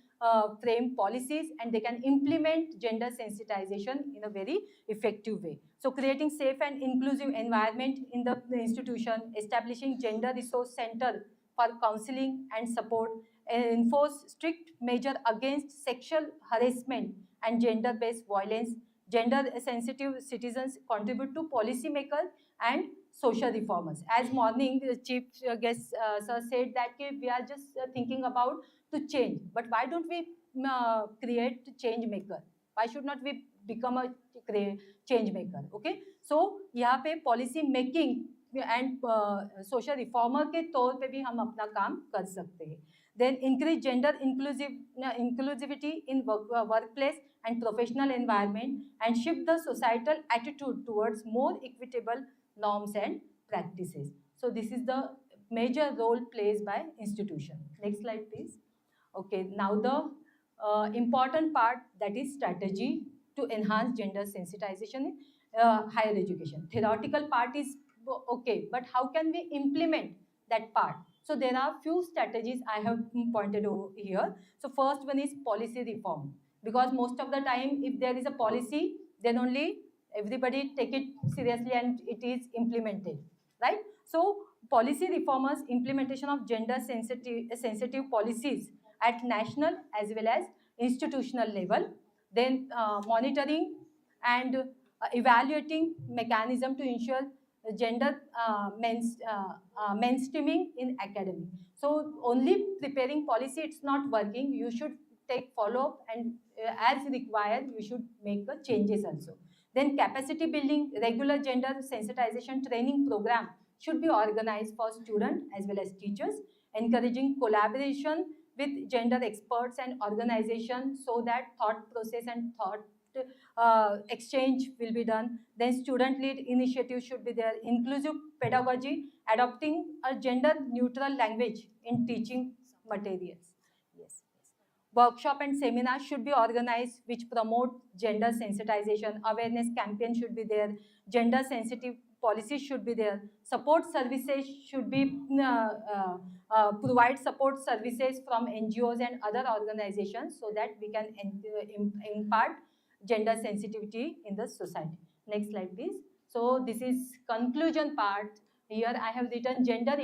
frame policies and they can implement gender sensitization in a very effective way. So creating safe and inclusive environment in the institution, establishing gender resource center for counseling and support, enforce strict measure against sexual harassment and gender-based violence, gender-sensitive citizens contribute to policymakers and social reformers. As morning, the chief guest sir said that we are just thinking about to change, but why don't we create change maker? Why should not we become a change maker? Okay, so यहाँ पे policy making and social reformer के तौर पे भी हम अपना काम कर सकते हैं. Then increase gender inclusivity in workplace and professional environment and shift the societal attitude towards more equitable norms and practices. So this is the major role played by institution. Next slide, please. Okay, now the important part, that is strategy to enhance gender sensitization in higher education. Theoretical part is okay, but how can we implement that part? So there are few strategies I have pointed over here. So first one is policy reform, because most of the time if there is a policy, then only everybody take it seriously and it is implemented, right? So policy reformers, implementation of gender sensitive policies at national as well as institutional level, then monitoring and evaluating mechanism to ensure gender mainstreaming in academy. So only preparing policy, it's not working. You should take follow-up and as required, you should make the changes also. Then capacity building, regular gender sensitization training program should be organized for students as well as teachers, encouraging collaboration with gender experts and organizations so that thought process and thought exchange will be done. Then student lead initiative should be there, inclusive pedagogy, adopting a gender neutral language in teaching materials. Yes. Workshop and seminars should be organized which promote gender sensitization, awareness campaign should be there, gender sensitive policies should be there, support services should be provide support services from NGOs and other organizations so that we can impart gender sensitivity in the society. Next slide, please. So this is conclusion part. Here I have written gender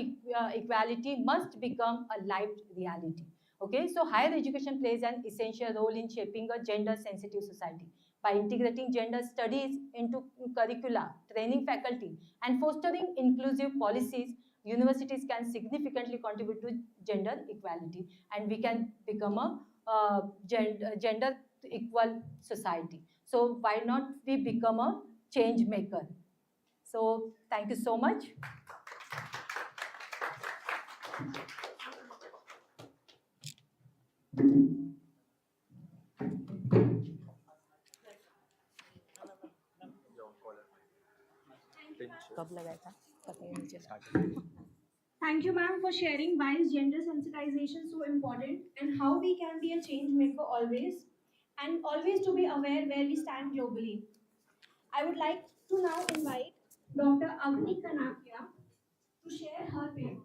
equality must become a lived reality. Okay, so higher education plays an essential role in shaping a gender sensitive society. By integrating gender studies into curricula, training faculty, and fostering inclusive policies, universities can significantly contribute to gender equality and we can become a gender equal society. So why not we become a change maker? So thank you so much. कब लगाया था? Thank you, ma'am, for sharing why is gender sensitization so important and how we can be a change maker always, and always to be aware where we stand globally. I would like to now invite Dr. Avni Kanakia to share her view.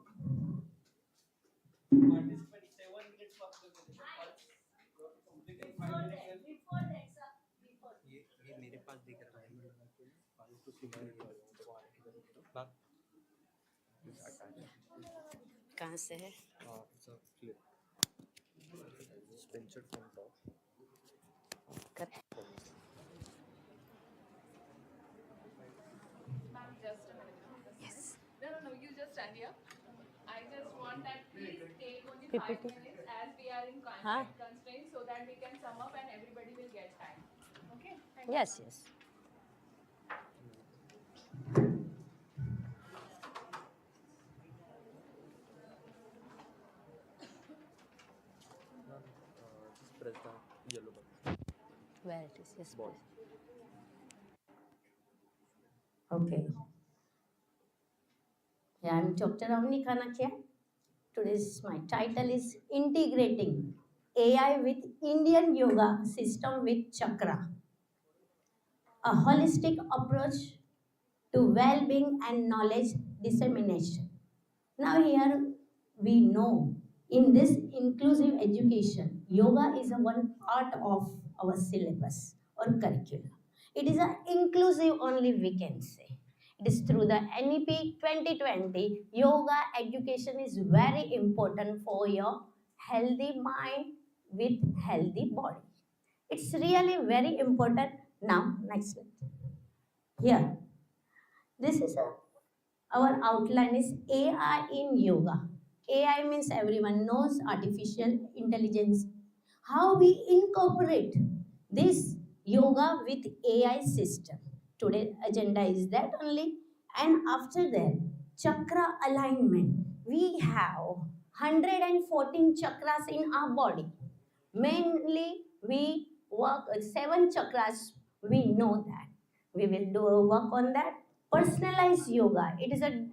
ये मेरे पास दिख रहा है कहाँ से है? कर Ma'am, just a minute. Yes. No, you just stand here. I just want that please take only PPT. 5 minutes as we are in Huh? constraints so that we can sum up and everybody will get time. Okay? Thank you. Yes, yes. Where it is? Yes, please. Okay. Yeah, I'm Dr. Avni Kanakia. Today's my title is Integrating AI with Indian Yoga System with Chakra. A holistic approach to well-being and knowledge dissemination. Now here we know in this inclusive education, yoga is a one part of our syllabus or curriculum. It is an inclusive only we can say. It is through the NEP 2020, yoga education is very important for your healthy mind with healthy body. It's really very important. Now, next slide. Here, this is our outline is AI in yoga. AI means everyone knows artificial intelligence. How we incorporate this yoga with AI system. Today agenda is that only. And after that, chakra alignment. We have 114 chakras in our body. Mainly we work 7 chakras. We know that. We will do a work on that. Personalized yoga. It is a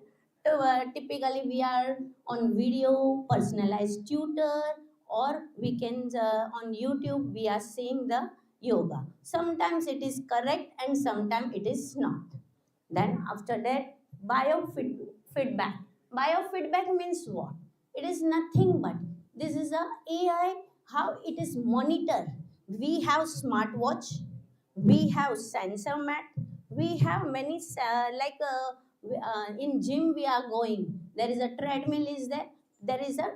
typically we are on video, personalized tutor, or we can on YouTube we are seeing the yoga. Sometimes it is correct and sometimes it is not. Then after that, biofeedback. Biofeedback means what? It is nothing but this is a AI how it is monitored. We have smartwatch, we have sensor mat, we have many in gym we are going. There is a treadmill is there. There is a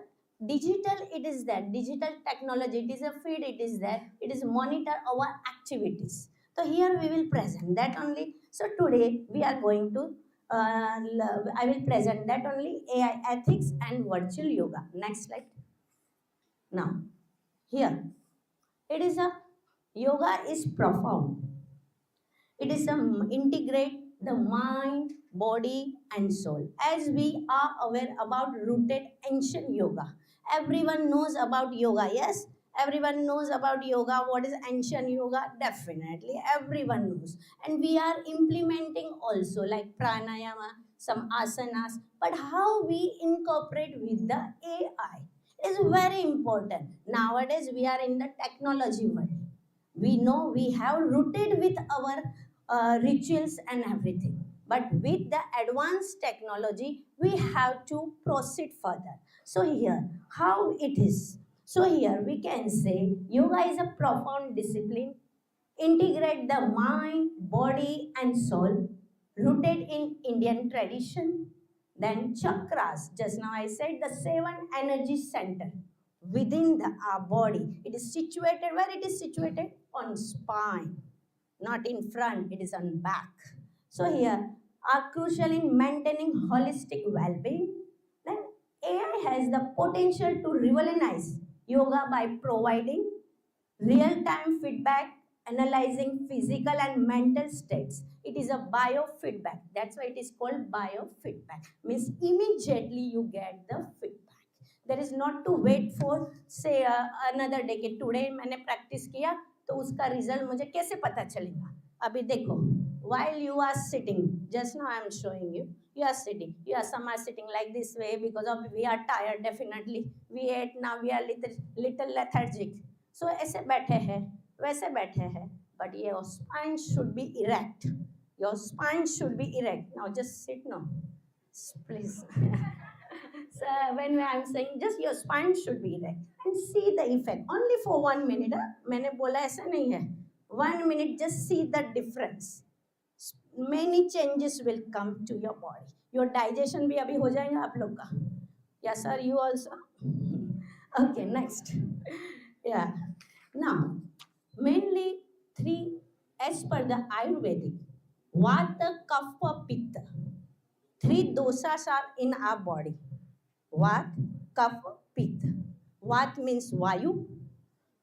digital it is there. Digital technology it is a feed it is there. It is monitor our activities. So here we will present that only. So today we are going to I will present that only AI ethics and virtual yoga. Next slide. Now here it is a yoga is profound. It is a integrate the mind, body and soul. As we are aware about rooted ancient yoga. Everyone knows about yoga, yes? Everyone knows about yoga. What is ancient yoga? Definitely, everyone knows. And we are implementing also like pranayama, some asanas. But how we incorporate with the AI is very important. Nowadays, we are in the technology world. We know we have rooted with our rituals and everything. But with the advanced technology, we have to proceed further. So here, how it is? So here we can say yoga is a profound discipline, integrate the mind, body and soul, rooted in Indian tradition. Then chakras, just now I said the 7 energy center within our body. It is situated, where it is situated? On spine, not in front, it is on back. So here are crucial in maintaining holistic well-being. Then AI has the potential to revolutionize yoga by providing real-time feedback, analyzing physical and mental states. It is a biofeedback. That's why it is called biofeedback. Means immediately you get the feedback. There is not to wait for say another day कि today मैंने practice किया तो उसका result मुझे कैसे पता चलेगा? अभी देखो while you are sitting, just now I am showing you, you are sitting, some are sitting like this way because of we are tired, definitely, we ate, now we are little lethargic. So ऐसे बैठे हैं, वैसे बैठे हैं, but your spine should be erect. Your spine should be erect. Now just sit now, please. So when I am saying just your spine should be erect and see the effect only for 1 minute. मैंने बोला ऐसा नहीं है. 1 minute, just see the difference. Many changes will come to your body. Your digestion भी अभी हो जाएगा आप लोग का. Yes sir, you also. Okay, next. Yeah. Now, mainly 3 as per the Ayurvedic. Vata, Kapha, Pitta. 3 doshas are in our body. Vat, Kapha, Pitta. Vat means Vayu,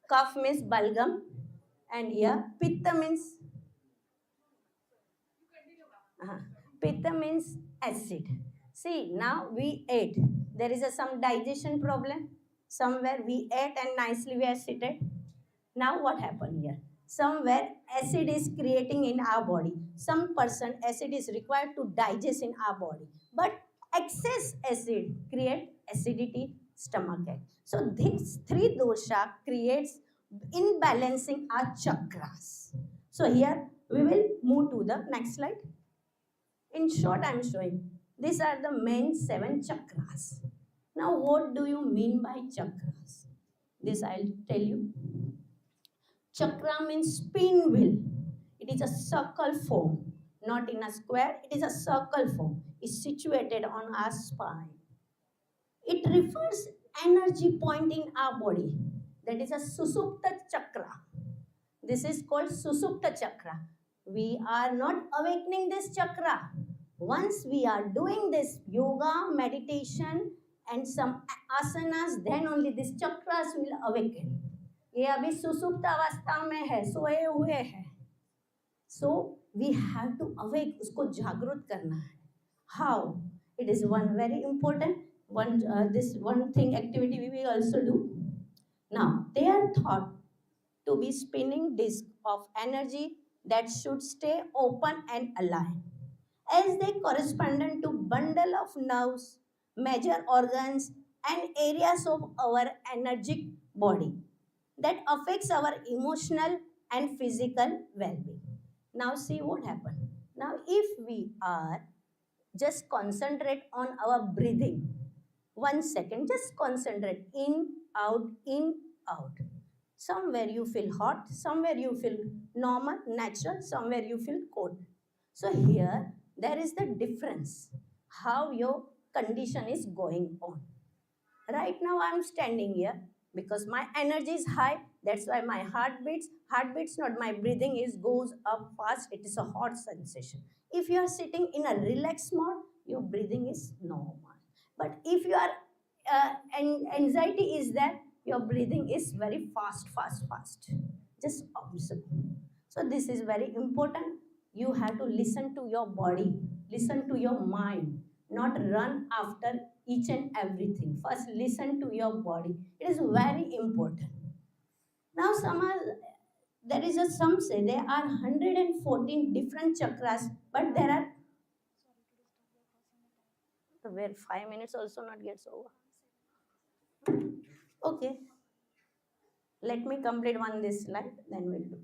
Kapha means Balgam, and here Pitta means Pitta means acid. See, now we ate. There is some digestion problem. Somewhere we ate and nicely we are seated. Now what happened here? Somewhere acid is creating in our body. Some person acid is required to digest in our body. But excess acid create acidity, stomachache. So these 3 dosha creates imbalancing our chakras. So here we will move to the next slide. In short, I am showing. These are the main 7 chakras. Now what do you mean by chakras? This I will tell you. Chakra means spin wheel. It is a circle form, not in a square. It is a circle form. It's situated on our spine. It refers energy point in our body. That is a Susupta chakra. This is called Susupta chakra. We are not awakening this chakra. Once we are doing this yoga, meditation, and some asanas, then only these chakras will awaken. ये अभी सुसुप्त अवस्था में है, सोए हुए हैं. So we have to awake, उसको जागृत करना है. How? It is one very important this one thing activity we will also do. Now they are thought to be spinning disc of energy that should stay open and aligned, as they correspondent to bundle of nerves, major organs, and areas of our energetic body that affects our emotional and physical well-being. Now see what happened. Now if we are just concentrate on our breathing, 1 second, just concentrate in, out. Somewhere you feel hot, somewhere you feel normal, natural, somewhere you feel cold. So here there is the difference how your condition is going on. Right now I am standing here because my energy is high. That's why my heart beats not, my breathing goes up fast. It is a hot sensation. If you are sitting in a relaxed mode, your breathing is normal. But if you are anxiety is there, your breathing is very fast. Just observe. So this is very important. You have to listen to your body, listen to your mind, not run after each and everything. First listen to your body. It is very important. Now there is some say there are 114 different chakras, but there are where 5 minutes also not gets over. Okay. Let me complete this slide, then we'll do.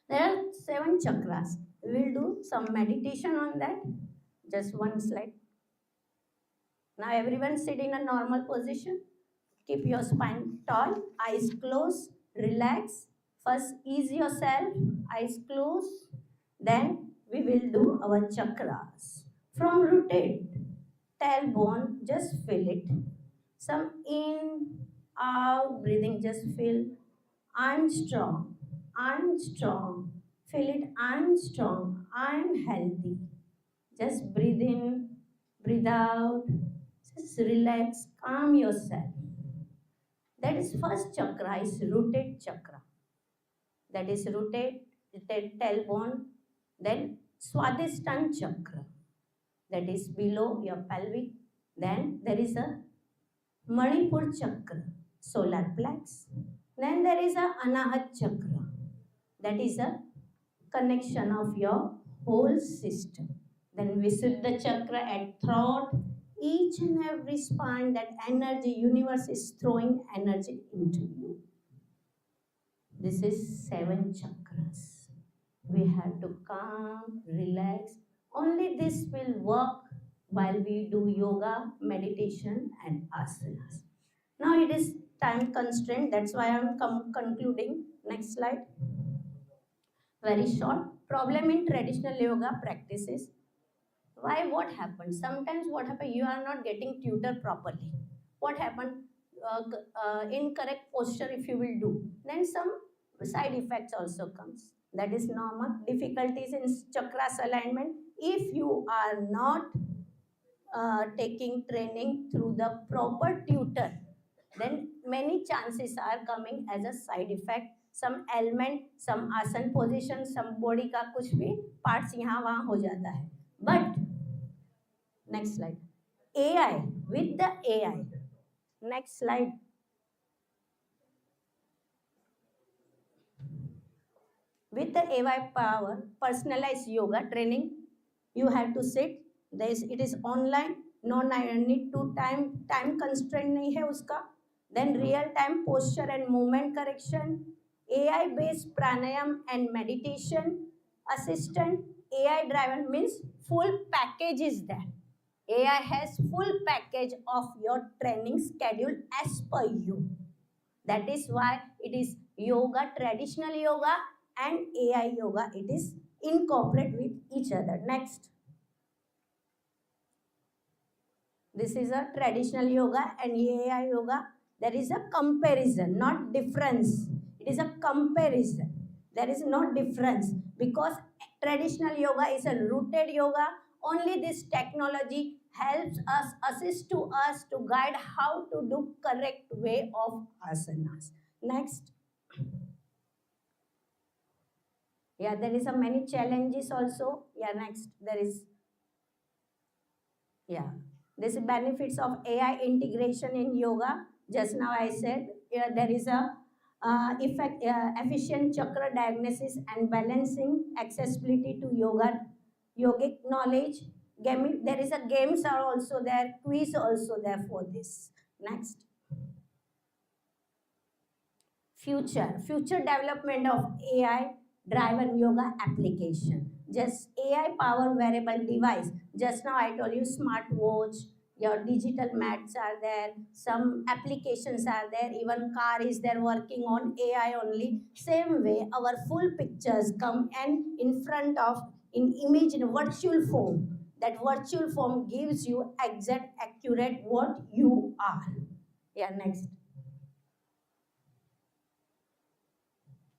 There are 7 chakras. We will do some meditation on that. Just 1 slide. Now everyone sit in a normal position. Keep your spine tall, eyes closed, relax. First ease yourself, eyes closed. Then we will do our chakras. From rooted tailbone, just feel it. Some in, out, breathing, just feel. I'm strong. Feel it, I'm strong, I'm healthy. Just breathe in, breathe out. Just relax, calm yourself. That is first chakra, is rooted chakra. That is rooted tailbone. Then Swadhisthana chakra. That is below your pelvic. Then there is a Manipur chakra, solar plex. Then there is a Anahat chakra. That is a connection of your whole system. Then Visuddha Chakra at throat, each and every spine, that energy, universe is throwing energy into you. This is 7 chakras. We have to calm, relax. Only this will work while we do yoga, meditation and asanas. Now it is time constraint, that's why I am concluding. Next slide. Very short. Problem in traditional yoga practices. Why? What happened? Sometimes what happened? You are not getting tutor properly. What happened? Incorrect posture if you will do, then some side effects also comes. That is normal. Difficulties in chakras alignment. If you are not taking training through the proper tutor, then many chances are coming as a side effect. Some ailment, some आसन position, some body का कुछ भी parts यहाँ वहाँ हो जाता है. But next slide. AI, with the AI. Next slide. With the AI power, personalized yoga training, you have to sit. It is online. No need to time constraint नहीं है उसका. Then real time posture and movement correction. AI based pranayam and meditation. Assistant, AI driven means full package is there. AI has full package of your training schedule as per you. That is why it is yoga, traditional yoga and AI yoga. It is incorporate with each other. Next. This is a traditional yoga and AI yoga. There is a comparison, not difference. It is a comparison. There is no difference because traditional yoga is a rooted yoga. Only this technology helps us, assist to us to guide how to do correct way of asanas. Next. Yeah, there is a many challenges also. Yeah, next. There is, yeah. This benefits of AI integration in yoga. Just now I said there is a efficient chakra diagnosis and balancing, accessibility to yogic knowledge. There is a games are also there, quiz also there for this. Next. Future development of AI driven yoga application. Just AI power wearable device. Just now I told you smart watch, your digital mats are there, some applications are there, even car is there working on AI only. Same way our full pictures come and in front of, in image in virtual form. That virtual form gives you exact accurate what you are. Yeah, next.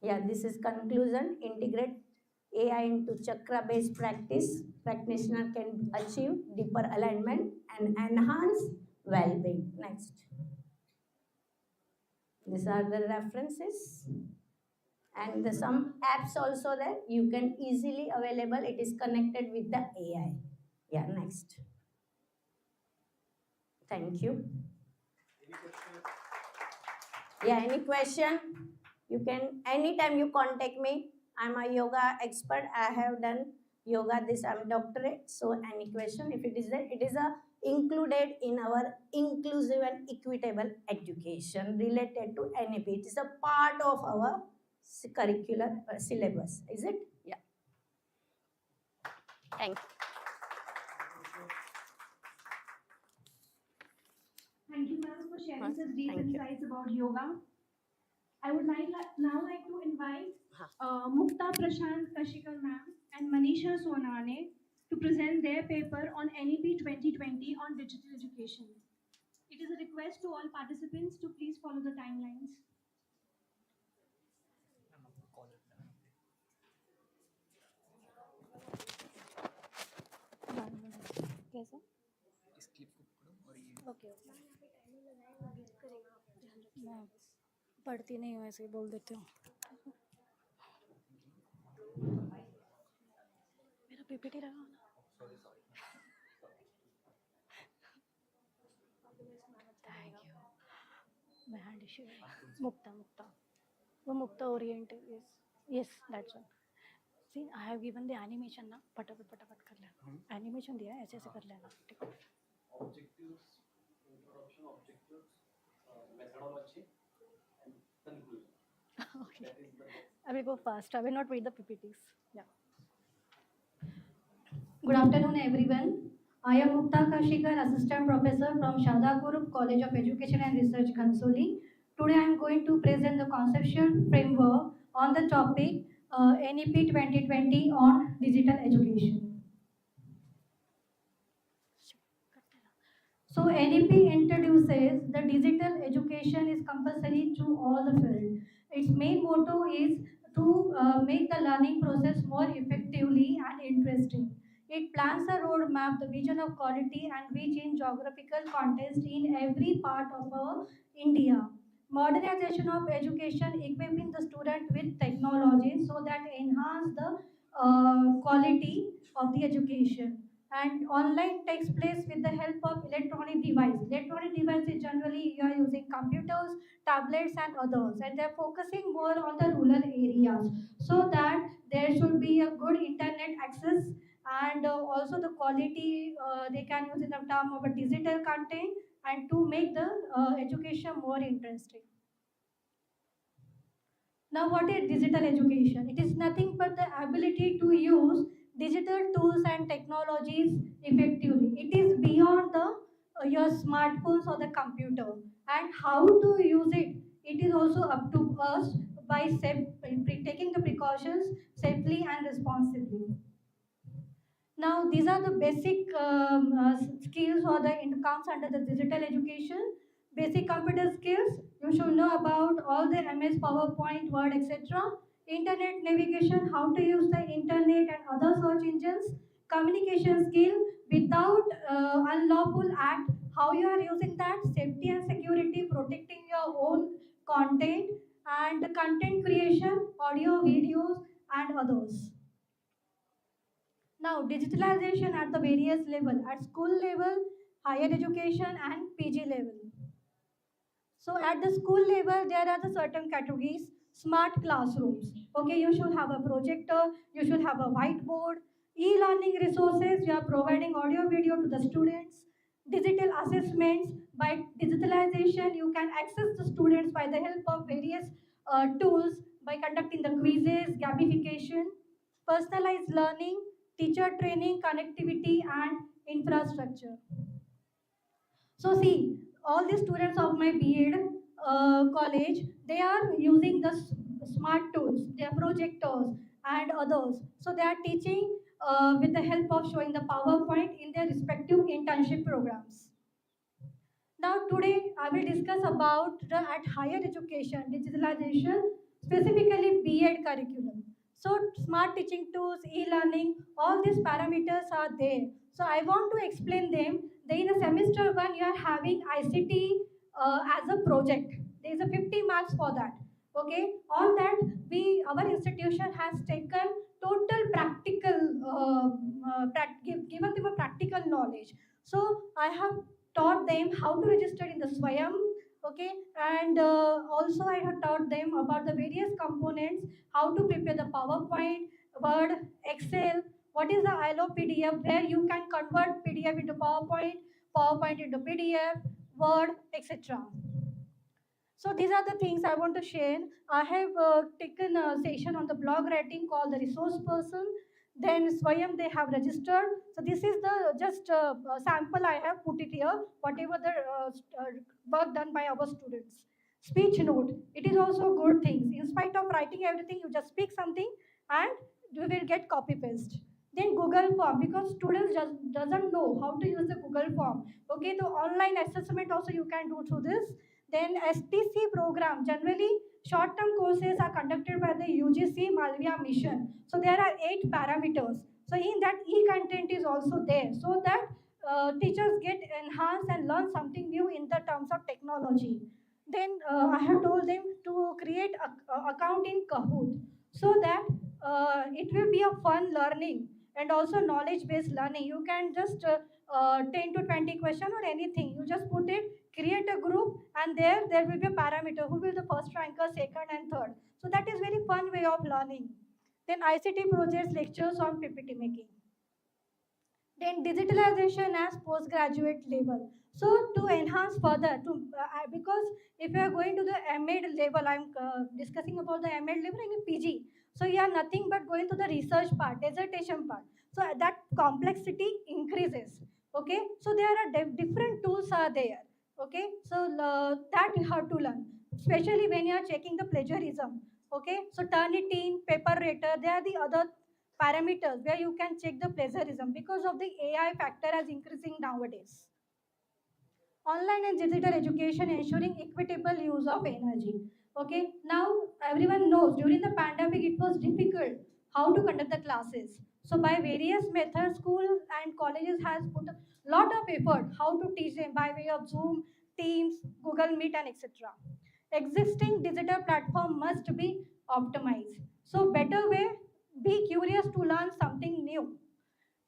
Yeah, this is conclusion. Integrate AI into chakra-based practice. Practitioner can achieve deeper alignment and enhance well-being. Next. These are the references. And some apps also there. You can easily available. It is connected with the AI. Yeah, next. Thank you. Yeah, any question? You can, anytime you contact me. I'm a yoga expert. I have done yoga, I'm doctorate. So any question, if it is there, it is included in our inclusive and equitable education related to NEP. It is a part of our curricular syllabus. Is it? Yeah. Thank you. Thank you, ma'am, for sharing such deep insights about yoga. I would now like to invite Mukta Prashant Kashikar ma'am and Manisha Sonane to present their paper on NEP 2020 on digital education. It is a request to all participants to please follow the timelines. Okay मैं पढ़ती नहीं हूँ, ऐसे ही बोल देती हूँ. मेरा PPT रहा ना. Thank you. मैं हैंड इश्यू है. मुक्ता वो Mukta oriented. Yes that's all. See, I have given the animation ना फटाफट कर लेना. Animation दिया है ऐसे ऐसे कर लेना. ठीक है. Objectives, introduction, objectives, methodology, and conclusion. Okay. That is the next. I will go fast. I will not read the PPTs. Yeah. Good afternoon, everyone. I am Mukta Kashikar, Assistant Professor from Shada Kurup College of Education and Research, Kansoli. Today I am going to present the conceptual framework on the topic NEP 2020 on digital education. So NEP introduces the digital education is compulsory to all the field. Its main motto is to make the learning process more effectively and interesting. It plans a roadmap, the vision of quality and reach in geographical context in every part of India. Modernization of education, equipping the student with technology so that enhance the quality of the education. And online takes place with the help of electronic device. Electronic devices generally you are using computers, tablets and others, and they're focusing more on the rural areas so that there should be a good internet access and also the quality they can use in the term of a digital content and to make the education more interesting. Now, what is digital education? It is nothing but the ability to use digital tools and technologies effectively. It is beyond the your smartphones or the computer, and how to use it. It is also up to us by taking the precautions safely and responsibly. Now, these are the basic skills or the comes under the digital education. Basic computer skills, you should know about all the MS, PowerPoint, Word, etc. Internet navigation, how to use the internet and other search engines. Communication skill, without unlawful act, how you are using that. Safety and security, protecting your own content. And content creation, audio, videos, and others. Now, digitalization at the various level, at school level, higher education and PG level. So at the school level, there are the certain categories, smart classrooms. Okay, you should have a projector, you should have a whiteboard, e-learning resources, you are providing audio video to the students, digital assessments. By digitalization, you can access the students by the help of various tools by conducting the quizzes, gamification, personalized learning, teacher training, connectivity, and infrastructure. So see, all the students of my B.Ed college, they are using the smart tools, their projectors and others. So they are teaching with the help of showing the PowerPoint in their respective internship programs. Now today I will discuss about the at higher education digitalization, specifically B.Ed curriculum. So smart teaching tools, e-learning, all these parameters are there. So I want to explain them. Then in the semester one you are having ICT as a project. There is a 50 marks for that. Okay, on that our institution has taken total practical given them a practical knowledge. So I have taught them how to register in the Swayam, okay, and also I have taught them about the various components, how to prepare the PowerPoint, Word, Excel, what is the ILO PDF, where you can convert PDF into PowerPoint, PowerPoint into PDF, Word, etc. So these are the things I want to share. I have taken a session on the blog writing called the resource person. Then Swayam they have registered. So this is the just sample I have put it here. Whatever the work done by our students. Speech note. It is also good things. In spite of writing everything, you just speak something and you will get copy paste. Then Google form, because students just doesn't know how to use the Google form. Okay, the online assessment also you can do through this. Then STC program, generally short-term courses are conducted by the UGC Malviya mission. So there are 8 parameters. So in that e-content is also there, so that teachers get enhanced and learn something new in the terms of technology. Then I have told them to create a account in Kahoot, so that it will be a fun learning and also knowledge-based learning. You can just 10 to 20 question or anything. You just put it, create a group, and there will be a parameter who will the first ranker, second and third. So that is very fun way of learning. Then ICT projects, lectures on PPT making. Then digitalization as postgraduate level. So to enhance further, because if you are going to the MA level, I'm discussing about the MA level and PG. So you are nothing but going to the research part, dissertation part. So that complexity increases. Okay, so there are different tools are there. Okay, so that you have to learn, especially when you are checking the plagiarism. Okay, so Turnitin, paper rater, they are the other parameters where you can check the plagiarism because of the AI factor as increasing nowadays. Online and digital education ensuring equitable use of energy. Okay, now everyone knows during the pandemic it was difficult how to conduct the classes. So by various methods, school and colleges has put a lot of effort how to teach them by way of Zoom, Teams, Google Meet, and etc. Existing digital platform must be optimized. So better way, be curious to learn something new.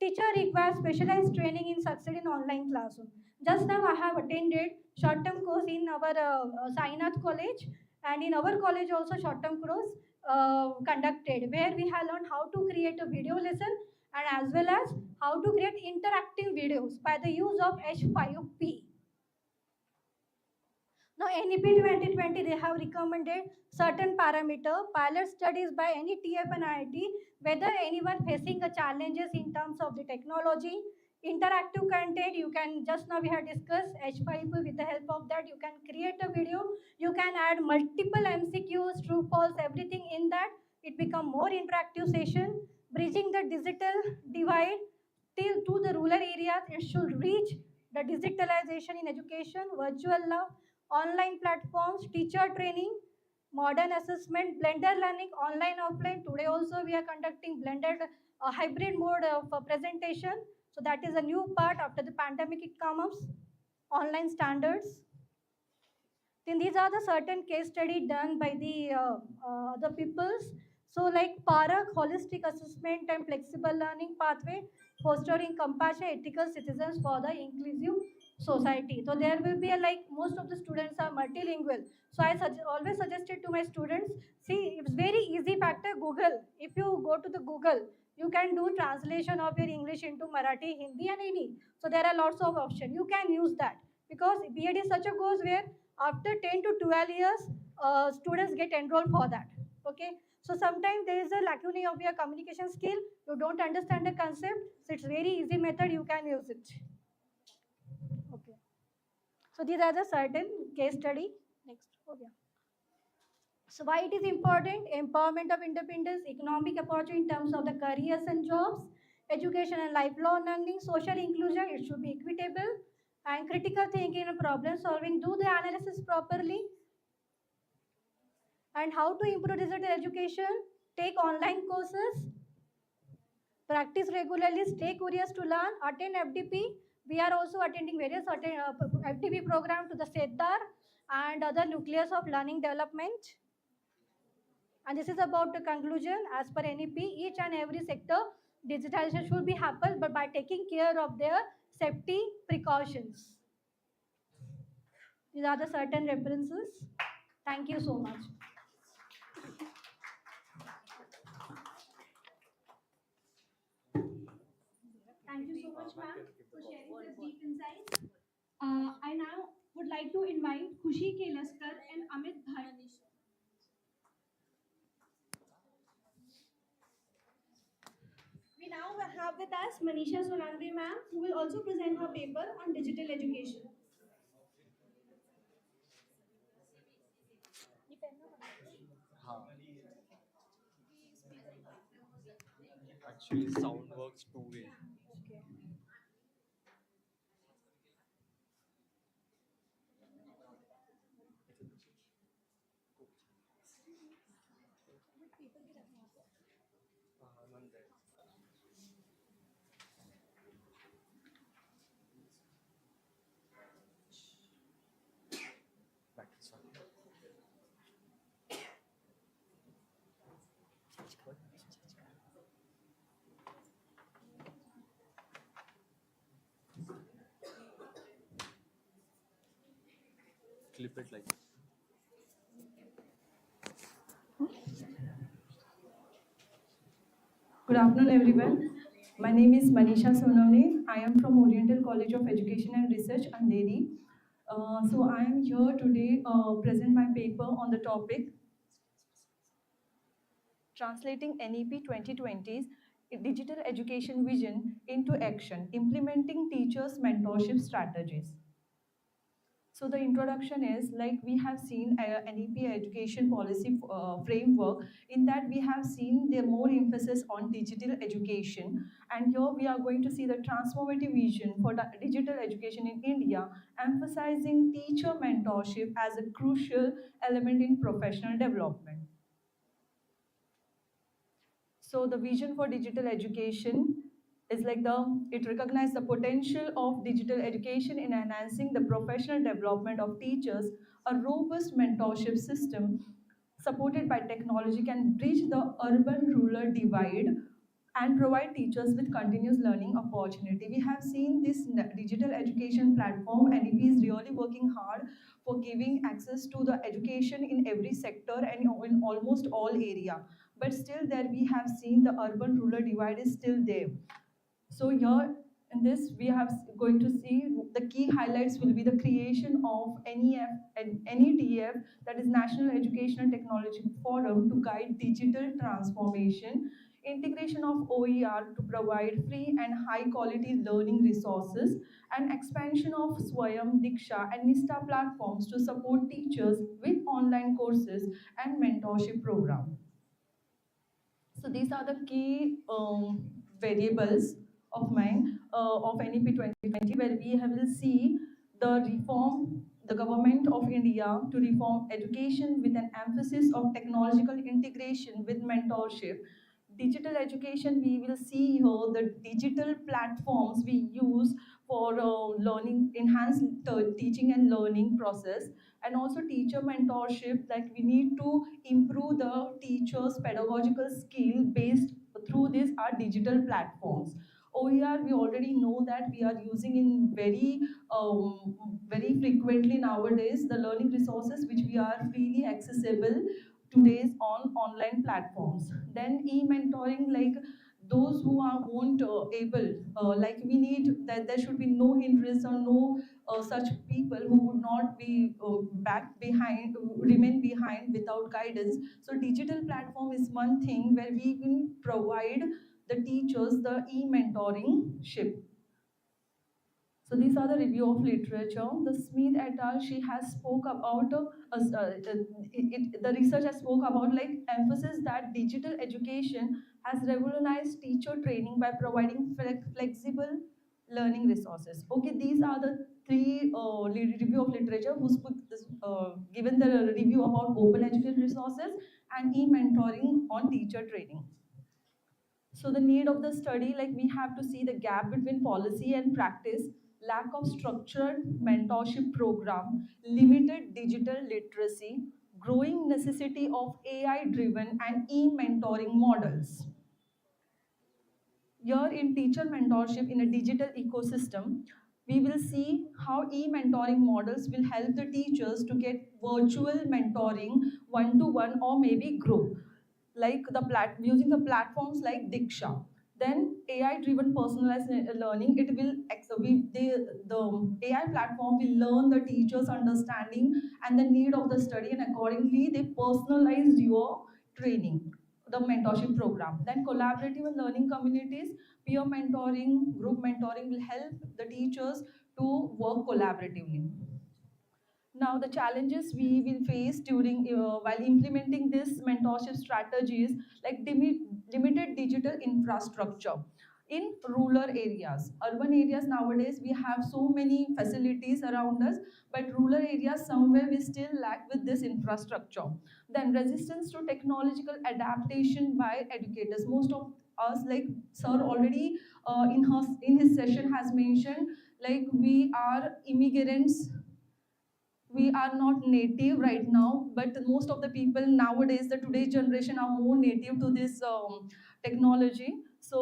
Teacher requires specialized training in succeed in online classroom. Just now I have attended short-term course in our Sainath college, and in our college also short-term course conducted where we have learned how to create a video lesson and as well as how to create interactive videos by the use of H5P. Now, NEP 2020, they have recommended certain parameter, pilot studies by any TF and IIT, whether anyone facing a challenges in terms of the technology, interactive content, you can, just now we have discussed H5, with the help of that, you can create a video, you can add multiple MCQs, true, false, everything in that, it become more interactive session, bridging the digital divide till to the rural areas, it should reach the digitalization in education, virtual lab, online platforms, teacher training, modern assessment, blended learning, online, offline. Today also we are conducting blended hybrid mode of presentation. So that is a new part after the pandemic it comes, online standards. Then these are the certain case study done by the peoples. So like PARAC, holistic assessment and flexible learning pathway, fostering compassionate, ethical citizens for the inclusive society. So there will be like most of the students are multilingual. So I always suggested to my students, see, it's very easy factor, Google. If you go to the Google, you can do translation of your English into Marathi, Hindi and any. So there are lots of options. You can use that because BEd is such a course where after 10 to 12 years, students get enrolled for that. Okay, so sometimes there is a lacunae of your communication skill, you don't understand the concept, so it's very easy method, you can use it. Okay, so these are the certain case study. Next. Okay. So why it is important? Empowerment of independence, economic opportunity in terms of the careers and jobs, education and lifelong learning, social inclusion, it should be equitable, and critical thinking and problem solving, do the analysis properly. And how to improve digital education? Take online courses, practice regularly, stay curious to learn, attend FDP. We are also attending various FDP program to the SEDDAR and other nucleus of learning development. And this is about the conclusion. As per NEP, each and every sector digitalization should be happen, but by taking care of their safety precautions. These are the certain references. Thank you so much. Thank you so much, ma'am, for sharing such deep insights. I now would like to invite Khushi Kelaskar and Amit Bhatt. We now have with us Manisha Sonandri, ma'am, who will also present her paper on digital education. Actually, sound works two ways. Okay. Clip it like Good afternoon, everyone. My name is Manisha Sonamne. I am from Oriental College of Education and Research, Andheri. So I am here today present my paper on the topic Translating NEP 2020's Digital Education Vision into Action, Implementing Teachers' Mentorship Strategies. So the introduction is like we have seen NEP education policy framework. In that we have seen the more emphasis on digital education, and here we are going to see the transformative vision for the digital education in India, emphasizing teacher mentorship as a crucial element in professional development. So the vision for digital education is like it recognizes the potential of digital education in enhancing the professional development of teachers. A robust mentorship system supported by technology can bridge the urban-rural divide and provide teachers with continuous learning opportunity. We have seen this digital education platform, NEP is really working hard for giving access to the education in every sector and in almost all area. But still there we have seen the urban-rural divide is still there. So here in this we have going to see the key highlights will be the creation of NEF and NEDF, that is National Educational Technology Forum, to guide digital transformation, integration of OER to provide free and high quality learning resources, and expansion of Swayam, Diksha and Nista platforms to support teachers with online courses and mentorship program. So these are the key variables of mine of NEP 2020, where we will see the reform, the government of India to reform education with an emphasis of technological integration with mentorship. Digital education, we will see here the digital platforms we use for learning, enhanced teaching and learning process, and also teacher mentorship, like we need to improve the teachers pedagogical skill based through these our digital platforms. OER, we already know that we are using in very frequently nowadays, the learning resources which we are freely accessible today's on online platforms. Then e-mentoring, like those who are won't able, like we need that there should be no hindrance or no such people who would not be back behind, remain behind without guidance. So digital platform is one thing where we can provide the teachers the e-mentoring ship. So these are the review of literature. The Smith et al. She has spoke about the research has spoke about like emphasis that digital education has revolutionized teacher training by providing flexible learning resources. Okay, these are the three review of literature who spoke given the review about open education resources and e-mentoring on teacher training. So the need of the study, like we have to see the gap between policy and practice, lack of structured mentorship program, limited digital literacy, growing necessity of AI-driven and e-mentoring models. Here in teacher mentorship in a digital ecosystem, we will see how e-mentoring models will help the teachers to get virtual mentoring one-to-one or maybe group, like using the platforms like Diksha. Then AI-driven personalized learning, it will the AI platform will learn the teacher's understanding and the need of the study, and accordingly they personalize your training, the mentorship program. Then collaborative and learning communities, peer mentoring, group mentoring will help the teachers to work collaboratively. Now, the challenges we will face during while implementing this mentorship strategies, like limited digital infrastructure in rural areas. Urban areas nowadays we have so many facilities around us, but rural areas somewhere we still lack with this infrastructure. Then resistance to technological adaptation by educators. Most of us, like sir already in his session has mentioned, like we are immigrants, we are not native right now, but most of the people nowadays, the today's generation, are more native to this technology. So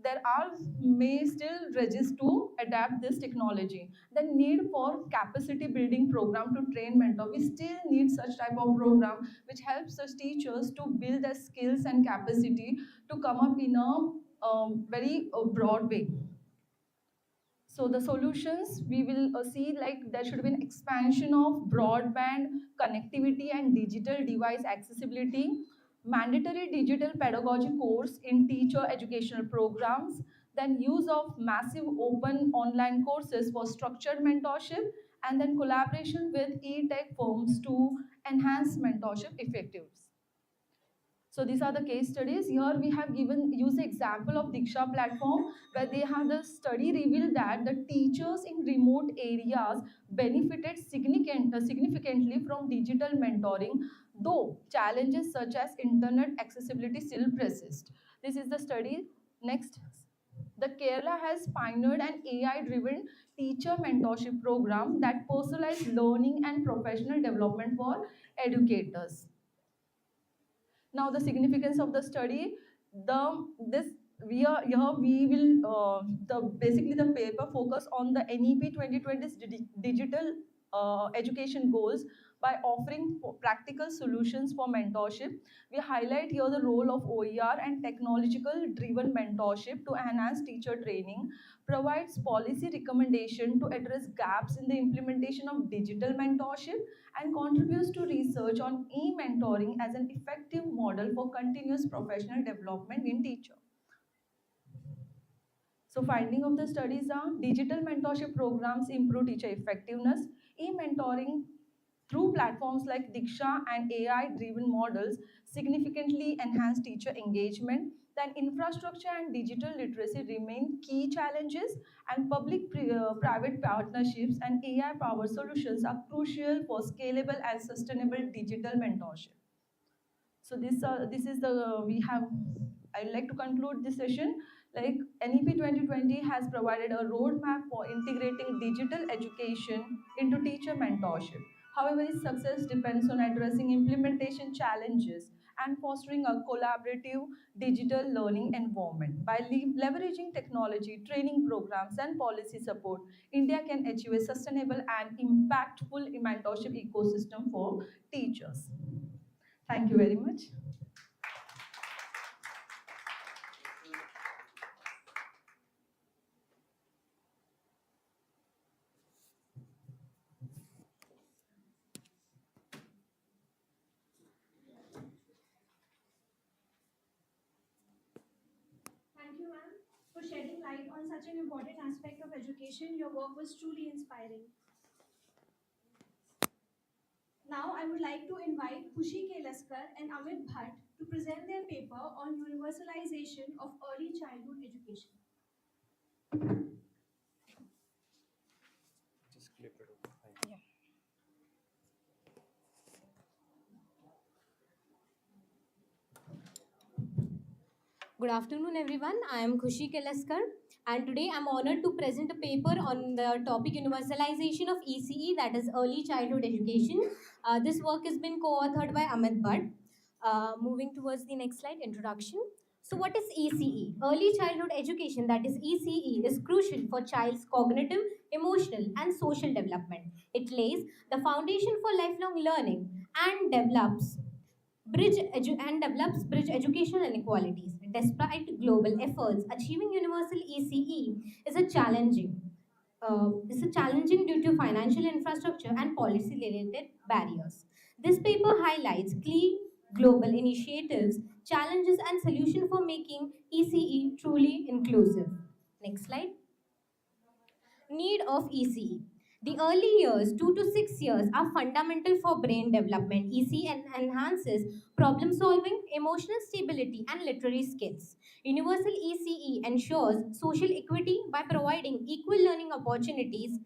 there are may still resist to adapt this technology. The need for capacity building program to train mentor. We still need such type of program which helps us teachers to build their skills and capacity to come up in a very broad way. So the solutions we will see, like there should be an expansion of broadband connectivity and digital device accessibility, mandatory digital pedagogy course in teacher educational programs, then use of massive open online courses for structured mentorship, and then collaboration with e-tech firms to enhance mentorship effectiveness. So these are the case studies. Here we have used the example of Diksha platform, where they have the study revealed that the teachers in remote areas benefited significantly from digital mentoring, though challenges such as internet accessibility still persist. This is the study. Next. The Kerala has pioneered an AI-driven teacher mentorship program that personalized learning and professional development for educators. Now the significance of the study, this we are here we will the basically the paper focus on the NEP 2020's digital education goals by offering practical solutions for mentorship. We highlight here the role of OER and technological driven mentorship to enhance teacher training, provides policy recommendation to address gaps in the implementation of digital mentorship, and contributes to research on e-mentoring as an effective model for continuous professional development in teacher. So finding of the studies are digital mentorship programs improve teacher effectiveness, e-mentoring through platforms like Diksha and AI-driven models significantly enhance teacher engagement. Then infrastructure and digital literacy remain key challenges, and public-private partnerships and AI-powered solutions are crucial for scalable and sustainable digital mentorship. So this is the we have. I'd like to conclude this session. Like NEP 2020 has provided a roadmap for integrating digital education into teacher mentorship. However, its success depends on addressing implementation challenges and fostering a collaborative digital learning environment. By leveraging technology, training programs, and policy support, India can achieve a sustainable and impactful mentorship ecosystem for teachers. Thank you very much. Thank you, ma'am, for shedding light on such an important aspect of education. Your work was truly inspiring. Now, I would like to invite Khushi K. Laskar and Amit Bhatt to present their paper on universalization of early childhood education. Just clip it over. Yeah. Good afternoon, everyone. I am Khushi Kelaskar, and today I'm honored to present a paper on the topic universalization of ECE, that is early childhood education. This work has been co-authored by Amit Bhatt. Moving towards the next slide, introduction. So what is ECE? Early childhood education, that is ECE, is crucial for child's cognitive, emotional, and social development. It lays the foundation for lifelong learning and develops bridge educational inequalities. Despite global efforts, achieving universal ECE is a challenging due to financial infrastructure and policy-related barriers. This paper highlights key global initiatives, challenges, and solutions for making ECE truly inclusive. Next slide. Need of ECE. The early years, 2 to 6 years, are fundamental for brain development. ECE enhances problem solving, emotional stability, and literary skills. Universal ECE ensures social equity by providing equal learning opportunities.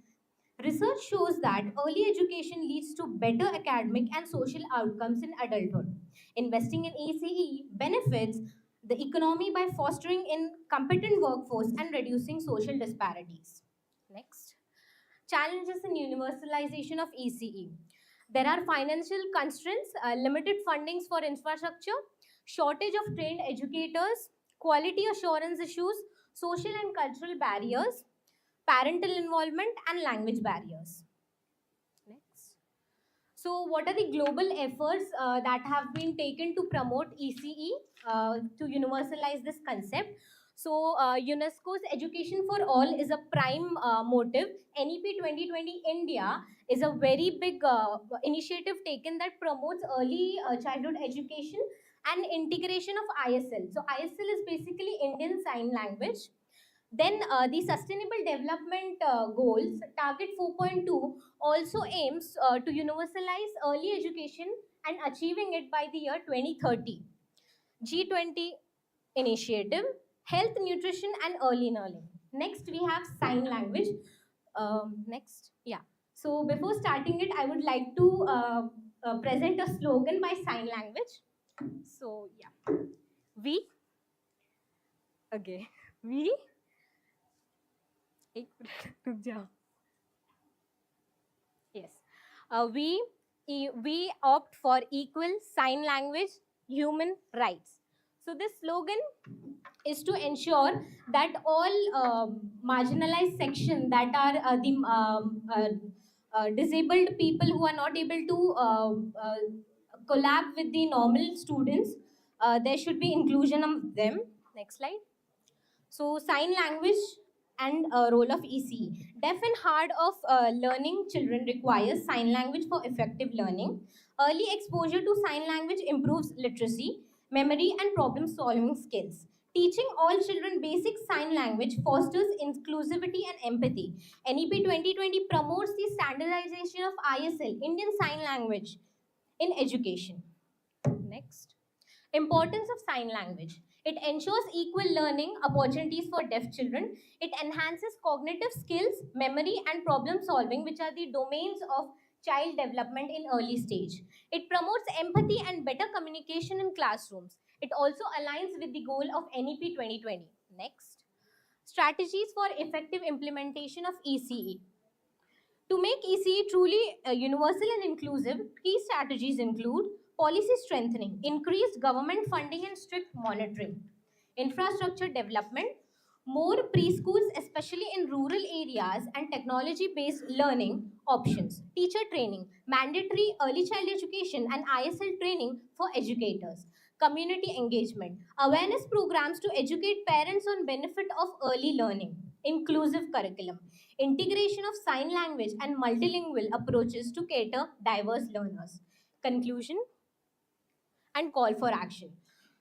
Research shows that early education leads to better academic and social outcomes in adulthood. Investing in ECE benefits the economy by fostering in competent workforce and reducing social disparities. Next. Challenges in universalization of ECE. There are financial constraints, limited fundings for infrastructure, shortage of trained educators, quality assurance issues, social and cultural barriers, parental involvement, and language barriers. Next. So, what are the global efforts that have been taken to promote ECE, to universalize this concept? So, UNESCO's Education for All is a prime motive. NEP 2020 India is a very big initiative taken that promotes early childhood education and integration of ISL. So, ISL is basically Indian Sign Language. Then the Sustainable Development Goals, Target 4.2, also aims to universalize early education and achieving it by the year 2030. G20 initiative, health, nutrition, and early learning. Next, we have sign language. Next, yeah. So before starting it, I would like to present a slogan by sign language. So yeah, we, okay, we. एक minute रुक जाओ. Yes. We opt for equal sign language human rights. So this slogan is to ensure that all marginalized sections, that are disabled people who are not able to collab with the normal students, there should be inclusion of them. Next slide. So sign language and role of ECE. Deaf and hard of learning children requires sign language for effective learning. Early exposure to sign language improves literacy, memory, and problem solving skills. Teaching all children basic sign language fosters inclusivity and empathy. NEP 2020 promotes the standardization of ISL, Indian Sign Language, in education. Next. Importance of sign language. It ensures equal learning opportunities for deaf children. It enhances cognitive skills, memory, and problem solving, which are the domains of child development in early stage. It promotes empathy and better communication in classrooms. It also aligns with the goal of NEP 2020. Next. Strategies for effective implementation of ECE. To make ECE truly universal and inclusive, key strategies include policy strengthening, increased government funding and strict monitoring, infrastructure development, more preschools, especially in rural areas, and technology-based learning options, teacher training, mandatory early child education and ISL training for educators, community engagement, awareness programs to educate parents on benefit of early learning, inclusive curriculum, integration of sign language and multilingual approaches to cater diverse learners. Conclusion and call for action.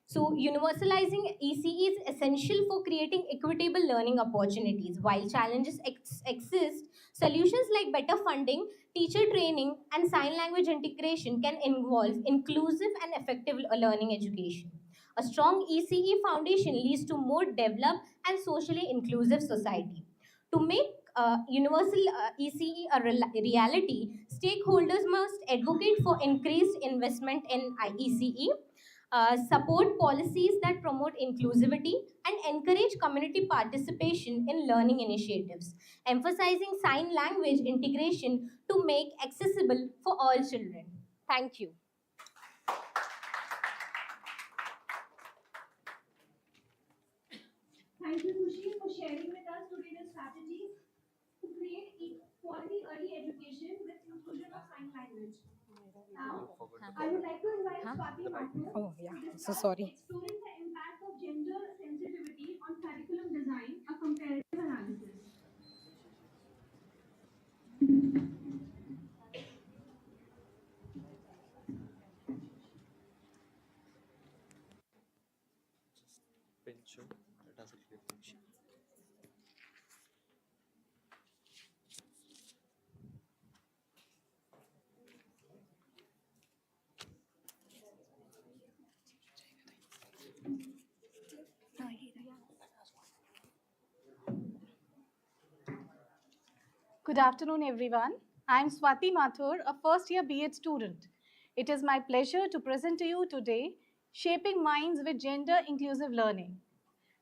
So, universalizing ECE is essential for creating equitable learning opportunities. While challenges exist, solutions like better funding, teacher training, and sign language integration can involve inclusive and effective learning education. A strong ECE foundation leads to more developed and socially inclusive society. To make universal ECE a reality, stakeholders must advocate for increased investment in ECE, support policies that promote inclusivity, and encourage community participation in learning initiatives, emphasizing sign language integration to make accessible for all children. Thank you. Thank you, Kushi, for sharing with us today the strategies to create quality early education with inclusion of sign language. Now, I would like to invite Swati Mathur to discuss exploring the impact of gender sensitivity on curriculum design, a comparative analysis. Pinch. It has a clear pinch. Good afternoon, everyone. I am Swati Mathur, a first-year BEd student. It is my pleasure to present to you today, Shaping Minds with Gender Inclusive Learning.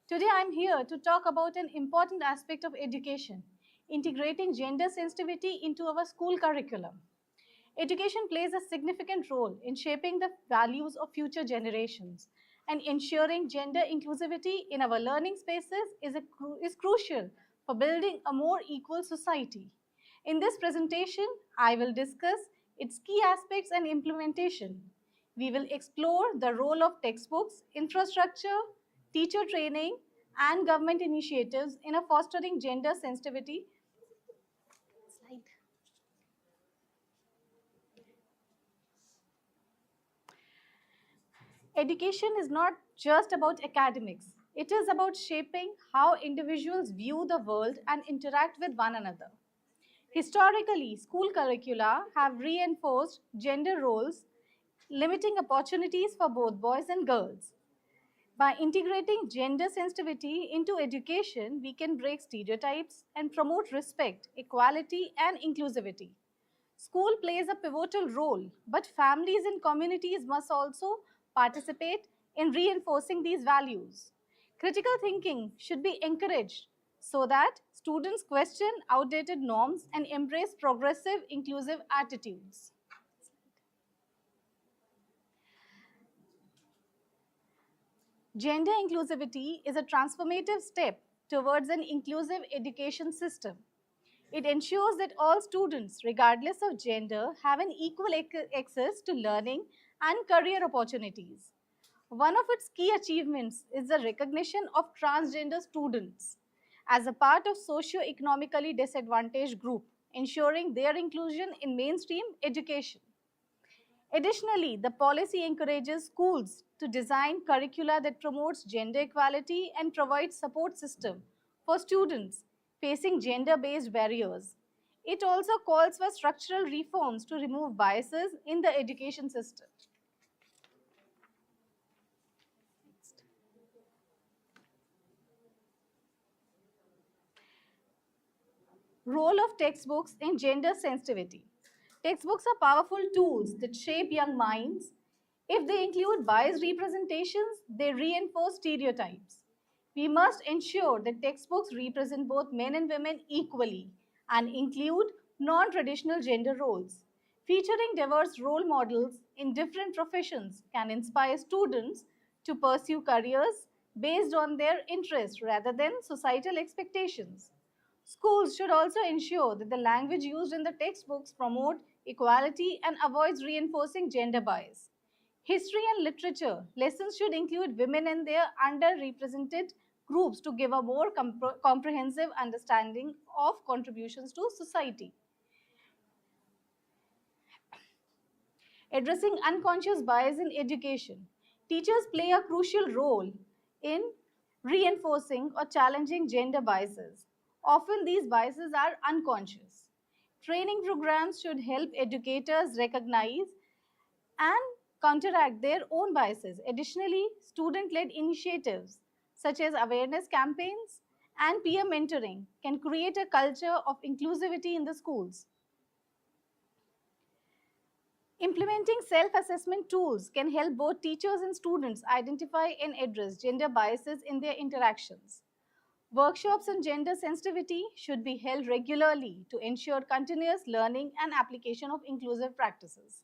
Today, I am here to talk about an important aspect of education, integrating gender sensitivity into our school curriculum. Education plays a significant role in shaping the values of future generations, and ensuring gender inclusivity in our learning spaces is crucial for building a more equal society. In this presentation, I will discuss its key aspects and implementation. We will explore the role of textbooks, infrastructure, teacher training, and government initiatives in a fostering gender sensitivity. Slide. Education is not just about academics. It is about shaping how individuals view the world and interact with one another. Historically, school curricula have reinforced gender roles, limiting opportunities for both boys and girls. By integrating gender sensitivity into education, we can break stereotypes and promote respect, equality, and inclusivity. School plays a pivotal role, but families and communities must also participate in reinforcing these values. Critical thinking should be encouraged so that students question outdated norms and embrace progressive, inclusive attitudes. Gender inclusivity is a transformative step towards an inclusive education system. It ensures that all students, regardless of gender, have an equal access to learning and career opportunities. One of its key achievements is the recognition of transgender students as a part of socio-economically disadvantaged group, ensuring their inclusion in mainstream education. Additionally, the policy encourages schools to design curricula that promotes gender equality and provides support system for students facing gender-based barriers. It also calls for structural reforms to remove biases in the education system. Role of textbooks in gender sensitivity. Textbooks are powerful tools that shape young minds. If they include biased representations, they reinforce stereotypes. We must ensure that textbooks represent both men and women equally and include non-traditional gender roles. Featuring diverse role models in different professions can inspire students to pursue careers based on their interests rather than societal expectations. Schools should also ensure that the language used in the textbooks promote equality and avoids reinforcing gender bias. History and literature lessons should include women and their underrepresented groups to give a more comprehensive understanding of contributions to society. Addressing unconscious bias in education. Teachers play a crucial role in reinforcing or challenging gender biases. Often these biases are unconscious. Training programs should help educators recognize and counteract their own biases. Additionally, student-led initiatives such as awareness campaigns and peer mentoring can create a culture of inclusivity in the schools. Implementing self-assessment tools can help both teachers and students identify and address gender biases in their interactions. Workshops on gender sensitivity should be held regularly to ensure continuous learning and application of inclusive practices.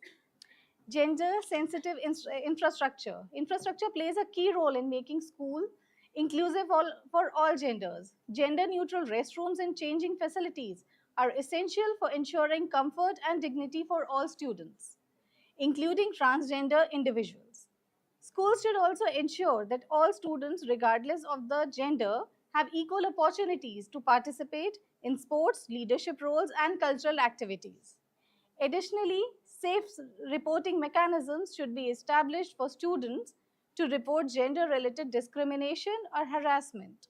Gender-sensitive infrastructure. Infrastructure plays a key role in making school inclusive for all genders. Gender-neutral restrooms and changing facilities are essential for ensuring comfort and dignity for all students, including transgender individuals. Schools should also ensure that all students, regardless of the gender, have equal opportunities to participate in sports, leadership roles, and cultural activities. Additionally, safe reporting mechanisms should be established for students to report gender-related discrimination or harassment.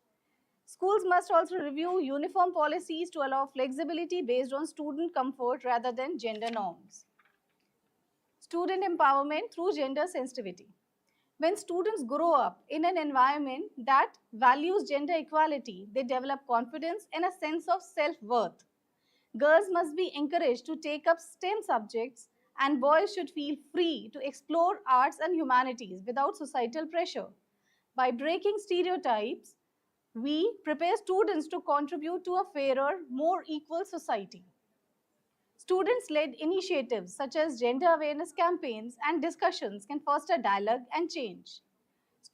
Schools must also review uniform policies to allow flexibility based on student comfort rather than gender norms. Student empowerment through gender sensitivity. When students grow up in an environment that values gender equality, they develop confidence and a sense of self-worth. Girls must be encouraged to take up STEM subjects, and boys should feel free to explore arts and humanities without societal pressure. By breaking stereotypes, we prepare students to contribute to a fairer, more equal society. Students-led initiatives such as gender awareness campaigns and discussions can foster dialogue and change.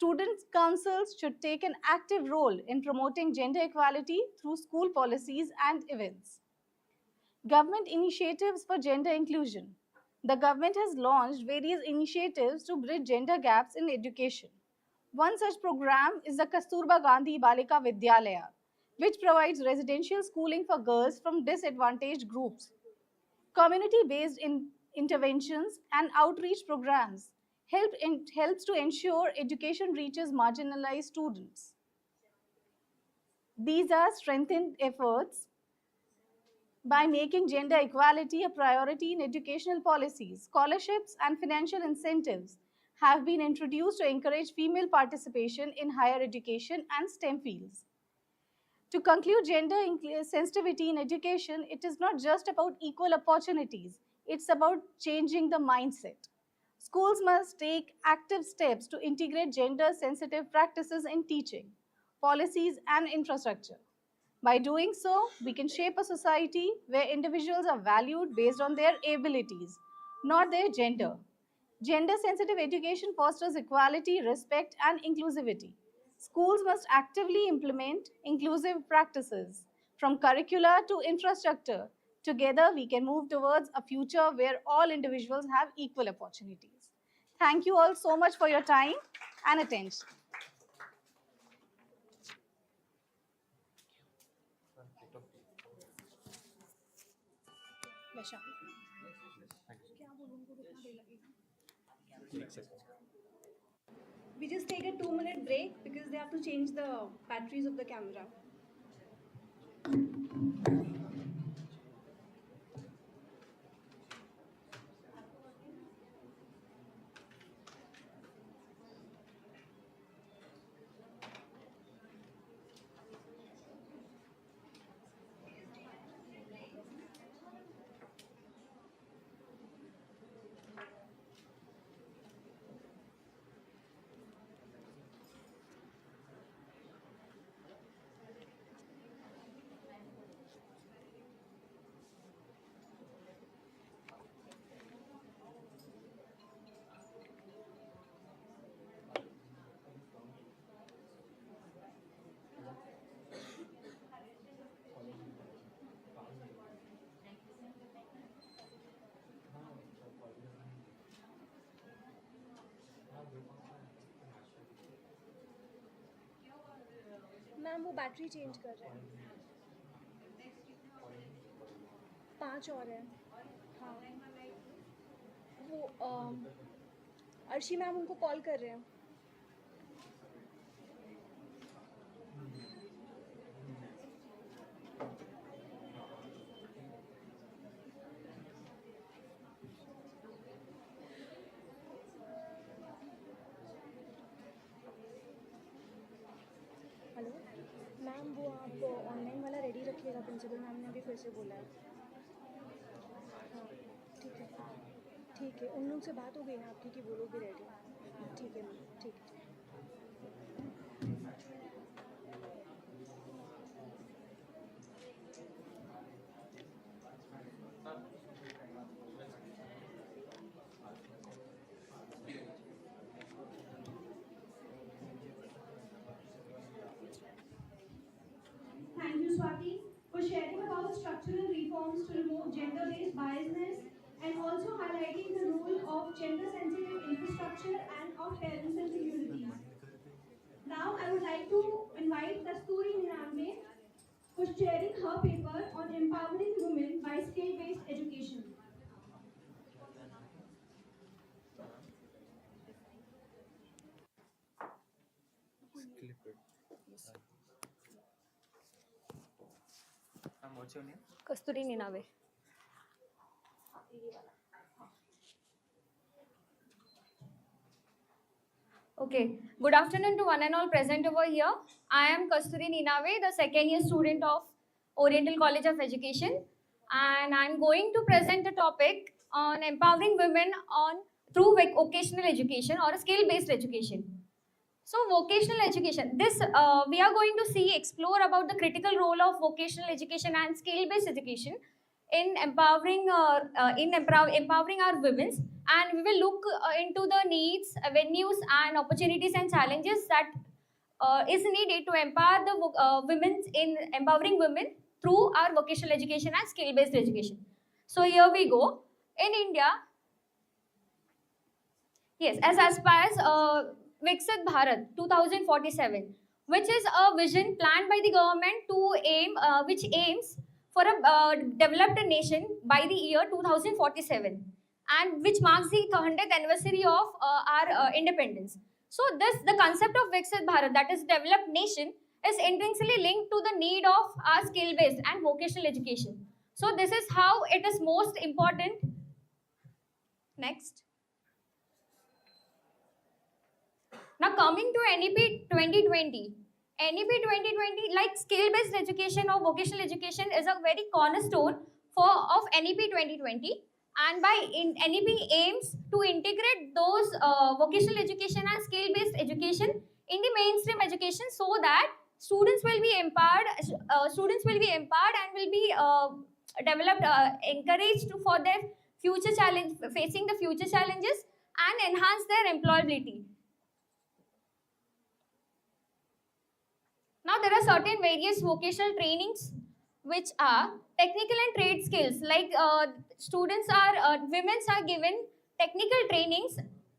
Student councils should take an active role in promoting gender equality through school policies and events. Government initiatives for gender inclusion. The government has launched various initiatives to bridge gender gaps in education. One such program is the Kasturba Gandhi Balika Vidyalaya, which provides residential schooling for girls from disadvantaged groups. Community-based interventions and outreach programs helps to ensure education reaches marginalized students. These are strengthened efforts by making gender equality a priority in educational policies. Scholarships and financial incentives have been introduced to encourage female participation in higher education and STEM fields. To conclude, gender sensitivity in education, it is not just about equal opportunities, it's about changing the mindset. Schools must take active steps to integrate gender sensitive practices in teaching, policies, and infrastructure. By doing so, we can shape a society where individuals are valued based on their abilities, not their gender. Gender sensitive education fosters equality, respect, and inclusivity. Schools must actively implement inclusive practices from curricula to infrastructure. Together, we can move towards a future where all individuals have equal opportunities. Thank you all so much for your time and attention. We just take a 2-minute break because they have to change the batteries of the camera. Ma'am वो battery change कर रहे हैं 5 और हैं हाँ वो Arshi ma'am उनको call कर रहे हैं हेलो मैम वो आप ऑनलाइन वाला रेडी रखिएगा प्रिंसिपल मैम ने अभी फिर से बोला है हाँ ठीक है उन लोग से बात हो गई ना आपकी कि वो लोग भी रेडी हैं ठीक है मैम ठीक है Thank you, Swati, for sharing about structural reforms to remove gender-based biasness and also highlighting the role of gender-sensitive infrastructure and of parents and communities. Now, I would like to invite Kasturi Niranve for sharing her paper on empowering women by skill-based education. What's your name? Kasturi Ninave Okay, good afternoon to one and all present over here. I am Kasturi Ninave, the second year student of Oriental College of Education, and I am going to present a topic on empowering women through vocational education or skill-based education. So, vocational education. We are going to explore about the critical role of vocational education and skill-based education in empowering our women and we will look into the needs, avenues, and opportunities and challenges that is needed to empower the women in empowering women through our vocational education and skill-based education. So here we go. In India, yes, as aspires Viksit Bharat 2047, which is a vision planned by the government to aim, which aims for a developed nation by the year 2047, and which marks the 100th anniversary of our independence. So the concept of Viksit Bharat, that is developed nation, is intrinsically linked to the need of our skill-based and vocational education. So this is how it is most important. Next. Now coming to NEP 2020. NEP 2020, like skill-based education or vocational education, is a very cornerstone of NEP 2020. And by NEP aims to integrate those vocational education and skill-based education in the mainstream education, so that students will be empowered. Students will be empowered and will be developed, encouraged for their future challenge, facing the future challenges, and enhance their employability. Now there are certain various vocational trainings which are technical and trade skills. Like women are given technical trainings,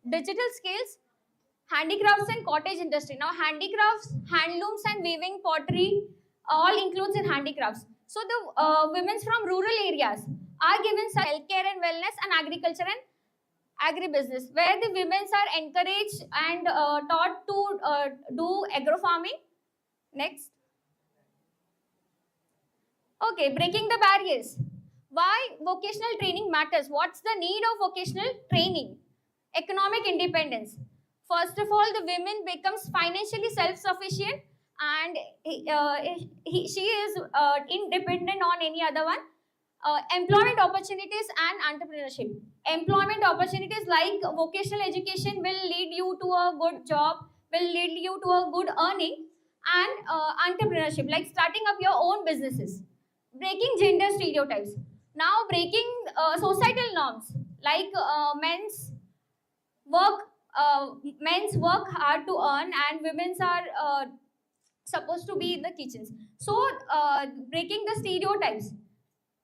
digital skills, handicrafts and cottage industry. Now handicrafts, handlooms and weaving, pottery, all includes in handicrafts. So the women from rural areas are given healthcare and wellness and agriculture and agribusiness, where the women are encouraged and taught to do agro farming. Next. Okay, breaking the barriers. Why vocational training matters? What's the need of vocational training? Economic independence. First of all, the women becomes financially self-sufficient, and she is independent on any other one. Employment opportunities and entrepreneurship. Employment opportunities like vocational education will lead you to a good job, will lead you to a good earning, and entrepreneurship, like starting up your own businesses. Breaking gender stereotypes. Now breaking societal norms, like men's work hard to earn and women's are supposed to be in the kitchens. So breaking the stereotypes.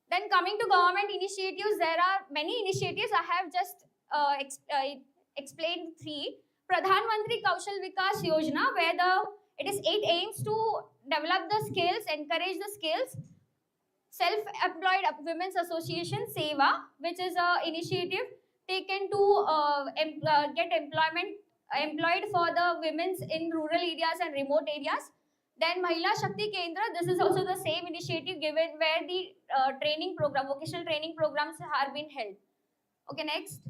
Then coming to government initiatives, there are many initiatives. I have just explained three. Pradhan Mantri Kaushal Vikas Yojana, where it aims to develop the skills, encourage the skills. Self-employed women's association Seva, which is an initiative taken to get employed for the women's in rural areas and remote areas. Then Mahila Shakti Kendra, this is also the same initiative given where the training program, vocational training programs have been held. Okay, next.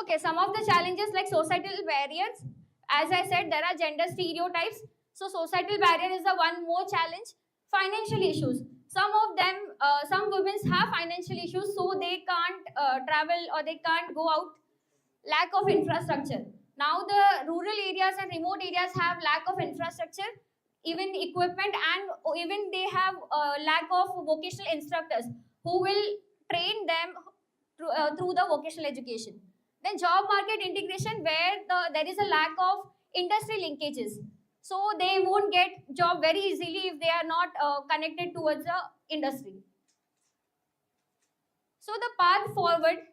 Okay, some of the challenges like societal barriers. As I said, there are gender stereotypes. So societal barrier is the one more challenge. Financial issues. Some of them, some women have financial issues, so they can't travel or they can't go out. Lack of infrastructure. Now the rural areas and remote areas have lack of infrastructure, even equipment, and even they have lack of vocational instructors who will train them through the vocational education. Then job market integration, where there is a lack of industry linkages. So they won't get job very easily if they are not connected towards the industry. So the path forward,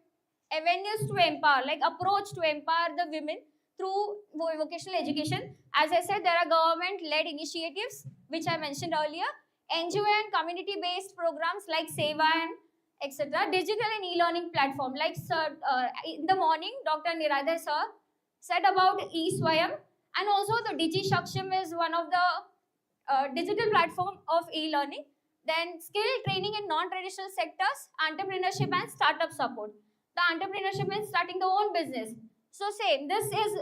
avenues to empower, like approach to empower the women through vocational education. As I said, there are government-led initiatives, which I mentioned earlier, NGO and community-based programs like Seva and etc. Digital and e-learning platform, like in the morning, Dr. Niradhar sir said about e-Swayam, and also the Digi Shaksham is one of the digital platform of e-learning. Then skill training in non-traditional sectors, entrepreneurship and startup support. The entrepreneurship means starting the own business. So same, this is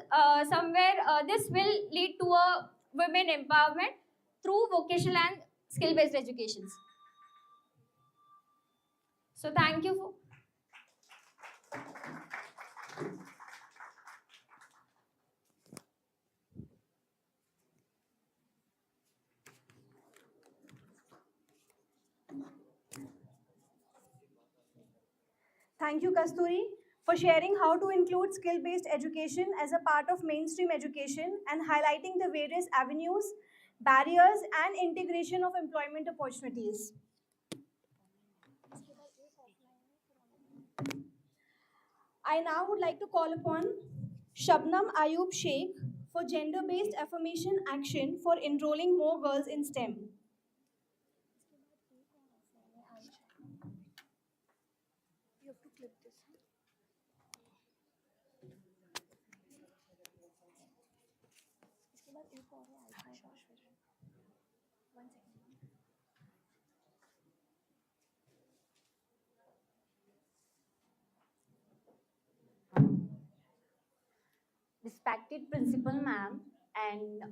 this will lead to a women empowerment through vocational and skill-based educations. So thank you for Thank you, Kasturi, for sharing how to include skill-based education as a part of mainstream education and highlighting the various avenues, barriers, and integration of employment opportunities. I now would like to call upon Shabnam Ayub Sheikh for gender-based affirmation action for enrolling more girls in STEM. You have to clip this. इसके बाद एक और है ICSSR. 1 second. Respected principal ma'am and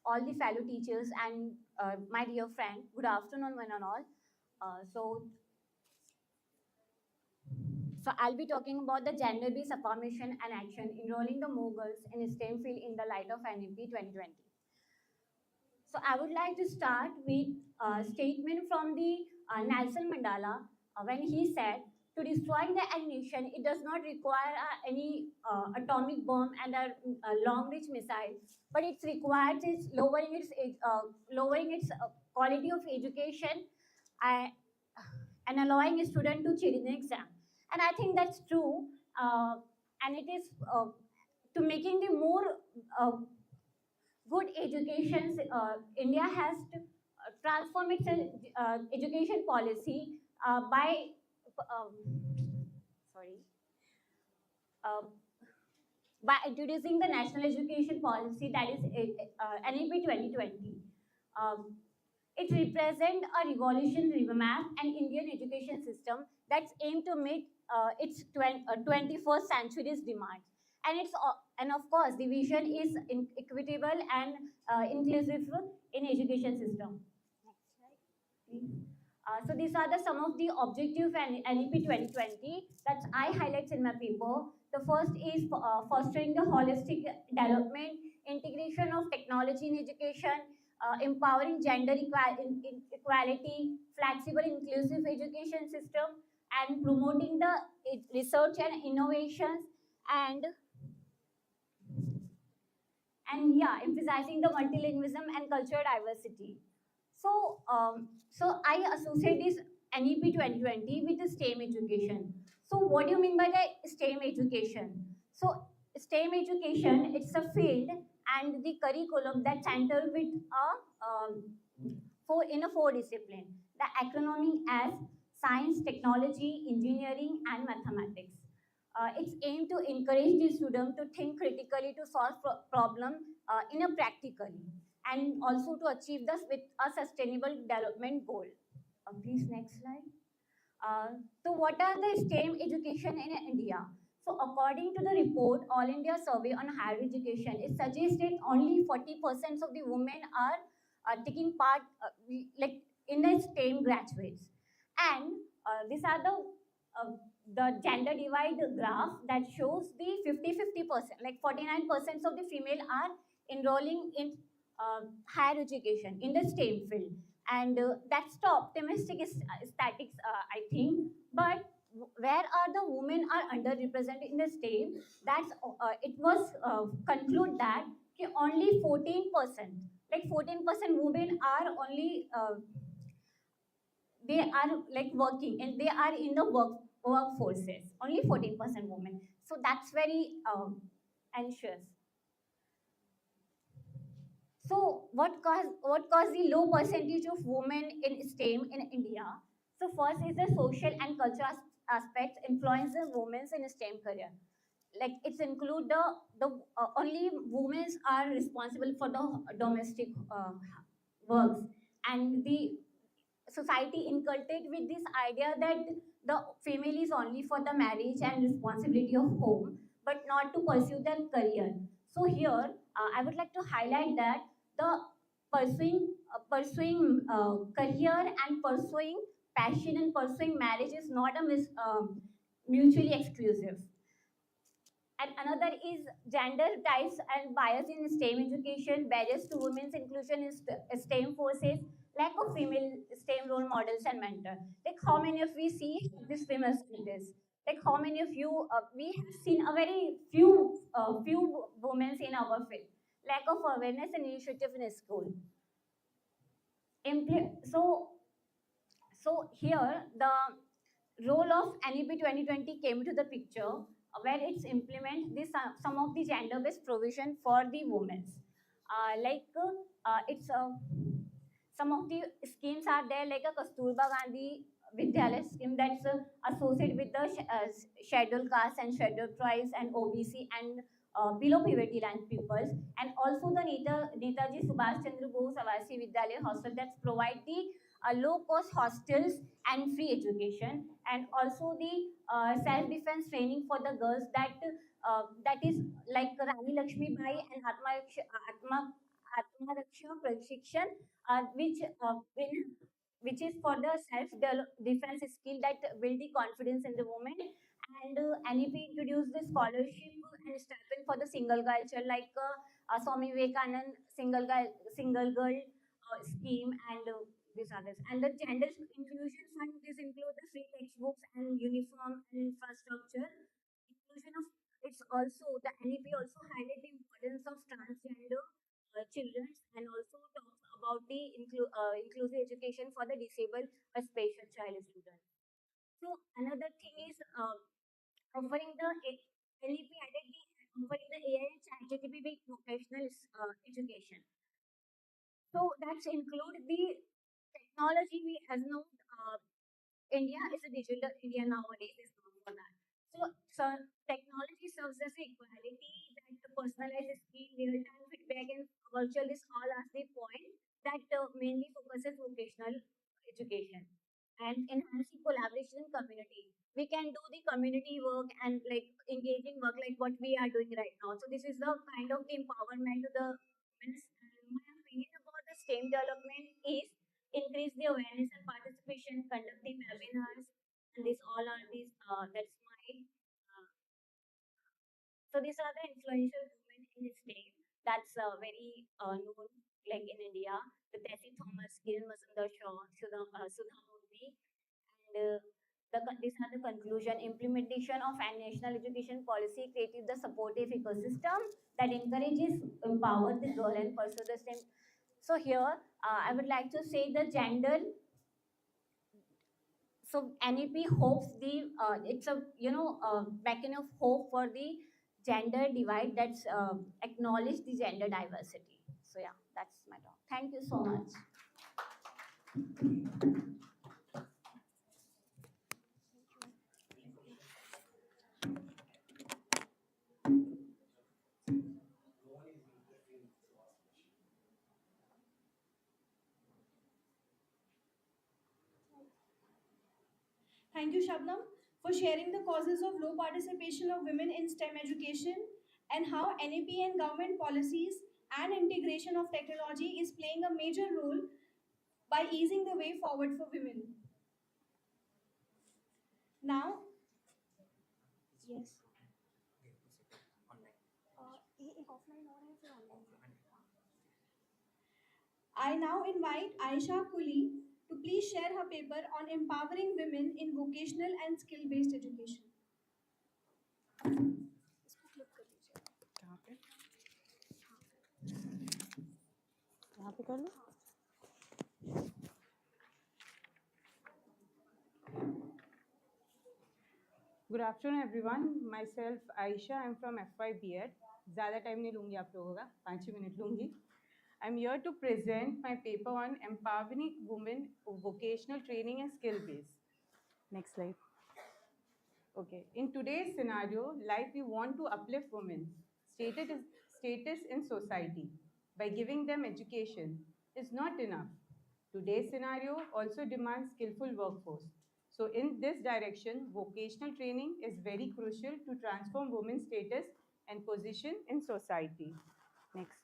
all the fellow teachers and my dear friend, good afternoon one and all. So I'll be talking about the gender-based affirmation and action enrolling the more girls in STEM field in the light of NEP 2020. So I would like to start with a statement from the Nelson Mandela when he said, to destroy the nation, it does not require any atomic bomb and a long-range missile, but it requires lowering its quality of education and allowing a student to cheat in the exam. And I think that's true, and it is to making the more good education. India has to transform its education policy by by introducing the national education policy, that is NEP 2020. It represents a revolution revamp and Indian education system that's aimed to meet its 21st century's demands. And of course, the vision is equitable and inclusive in education system. Next slide, please. So these are some of the objectives and NEP 2020 that I highlight in my paper. The first is fostering the holistic development, integration of technology in education, empowering gender equality, flexible inclusive education system, and promoting the research and innovations, and emphasizing the multilingualism and cultural diversity. So I associate this NEP 2020 with the STEM education. So what do you mean by the STEM education? So STEM education, it's a field and the curriculum that center with four discipline. The acronym as science, technology, engineering, and mathematics. It's aimed to encourage the student to think critically, to solve problem in a practically, and also to achieve this with a sustainable development goal. Please, next slide. So what are the STEM education in India? So according to the report, All India Survey on Higher Education, it suggested only 40% of the women are taking part like in the STEM graduates. And these are the gender divide graph that shows the 50-50%, like 49% of the female are enrolling in higher education in the STEM field. And that's the optimistic statistics, I think. But where are the women are underrepresented in the STEM? That's it was conclude that only 14%, like 14% women are only they are like working and they are in the workforces. Only 14% women. So that's very anxious. So what caused the low percentage of women in STEM in India? So first is the social and cultural aspects influence the women's in STEM career. Like it's include the only women are responsible for the domestic works, and the society inculcated with this idea that the female is only for the marriage and responsibility of home, but not to pursue their career. So here, I would like to highlight that the pursuing career and pursuing passion and pursuing marriage is not a mutually exclusive. And another is gender types and bias in STEM education, barriers to women's inclusion in STEM forces, lack of female STEM role models and mentors. Like how many of we see these female students? Like how many of you, we have seen a very few women in our field. Lack of awareness and initiative in school. So here the role of NEP 2020 came to the picture, where it's implement this some of the gender-based provision for the women. It's some of the schemes are there, like a Kasturba Gandhi Vidyalaya scheme that's associated with the scheduled caste and scheduled tribes and OBC and below poverty line pupils, and also the Netaji Subhash Chandra Bose Avasi Vidyalaya hostel that's provide the low-cost hostels and free education, and also the self-defense training for the girls that is like Rani Lakshmi Bai and Atma Raksha Prakshikshan, which is for the self-defense skill that build the confidence in the woman. And NEP introduced the scholarship and stipend for the single girl child, like Swami Vivekanand single girl scheme, and these others. And the gender inclusion fund, this include the free textbooks and uniform and infrastructure. Inclusion of, it's also the NEP also highlight the importance of transgender children, and also talks about the inclusive education for the disabled or special child students. So another thing is offering the NEP added the offering the AI and ChatGPT with vocational education. So that's include the technology. We as know, India is a digital India nowadays is known for that. So technology serves as equality, that the personalized skill, real-time feedback, and virtual is all as the point that mainly focuses vocational education and enhancing collaboration in community. We can do the community work and like engaging work like what we are doing right now. So this is the kind of the empowerment to the women. My opinion about the STEM development is increase the awareness and participation, conducting webinars, and these all are these. That's my. So these are the influential women in STEM. That's very known, like in India, the Tessie Thomas, Kiran Mazumdar Shaw, Sudha Murthy, and these are the conclusion. Implementation of a national education policy created the supportive ecosystem that encourages, empower the girl and pursue the STEM. So here, I would like to say the gender. So NEP hopes the it's a beacon of hope for the gender divide, that's acknowledge the gender diversity. So yeah, that's my talk. Thank you so much. Thank you, Shabnam, for sharing the causes of low participation of women in STEM education and how NEP and government policies and integration of technology is playing a major role by easing the way forward for women. Now, yes. I now invite Aisha Kuli to please share her paper on empowering women in vocational and skill-based education. Good afternoon everyone, my self Ayesha, I am from FY B.Ed. ज़्यादा time नहीं लूँगी आप लोगों का, 5 minute लूँगी. I am here to present my paper on empowering women vocational training and skill base. Next slide. Okay, in today's scenario, like we want to uplift women status in society by giving them education is not enough. Today's scenario also demands skillful workforce. So in this direction, vocational training is very crucial to transform women's status and position in society. Next.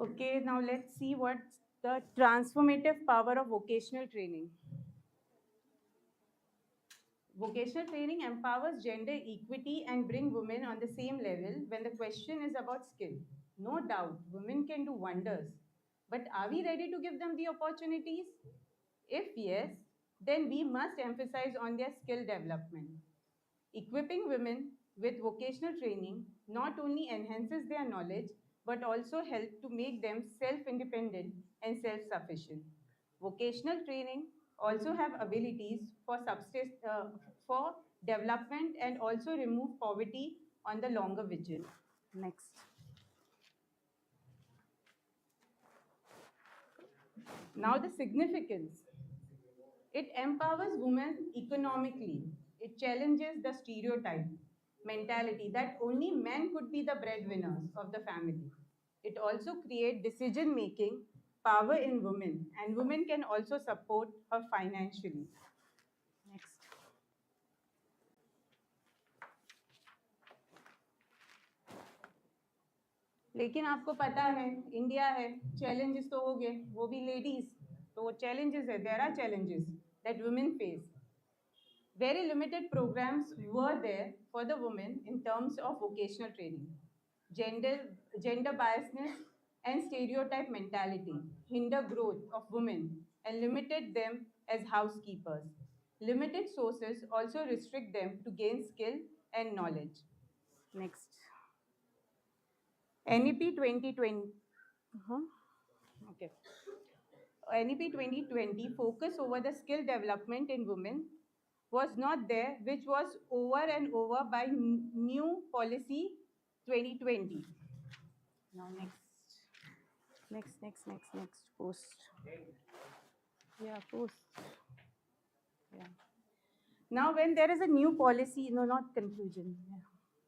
Okay, now let's see what's the transformative power of vocational training. Vocational training empowers gender equity and bring women on the same level when the question is about skill. No doubt, women can do wonders. But are we ready to give them the opportunities? If yes, then we must emphasize on their skill development. Equipping women with vocational training not only enhances their knowledge but also help to make them self-independent and self-sufficient. Vocational training also have abilities for development and also remove poverty on the longer vision. Next. Now the significance. It empowers women economically. It challenges the stereotype mentality that only men could be the breadwinners of the family. It also creates decision-making power in women, and women can also support her financially. Next. लेकिन आपको पता है India है challenges तो हो गए वो भी ladies तो वो challenges है there are challenges that women face. Very limited programs were there for the women in terms of vocational training. Gender biasness and stereotype mentality hinder growth of women and limited them as housekeepers. Limited sources also restrict them to gain skill and knowledge. Next. NEP 2020. Okay. NEP 2020 focus over the skill development in women was not there, which was over and over by new policy 2020. Now next, post. Yeah, post. Yeah. Now when there is a new policy, no, not conclusion. Yeah.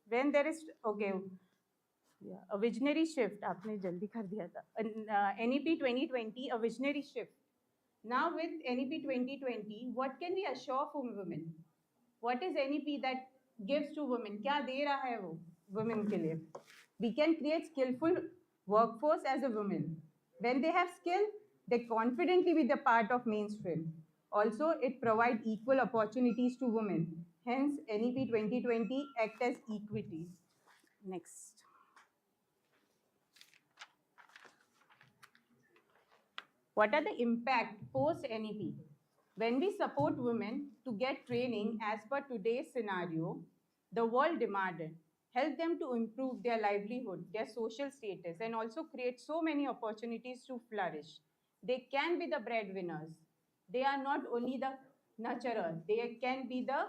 When there is, okay, yeah, a visionary shift, आपने जल्दी कर दिया था. NEP 2020, a visionary shift. Now with NEP 2020, what can we assure for women? What is NEP that gives to women? क्या दे रहा है वो women के लिए? We can create skillful workforce as a woman. When they have skill, they confidently be the part of mainstream. Also, it provides equal opportunities to women. Hence, NEP 2020 act as equity. Next. What are the impact post NEP? When we support women to get training as per today's scenario, the world demanded, help them to improve their livelihood, their social status, and also create so many opportunities to flourish. They can be the breadwinners. They are not only the nurturer, they can be the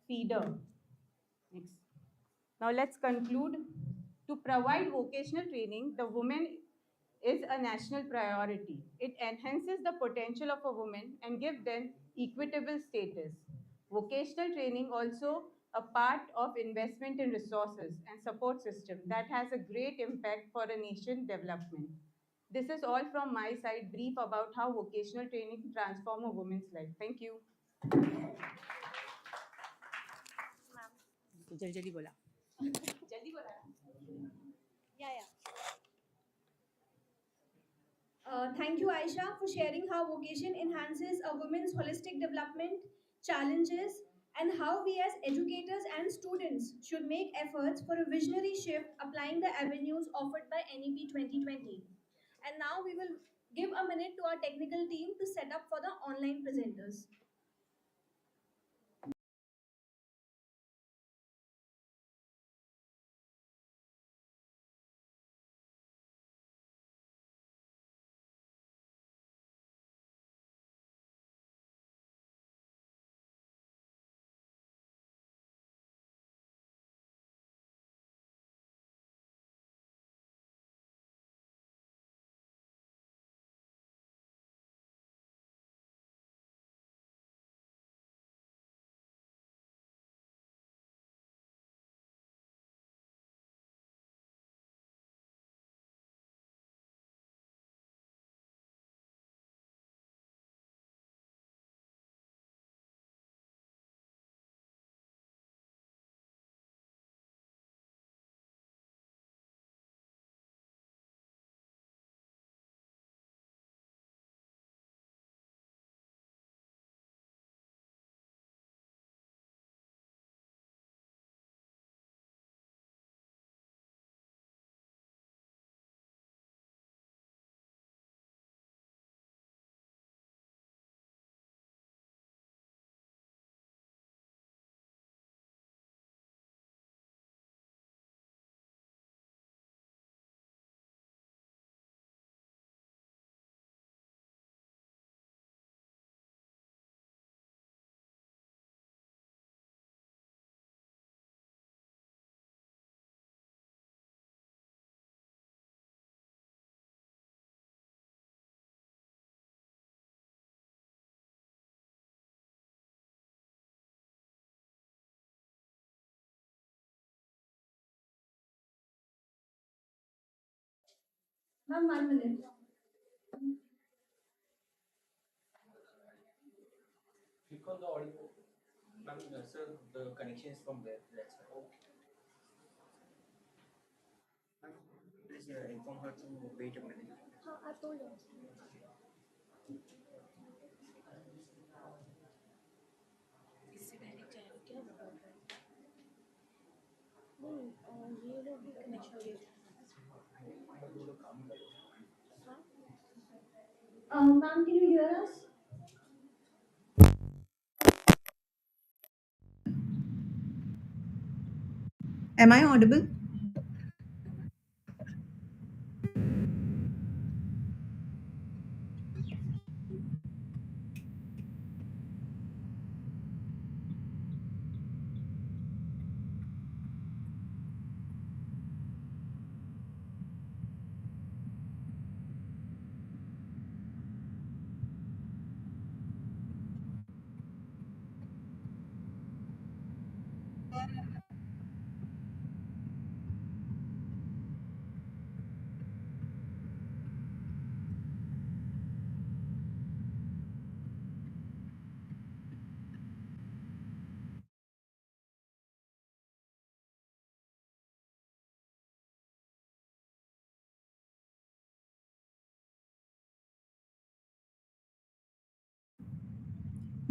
feeder. Next. Now let's conclude. To provide vocational training, the woman is a national priority. It enhances the potential of a woman and gives them equitable status. Vocational training also a part of investment in resources and support system that has a great impact for a nation development. This is all from my side, brief about how vocational training transform a woman's life. Thank you. जल्दी बोला Yeah. Thank you, Aisha, for sharing how vocation enhances a woman's holistic development, challenges, and how we as educators and students should make efforts for a visionary shift applying the avenues offered by NEP 2020. And now we will give a minute to our technical team to set up for the online presenters. Ma'am, 1 minute. Click on the audio. Ma'am, sir, the connection is from there. That's why. Okay. Ma'am, please inform her to wait a minute. I told you. इससे direct जाएगा क्या वो बोल रहा है नहीं ये लोग भी कनेक्शन ले Ma'am, can you hear us? Am I audible?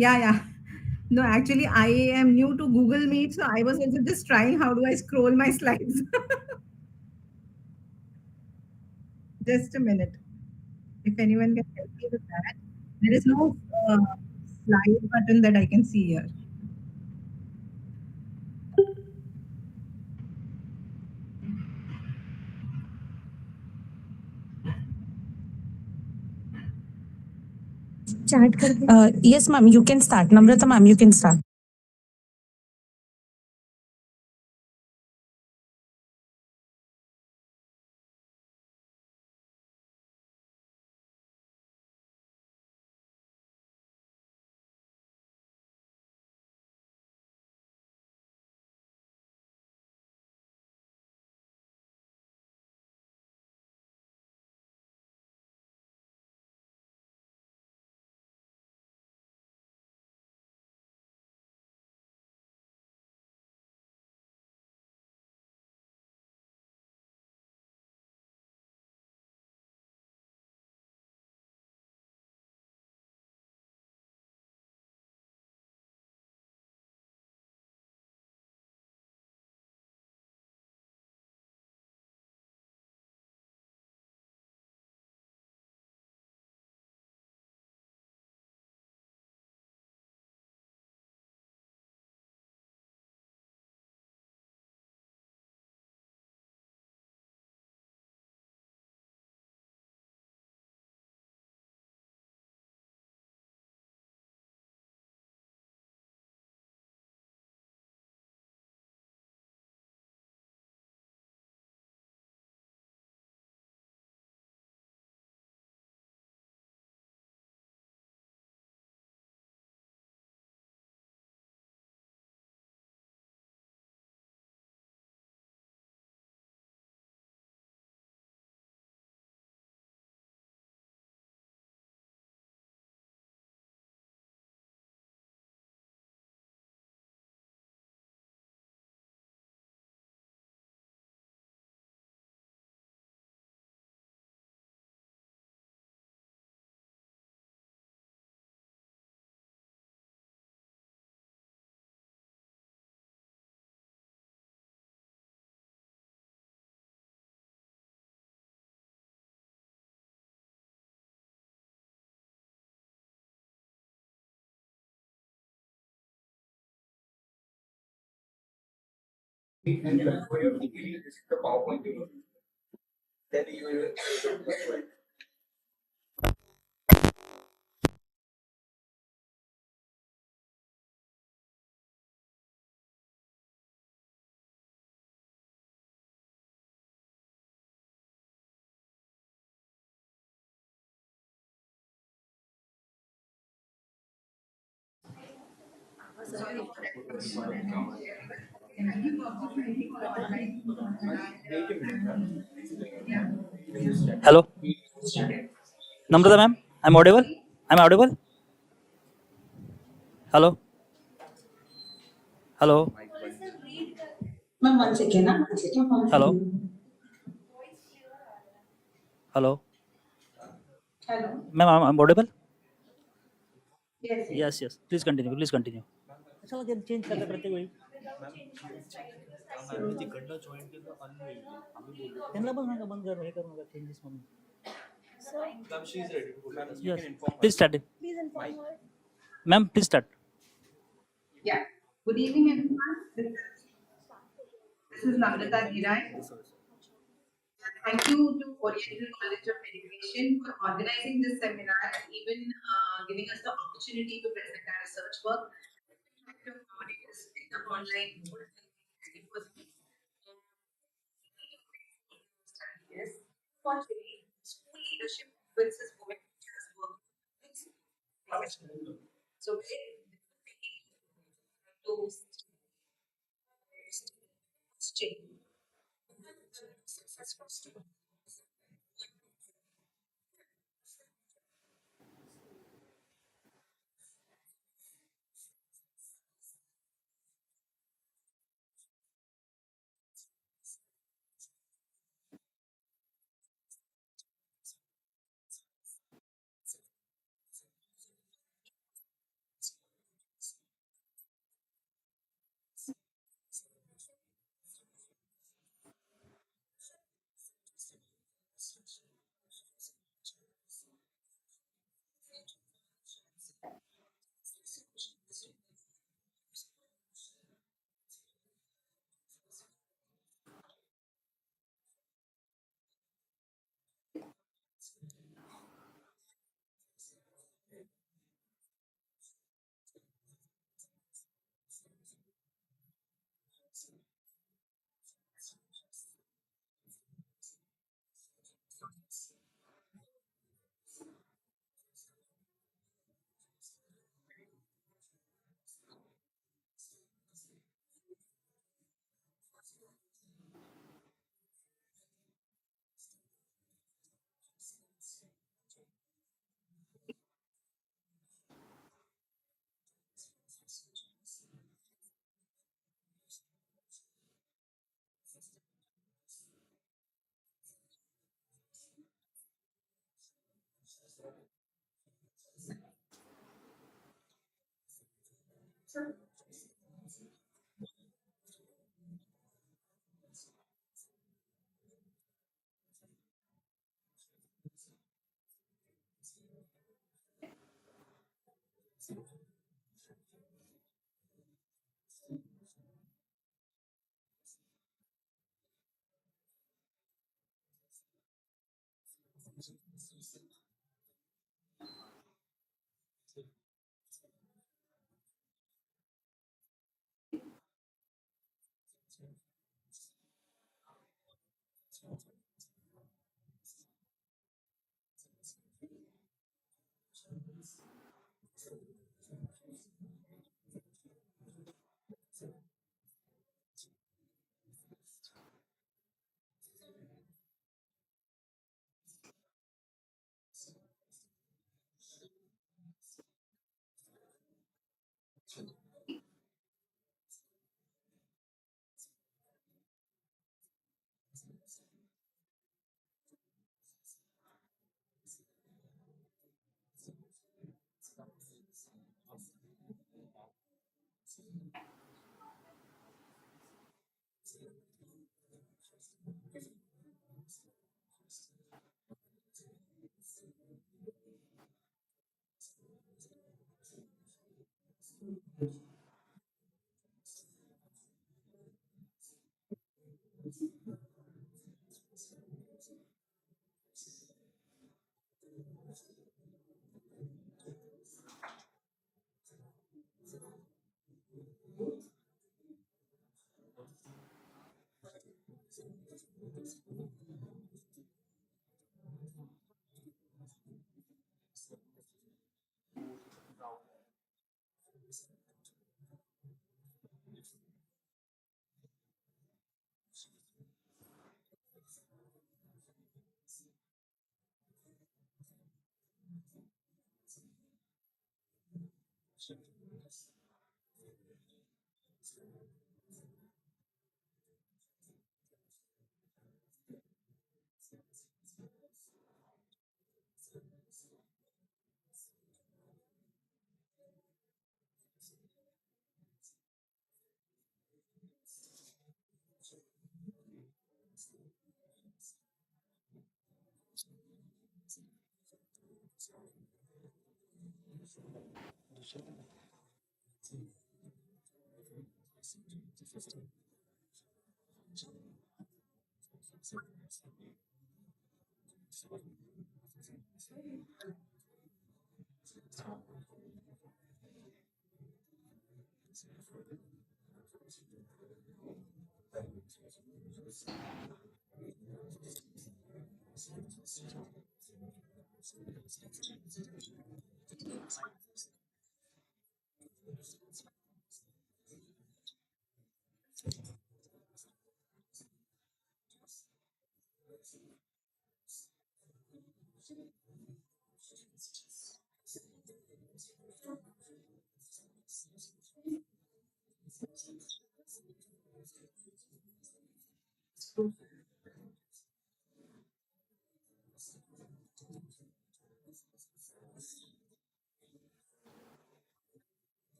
Yeah. No, actually, I am new to Google Meet, so I was also just trying how do I scroll my slides. Just a minute. If anyone can help me with that. There is no slide button that I can see here. Yes, ma'am, you can start. Namrata, ma'am, you can start. And for your degree, this is the PowerPoint you will. Then you will. Hello, Namrata ma'am, I'm audible. I'm audible. Hello, hello, Ma'am, one second. One second. hello, hello, Hello. ma'am. I'm audible. Yes. Yes, yes. Please continue. Please continue. अच्छा again change करता प्रत्येक वेळी. त्यांना पण सांगा बंद कर हे करू नका चेंजेस म्हणून. Ma'am, she is ready to go. Ma'am, you Yes. can inform her. Please start it. Please inform her. Ma'am, please start. Yeah. Good evening, everyone. This is Namrata Girai. Thank you to Oriental College of Education for organizing this seminar and even giving us the opportunity to present our research work. To accommodate us in the online mode. It was yes. Fortunately, school leadership influences women teachers work professionally. So very to change. Successful student.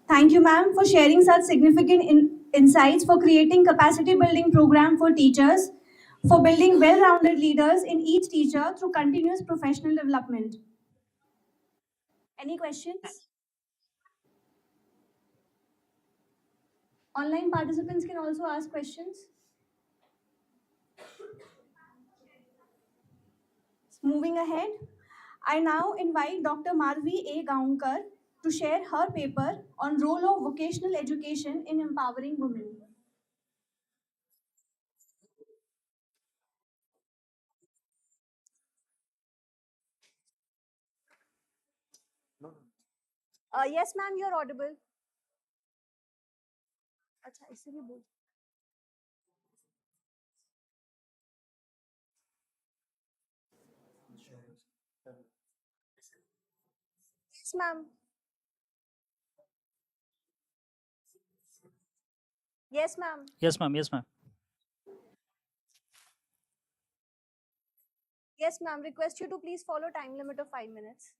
Thank you, ma'am, for sharing such significant insights, for creating capacity building program for teachers, for building well-rounded leaders in each teacher through continuous professional development. Any questions? Online participants can also ask questions. Moving ahead, I now invite Dr. Madhvi A. Gaunkar to share her paper on role of vocational education in empowering women. Yes, ma'am, you're audible. अच्छा इससे भी बोल Yes, ma'am. Yes, ma'am. Yes, ma'am. Yes, ma'am. Yes, ma'am. Request you to please follow time limit of 5 minutes.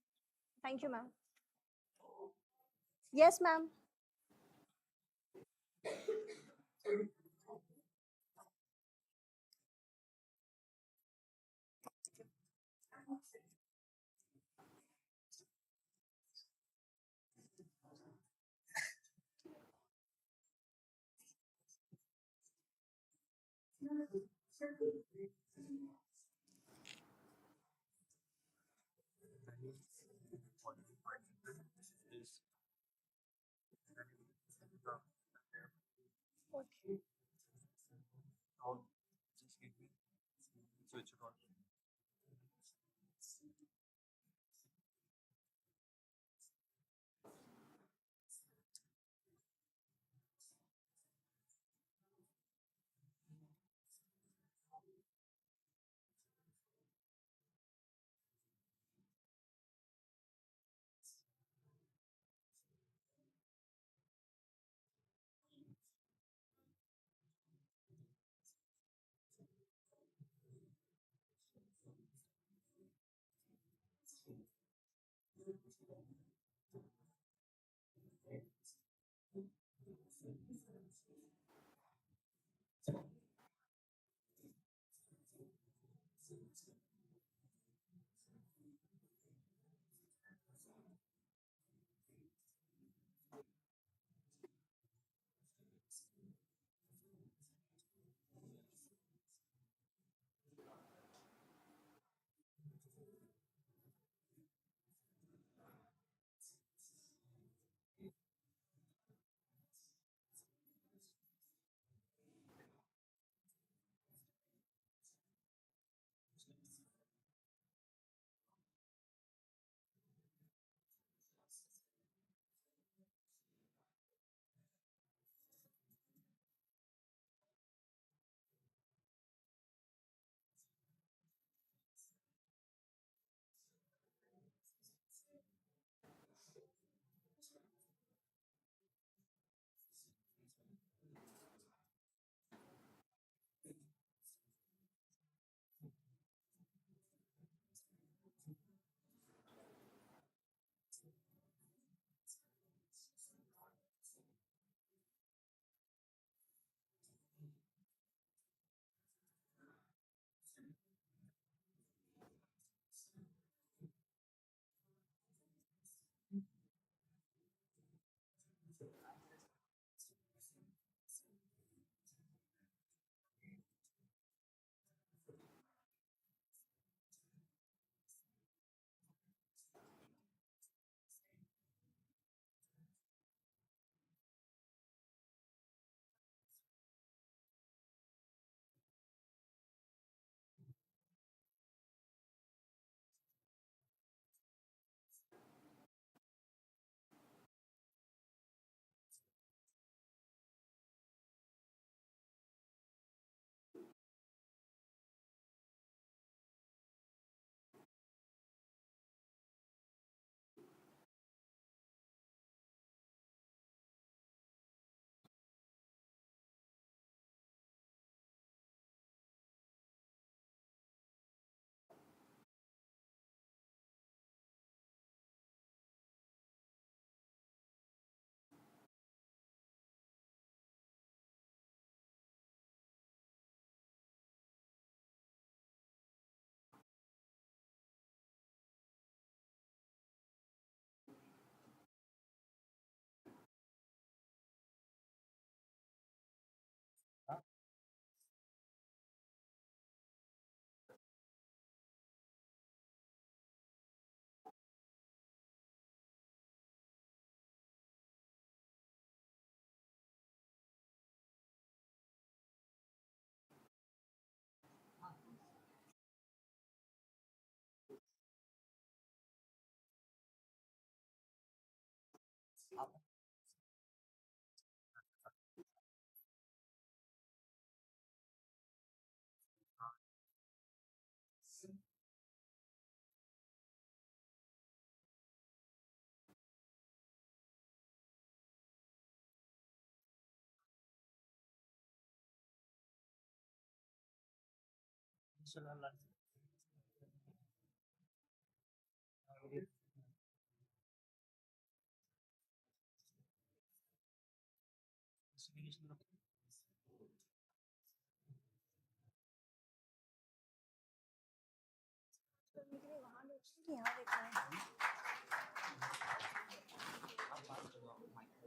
Thank you, ma'am. Yes, ma'am. Switch it on.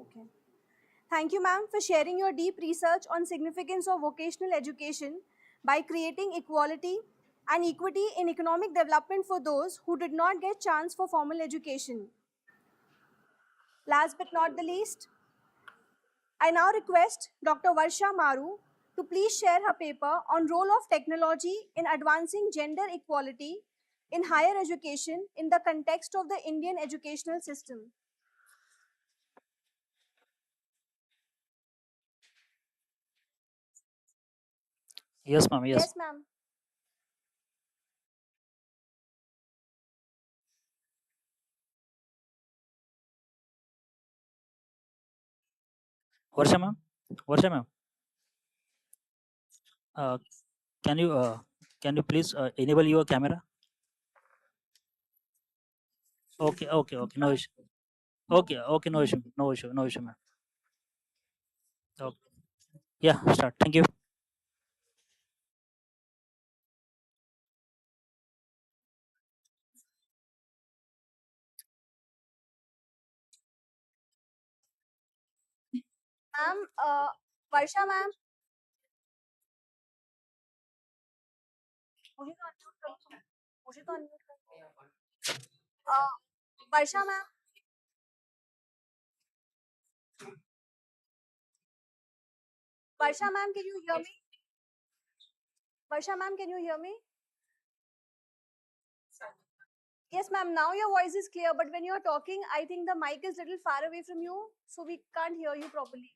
Okay. Thank you, ma'am, for sharing your deep research on significance of vocational education by creating equality and equity in economic development for those who did not get chance for formal education. Last but not the least, I now request Dr. Varsha Maru to please share her paper on role of technology in advancing gender equality in higher education in the context of the Indian educational system. Yes, ma'am. Yes. Yes, ma'am. Varsha ma'am. Varsha ma'am. Uh, can you uh, can you please enable your camera? Okay. Okay. Okay. No issue. Okay. Okay. No issue. No issue. No issue, ma'am. Okay. Yeah. Start. Thank you. Ma'am, Varsha ma'am. मुझे तो unmute करो। मुझे तो unmute करो। Varsha ma'am. Varsha ma'am, can you hear me? Varsha ma'am, can you hear me? Yes, ma'am. Now your voice is clear, but when you are talking, I think the mic is little far away from you, so we can't hear you properly.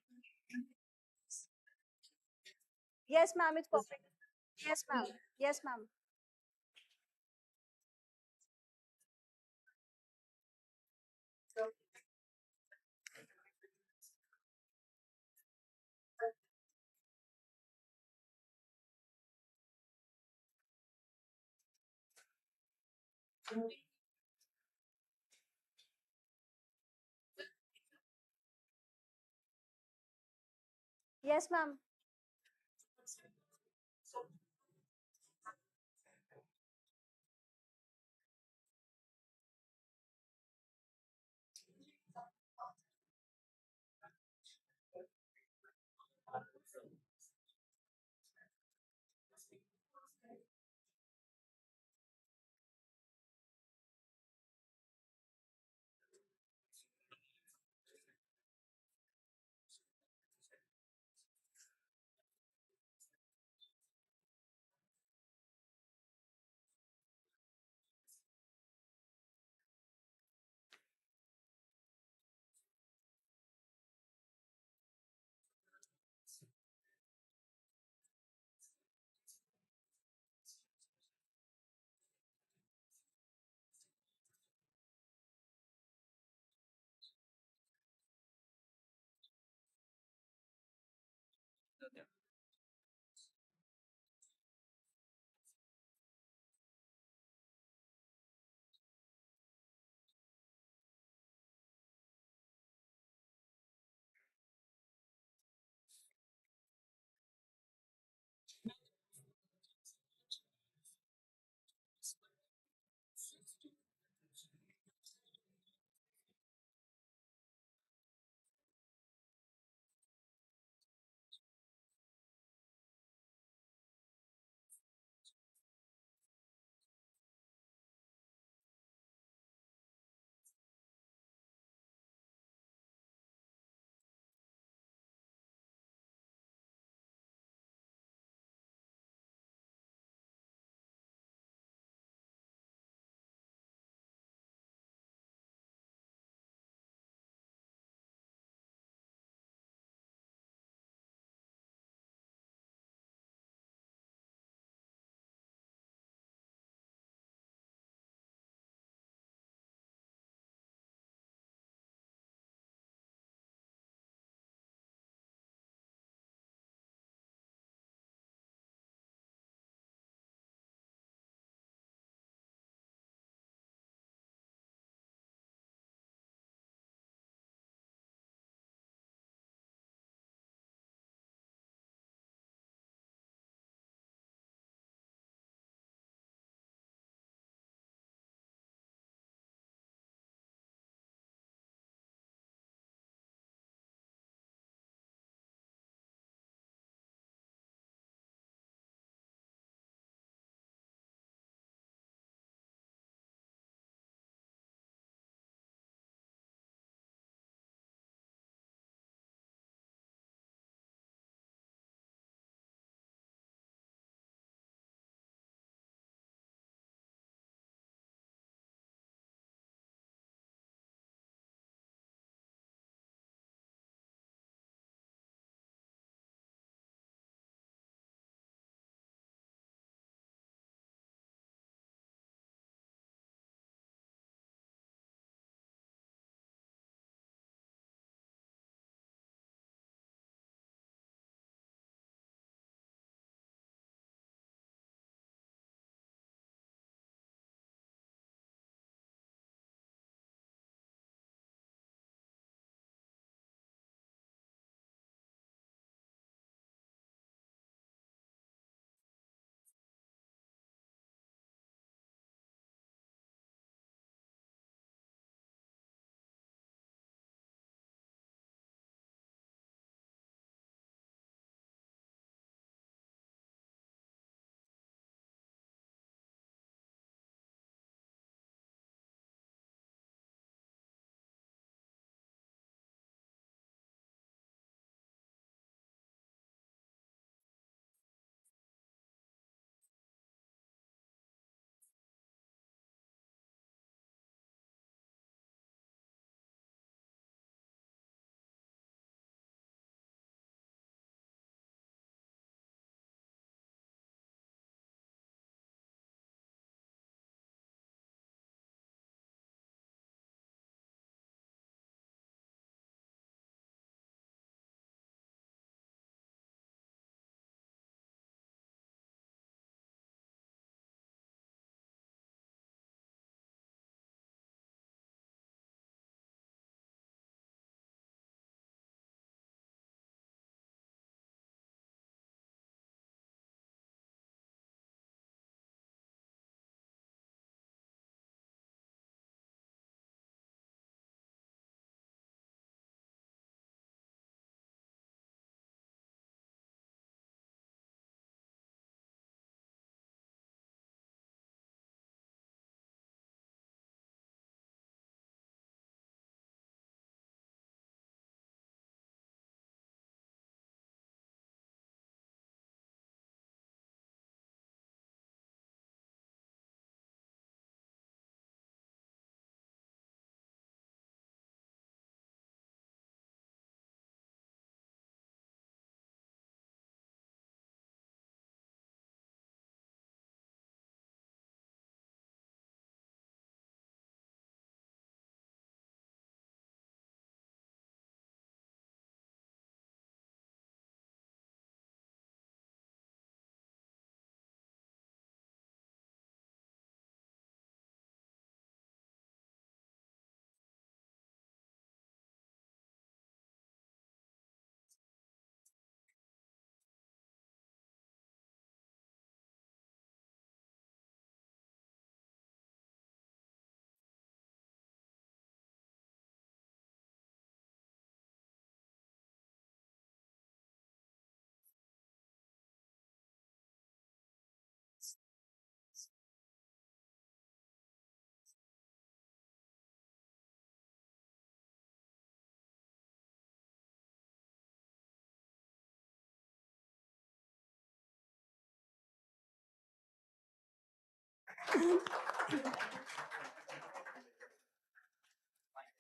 Yes, ma'am, it's perfect. Yes, ma'am. Yes, ma'am. Yes, ma'am.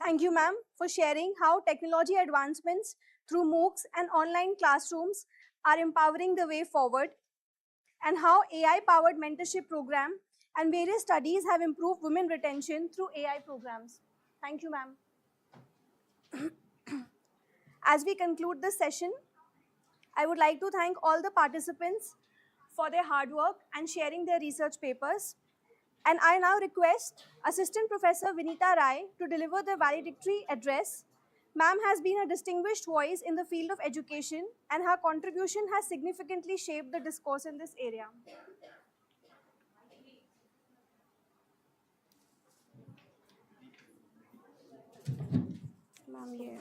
Thank you, ma'am, for sharing how technology advancements through MOOCs and online classrooms are empowering the way forward, and how AI-powered mentorship program and various studies have improved women retention through AI programs. Thank you, ma'am. As we conclude this session, I would like to thank all the participants for their hard work and sharing their research papers. And I now request Assistant Professor Vinita Rai to deliver the valedictory address. Ma'am has been a distinguished voice in the field of education, and her contribution has significantly shaped the discourse in this area. Ma'am, yeah.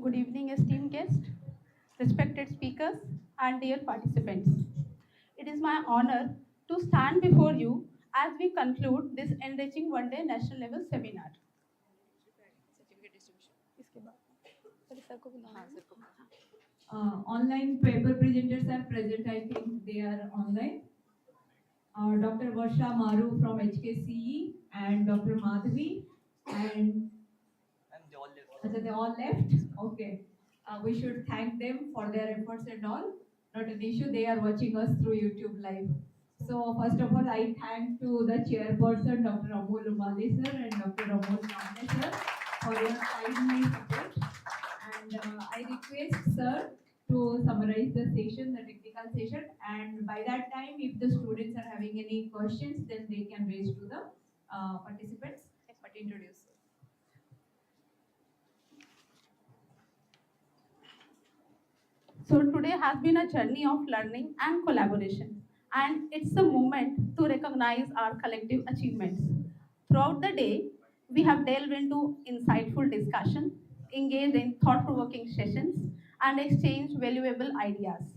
Good evening, esteemed guests, respected speakers, and dear participants. It is my honor to stand before you as we conclude this enriching one-day national level seminar. Online paper presenters are present. I think they are online. Dr. Varsha Maru from HKCE and Dr. Madhavi and they all left. Okay. We should thank them for their efforts and all. Not an issue. They are watching us through YouTube live. So first of all, I thank to the chairperson, Dr. Amol Umale sir and Dr. Amol Kamle sir for your timely support. And I request sir to summarize the session, the technical session. And by that time, if the students are having any questions, then they can raise to the participants. But introduce. So today has been a journey of learning and collaboration, and it's a moment to recognize our collective achievements. Throughout the day, we have delved into insightful discussion, engaged in thought-provoking sessions, and exchanged valuable ideas.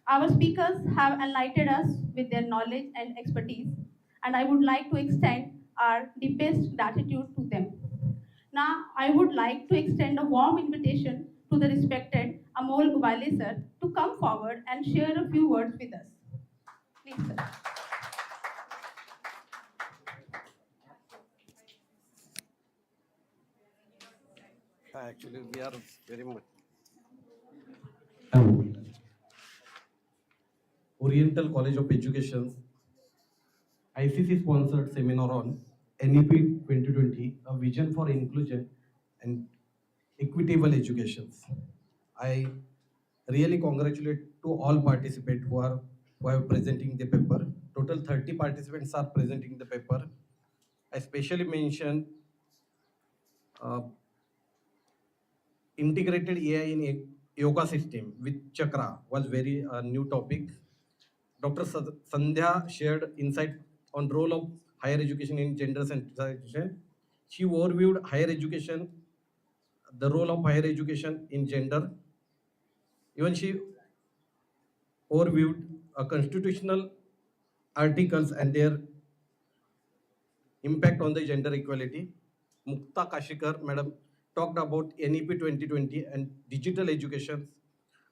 Our speakers have enlightened us with their knowledge and expertise, and I would like to extend our deepest gratitude to them. Now, I would like to extend a warm invitation to the respected Amol Gubale sir to come forward and share a few words with us. Please, sir. Actually, we are very much. Oriental College of Education, ICC sponsored seminar on NEP 2020, a vision for inclusion and equitable education. I really congratulate to all participants who are presenting the paper. Total 30 participants are presenting the paper. I especially mention integrated AI in yoga system with Chakra was very new topic. Dr. Sandhya shared insight on role of higher education in gender sensitization. She overviewed higher education, the role of higher education in gender. Even she overviewed constitutional articles and their impact on the gender equality. Mukta Kashikar, madam, talked about NEP 2020 and digital education,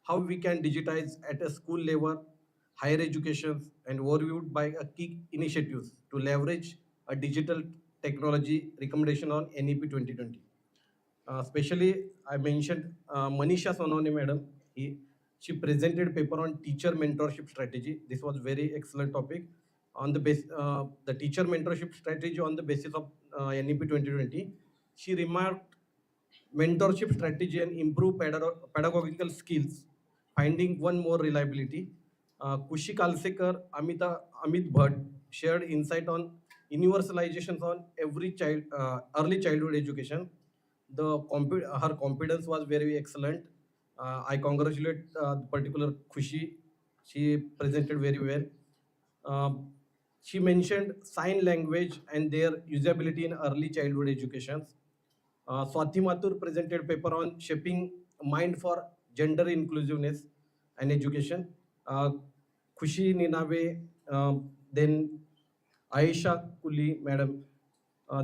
how we can digitize at a school level, higher education, and overviewed by a key initiatives to leverage a digital technology recommendation on NEP 2020. Especially, I mentioned Manisha Sonone, madam. She presented paper on teacher mentorship strategy. This was very excellent topic on the base, the teacher mentorship strategy on the basis of NEP 2020. She remarked mentorship strategy and improve pedagogical skills, finding one more reliability. Kushi Kalsekar, Amit Bhatt shared insight on universalizations on every child, early childhood education. Her confidence was very excellent. I congratulate particular Khushi. She presented very well. She mentioned sign language and their usability in early childhood education. Swati Mathur presented paper on shaping mind for gender inclusiveness and education. Khushi Ninave, then Aisha Kuli, madam,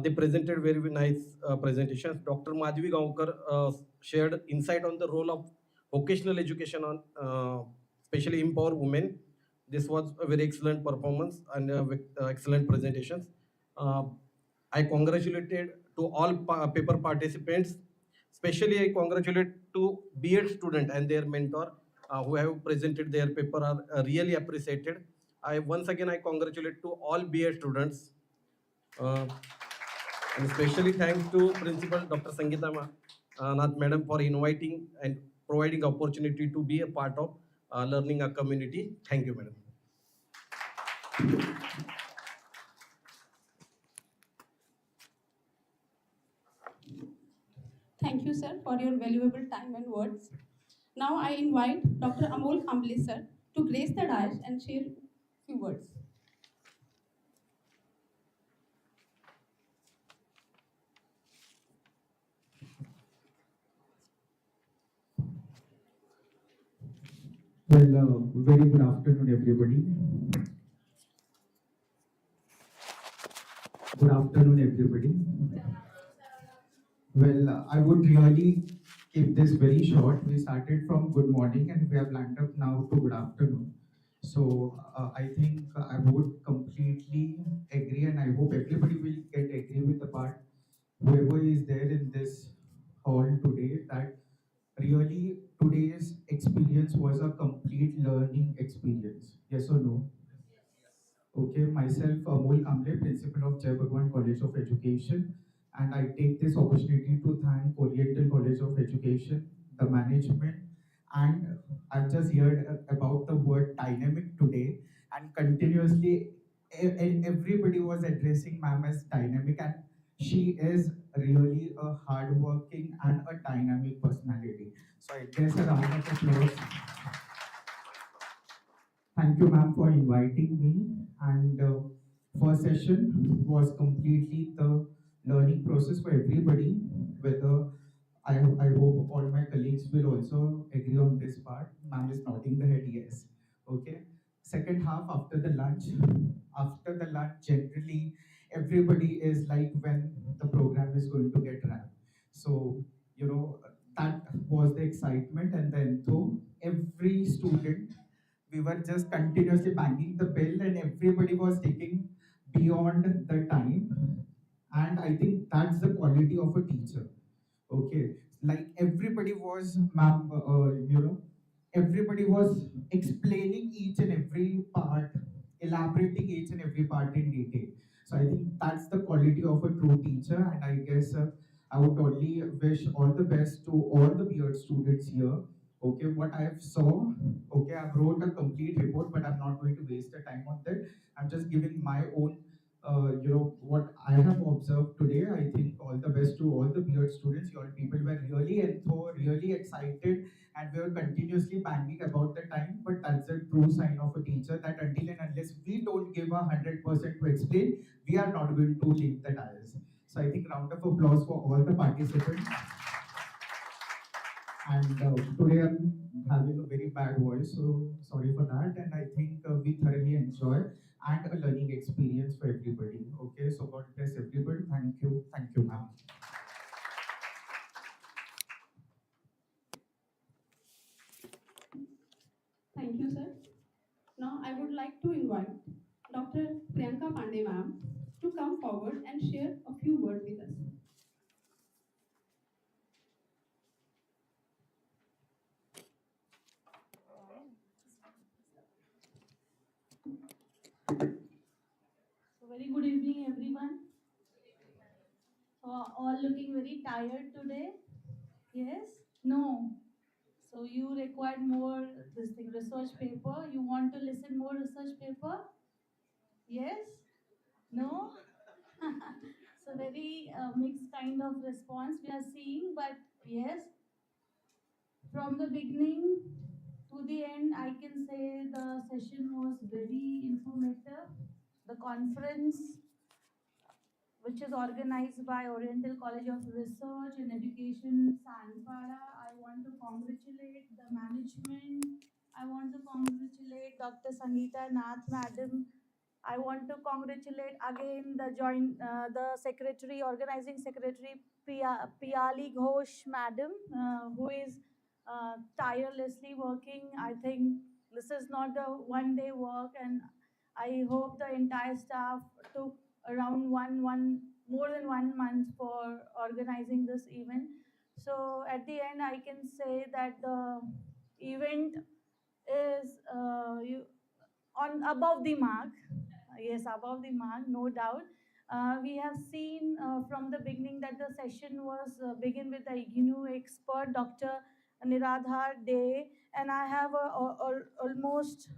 they presented very, very nice presentations. Dr. Madhvi Gaonkar shared insight on the role of vocational education on especially empower women. This was a very excellent performance and with excellent presentations. Uh, I congratulated to all paper participants. Especially, I congratulate to B.Ed student and their mentor who have presented their paper are really appreciated. Once again I congratulate to all B.Ed students. And especially thanks to Principal Dr. Sangeeta Nath Madam for inviting and providing opportunity to be a part of learning a community. Thank you, Madam. Thank you, sir, for your valuable time and words. Now I invite Dr. Amol Kamble, sir, to grace the dais and share a few words. Well, very good afternoon, everybody. Good afternoon, everybody. Well, I would really keep this very short. We started from good morning and we have landed up now to good afternoon. So I think I would completely agree, and I hope everybody will get agree with the part, whoever is there in this hall today, that really today's experience was a complete learning experience. Yes or no? Okay, myself, Amol Kamble, principal of Jai Bhagwan College of Education, and I take this opportunity to thank Oriental College of Education, the management, and I've just heard about the word dynamic today, and continuously everybody was addressing ma'am as dynamic, and she is really a hardworking and a dynamic personality. So I guess a round of applause. Thank you, ma'am, for inviting me. And first session was completely the learning process for everybody. Whether I hope all my colleagues will also agree on this part. Ma'am is nodding the head, yes. Okay. Second half after the lunch. After the lunch, generally everybody is like when the program is going to get wrapped. So that was the excitement, and then though every student, we were just continuously banging the bell and everybody was taking beyond the time, and I think that's the quality of a teacher. Okay, like everybody was ma'am, everybody was explaining each and every part, elaborating each and every part in detail. So I think that's the quality of a true teacher, and I guess I would only wish all the best to all the B.Ed students here. Okay, what I have saw, okay, I've wrote a complete report, but I'm not going to waste the time on that. I'm just giving my own, what I have observed today. I think all the best to all the B.Ed students. You all people were really enthralled, really excited, and we were continuously banging about the time. But that's a true sign of a teacher, that until and unless we don't give 100% to explain, we are not going to leave the dais. So I think round of applause for all the participants. And today I'm having a very bad voice, so sorry for that. And I think we thoroughly enjoy and a learning experience for everybody. Okay, so God bless everybody. Thank you, ma'am. Thank you, sir. Now I would like to invite Dr. Priyanka Pandey, ma'am, to come forward and share a few words with us. So very good evening, everyone. So all looking very tired today. Yes? No. So you required more this thing, research paper. You want to listen more research paper? Yes? No? So very mixed kind of response we are seeing, but yes, from the beginning to the end, I can say the session was very informative. The conference, which is organized by Oriental College of Research and Education, Sanpara, I want to congratulate the management. I want to congratulate Dr. Sangeeta Nath, Madam. I want to congratulate again the secretary, organizing secretary, Piali Ghosh, Madam, who is tirelessly working. I think this is not the one-day work, and I hope the entire staff took around more than 1 month for organizing this event. So at the end, I can say that the event is on above the mark. Yes, above the mark, no doubt. We have seen from the beginning that the session was begin with the IGNU expert, Dr. Niradhar Day, and I have almost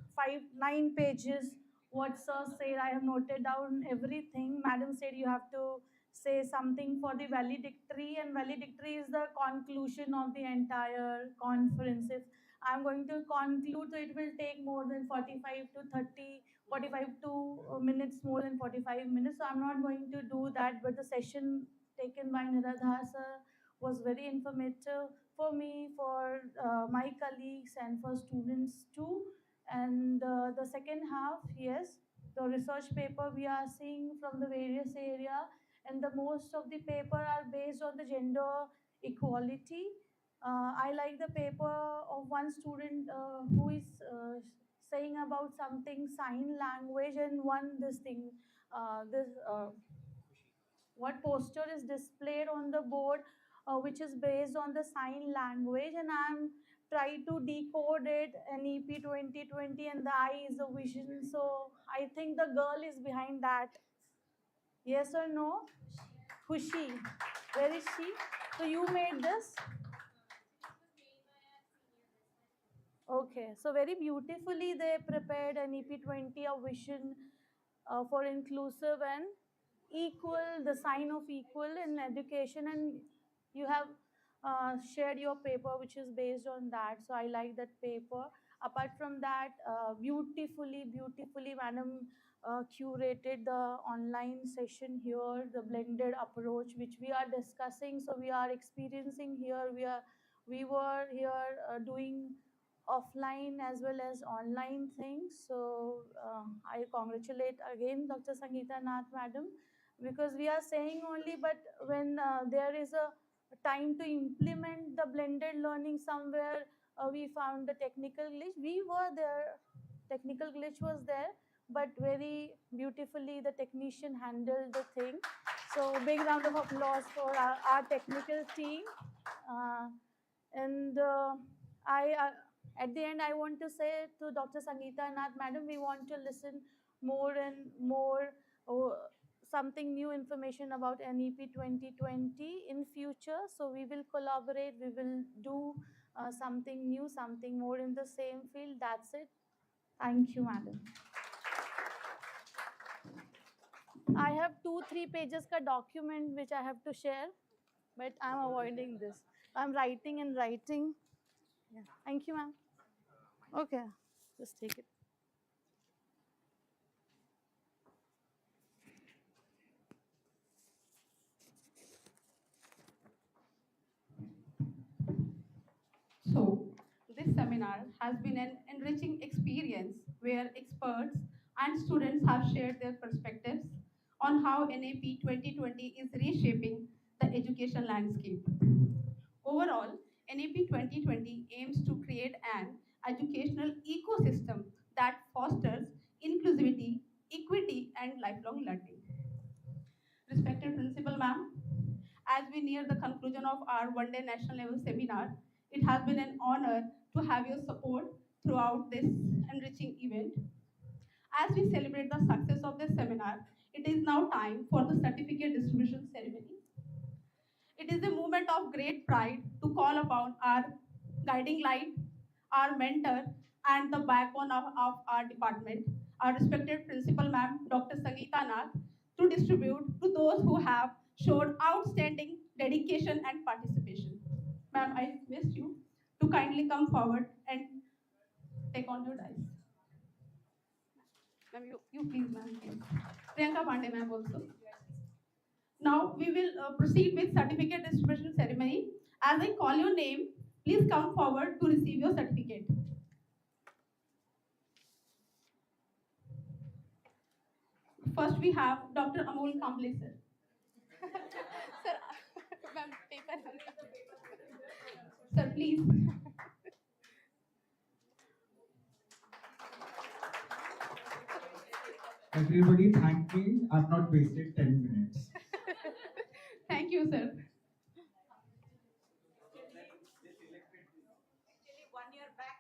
9 pages what sir said. I have noted down everything. Madam said you have to say something for the valedictory, and valedictory is the conclusion of the entire conference. If I'm going to conclude, so it will take more than 45 to 30, 45 to minutes, more than 45 minutes. So I'm not going to do that, but the session taken by Niradhar sir was very informative for me, for my colleagues, and for students too. And the second half, yes, the research paper we are seeing from the various area, and the most of the paper are based on the gender equality. I like the paper of one student who is saying about something sign language, and one this thing, this what poster is displayed on the board, which is based on the sign language, and I'm trying to decode it. NEP 2020, and the I is a vision. So I think the girl is behind that. Yes or no? Khushi. Where is she? So you made this? Okay, so very beautifully they prepared an EP20, a vision for inclusive and equal, the sign of equal in education, and you have shared your paper which is based on that. So I like that paper. Apart from that, beautifully, madam curated the online session here, the blended approach which we are discussing. So we are experiencing here. We were here doing offline as well as online things. So I congratulate again Dr. Sangeeta Nath, madam, because we are saying only, but when there is a time to implement the blended learning somewhere, we found the technical glitch. We were there, technical glitch was there, but very beautifully the technician handled the thing. So big round of applause for our technical team. And at the end, I want to say to Dr. Sangeeta Nath, madam, we want to listen more and more, something new information about NEP 2020 in future. So we will collaborate, we will do something new, something more in the same field. That's it. Thank you, madam. I have 2-3 pages ka document which I have to share, but I'm avoiding this. I'm writing and writing. Yeah. Thank you, ma'am. Okay, just take it. So, this seminar has been an enriching experience where experts and students have shared their perspectives on how NAP 2020 is reshaping the education landscape. Overall, NAP 2020 aims to create an educational ecosystem that fosters inclusivity, equity, and lifelong learning. Respected Principal Ma'am, as we near the conclusion of our one-day national level seminar, it has been an honor to have your support throughout this enriching event. As we celebrate the success of this seminar, it is now time for the certificate distribution ceremony. It is a moment of great pride to call upon our guiding light, our mentor, and the backbone of our department, our respected Principal Ma'am, Dr. Sangeeta Nath, to distribute to those who have showed outstanding dedication and participation. Ma'am, I request you to kindly come forward and take on your dice. Ma'am, you please, ma'am. Please. Priyanka Pandey, ma'am, also. Now we will proceed with certificate distribution ceremony. As I call your name, please come forward to receive your certificate. First, we have Dr. Amol Kamble, sir. Sir, ma'am, paper. Sir, please. Everybody thank me. I've not wasted 10 minutes. Thank you, sir. One year back,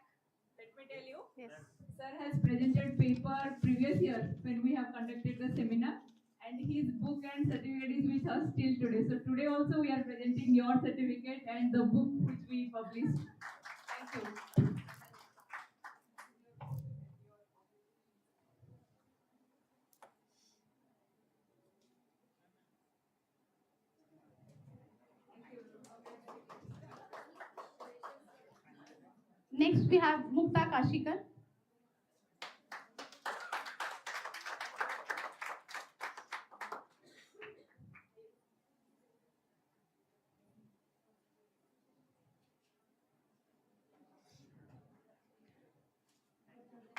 let me tell you. Yes. Sir has presented paper previous year when we have conducted the seminar, and his book and certificate is with us till today. So today also we are presenting your certificate and the book which we published. Thank you. Next, we have Mukta Kashikar.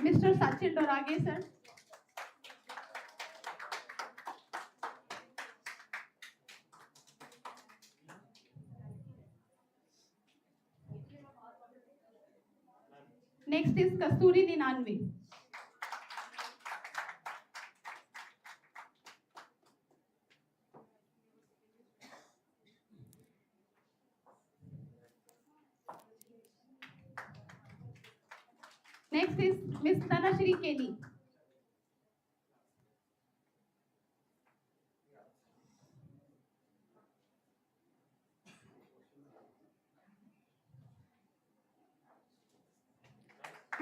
Mr. Sachin Dorage, sir. Next is Kasturi Ninanvi. Next is Miss Tanashri Kelly.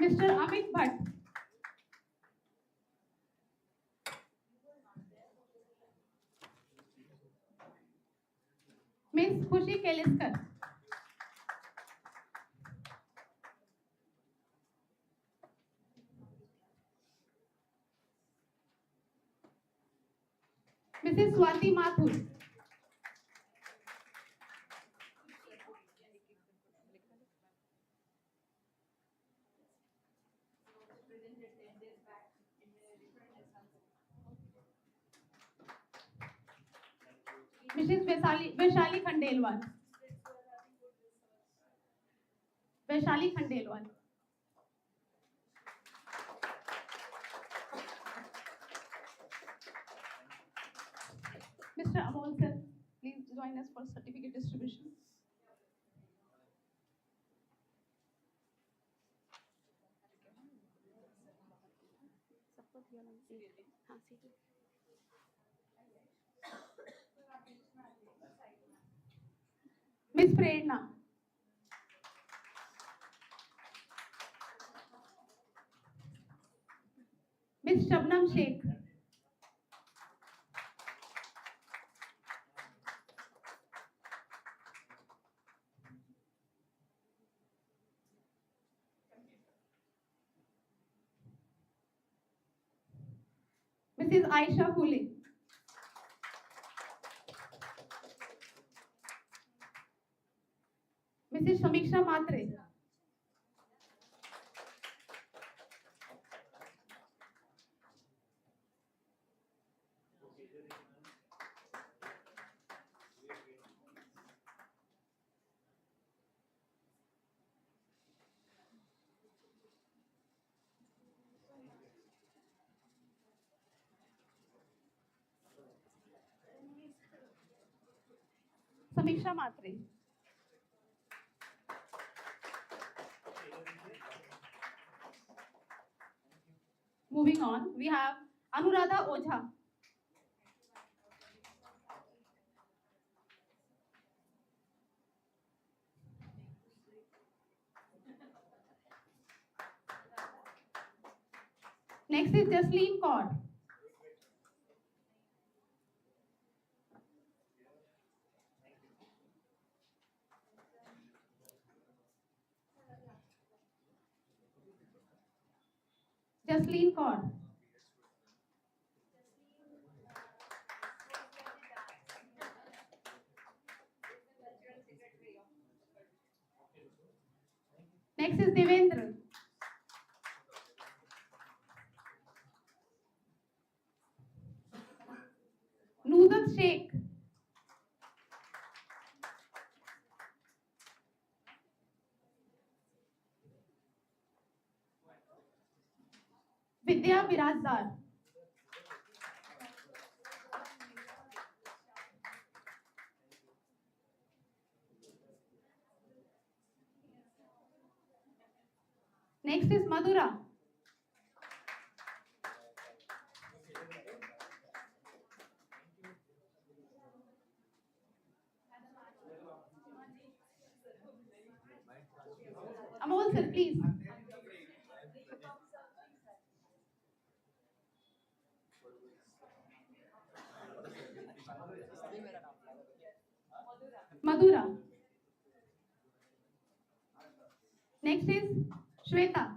Mr. Amit Bhatt. Miss Khushi Keliskar. Mrs. Swati Mathur. Mrs. Vaishali Khandelwal. Vaishali Khandelwal. Mr. Amol sir, please join us for certificate distribution. Miss Prerna. Miss Shabnam Sheikh. Mrs. Aisha Phule. Mrs. Samiksha Matre. Samiksha Matre. Moving on, we have Anuradha Ojha. Next is Jasleen Kaur. Jasleen Kaur. Next is Devendra. Nuzat Sheikh. Vidya Birazdar. Next is Madhura. Amol sir, please. Madhura. Next is Shweta.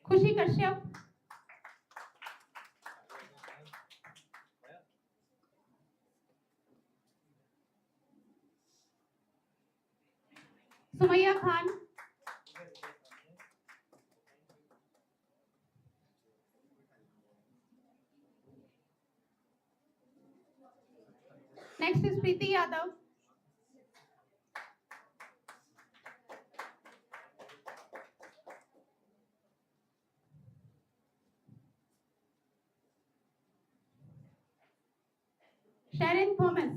Khushi Kashyap. Sumaya Khan. Next is Preeti Yadav. Sharon Thomas.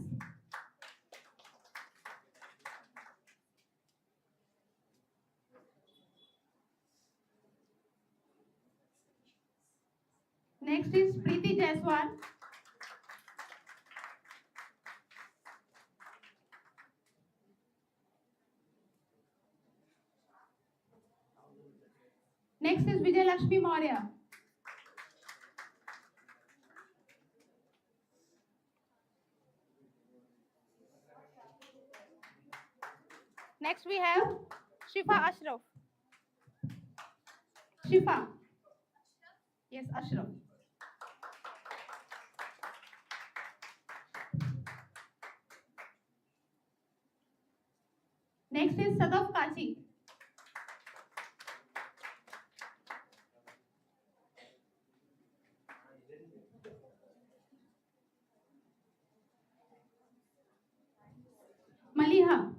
Next is Preeti Jaiswal. Next is Vijay Lakshmi Maurya. Next we have Shifa Ashraf. Shifa. Yes, Ashraf. Next is Sadaf Kachi. Maliha.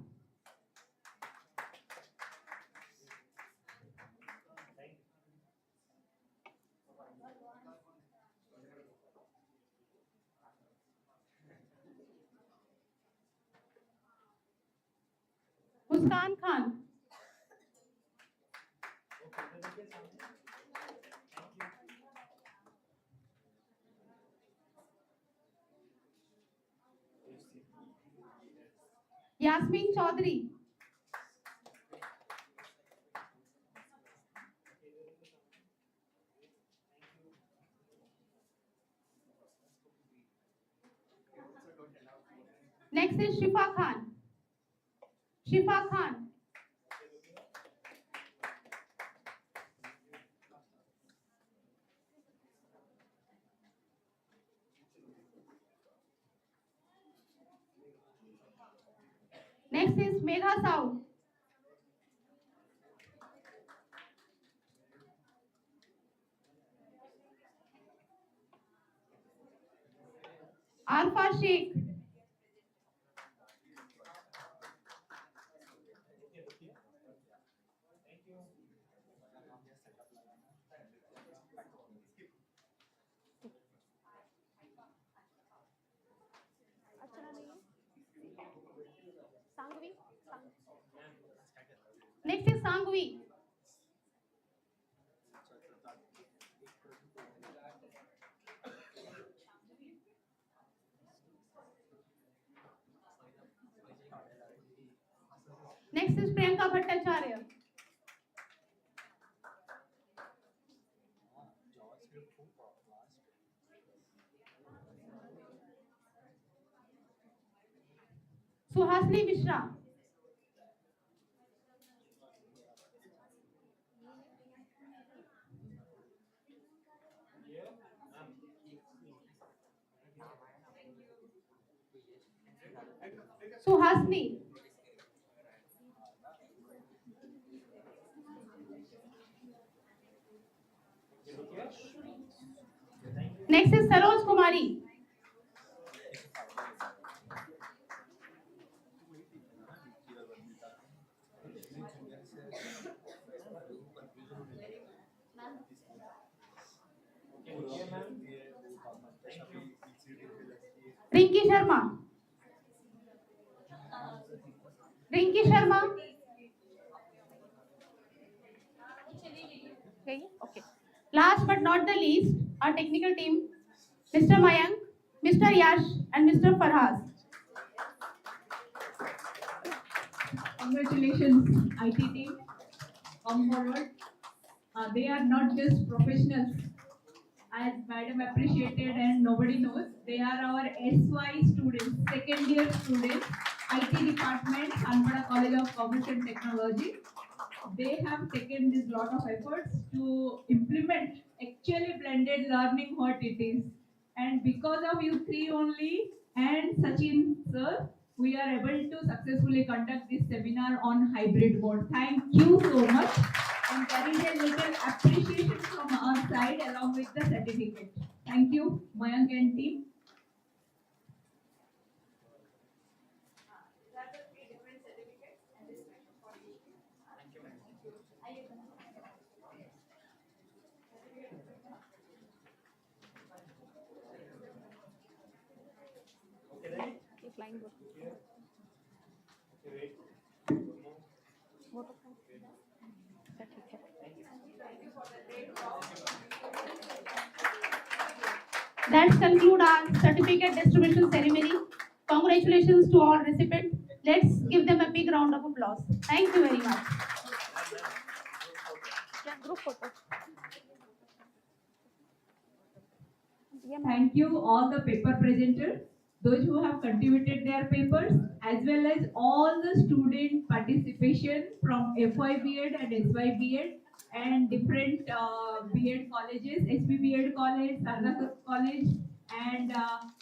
Muskan Khan. Yasmin Chaudhary. Next is Shifa Khan. Shifa Khan. Next is Megha Sao. Arfa Sheikh. Next is Sangvi. Next is Priyanka Bhattacharya. Suhasini Mishra. Suhasini. Next is Saroj Kumari. Rinki Sharma. Rinki Sharma. Okay. Last but not the least, our technical team, Mr. Mayank, Mr. Yash, and Mr. Farhaz. Congratulations, IT team. Come forward. They are not just professionals, as madam appreciated and nobody knows. They are our SY students, second year students, IT department, Anpada College of Commerce and Technology. They have taken this lot of efforts to implement actually blended learning what it is. And because of you three only and Sachin sir, we are able to successfully conduct this seminar on hybrid mode. Thank you so much. And there is a little appreciation from our side along with the certificate. Thank you, Mayank and team. That's conclude our certificate distribution ceremony. Congratulations to all recipients. Let's give them a big round of applause. Thank you very much. Thank you all the paper presenters, those who have contributed their papers, as well as all the student participation from FY B.Ed and SY B.Ed and different B.Ed colleges, SP B.Ed college, Sarda college, and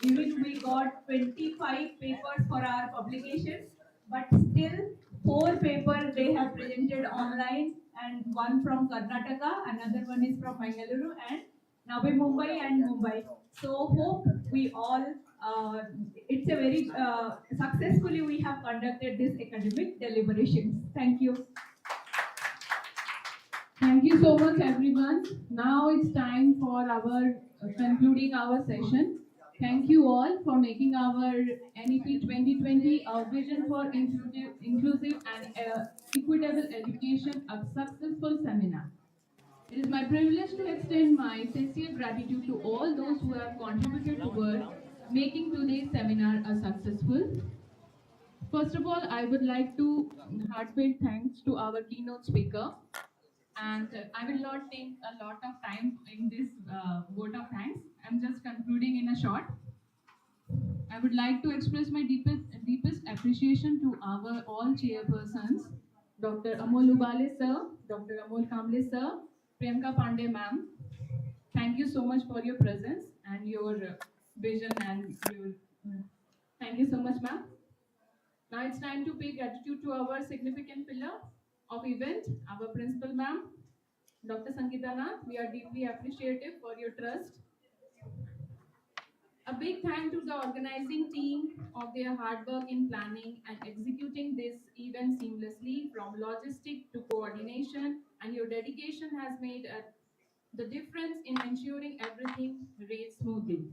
even we got 25 papers for our publication, but still 4 papers they have presented online and one from Karnataka, another one is from Mangaluru and Navi Mumbai and Mumbai. So hope we all, it's a very successfully we have conducted this academic deliberations. Thank you. Thank you so much, everyone. Now it's time for our concluding our session. Thank you all for making our NEP 2020 a vision for inclusive and equitable education a successful seminar. It is my privilege to extend my sincere gratitude to all those who have contributed toward making today's seminar a successful. First of all, I would like to heartfelt thanks to our keynote speaker. And I will not take a lot of time in this vote of thanks. I'm just concluding in a short. I would like to express my deepest appreciation to our all chairpersons, Dr. Amol Ubale sir, Dr. Amol Kamble sir, Priyanka Pandey ma'am. Thank you so much for your presence and your vision and your. Thank you so much, ma'am. Now it's time to pay gratitude to our significant pillar of event, our principal ma'am, Dr. Sangeeta Nath. We are deeply appreciative for your trust. A big thank to the organizing team of their hard work in planning and executing this event seamlessly, from logistic to coordination, and your dedication has made the difference in ensuring everything reads smoothly.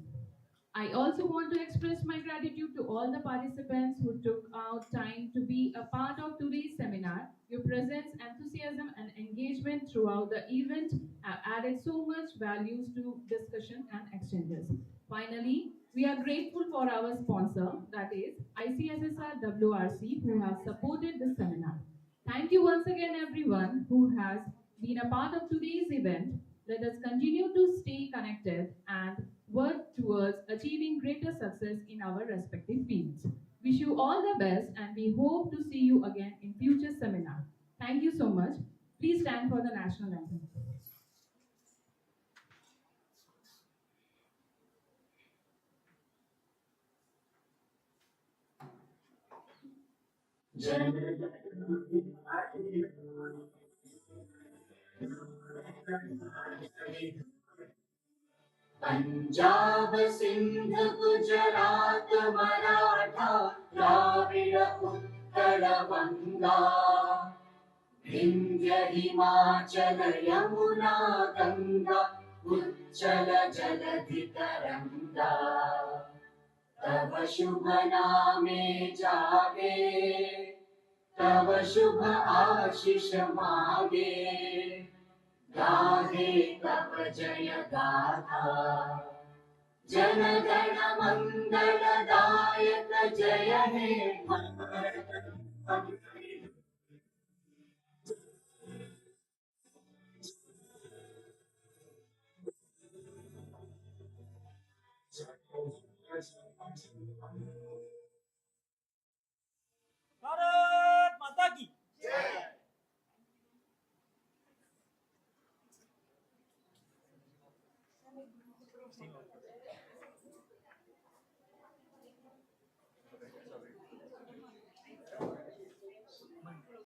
I also want to express my gratitude to all the participants who took out time to be a part of today's seminar. Your presence, enthusiasm, and engagement throughout the event have added so much values to discussion and exchanges. Finally, we are grateful for our sponsor, that is ICSSR WRC, who has supported this seminar. Thank you once again, everyone who has been a part of today's event. Let us continue to stay connected and work towards achieving greater success in our respective fields. Wish you all the best and we hope to see you again in future seminar. Thank you so much. Please stand for the national anthem. Punjab Sindh Gujarat Maratha Dravid Utkal बंगा विंध्य हिमाचल यमुना गंगा उच्चल जलधि तरंगा तव शुभ नामे जागे तव शुभ आशीष मागे गाहे तव जय गाथा जन गण मंगल दायक जय हे भारत माता की जय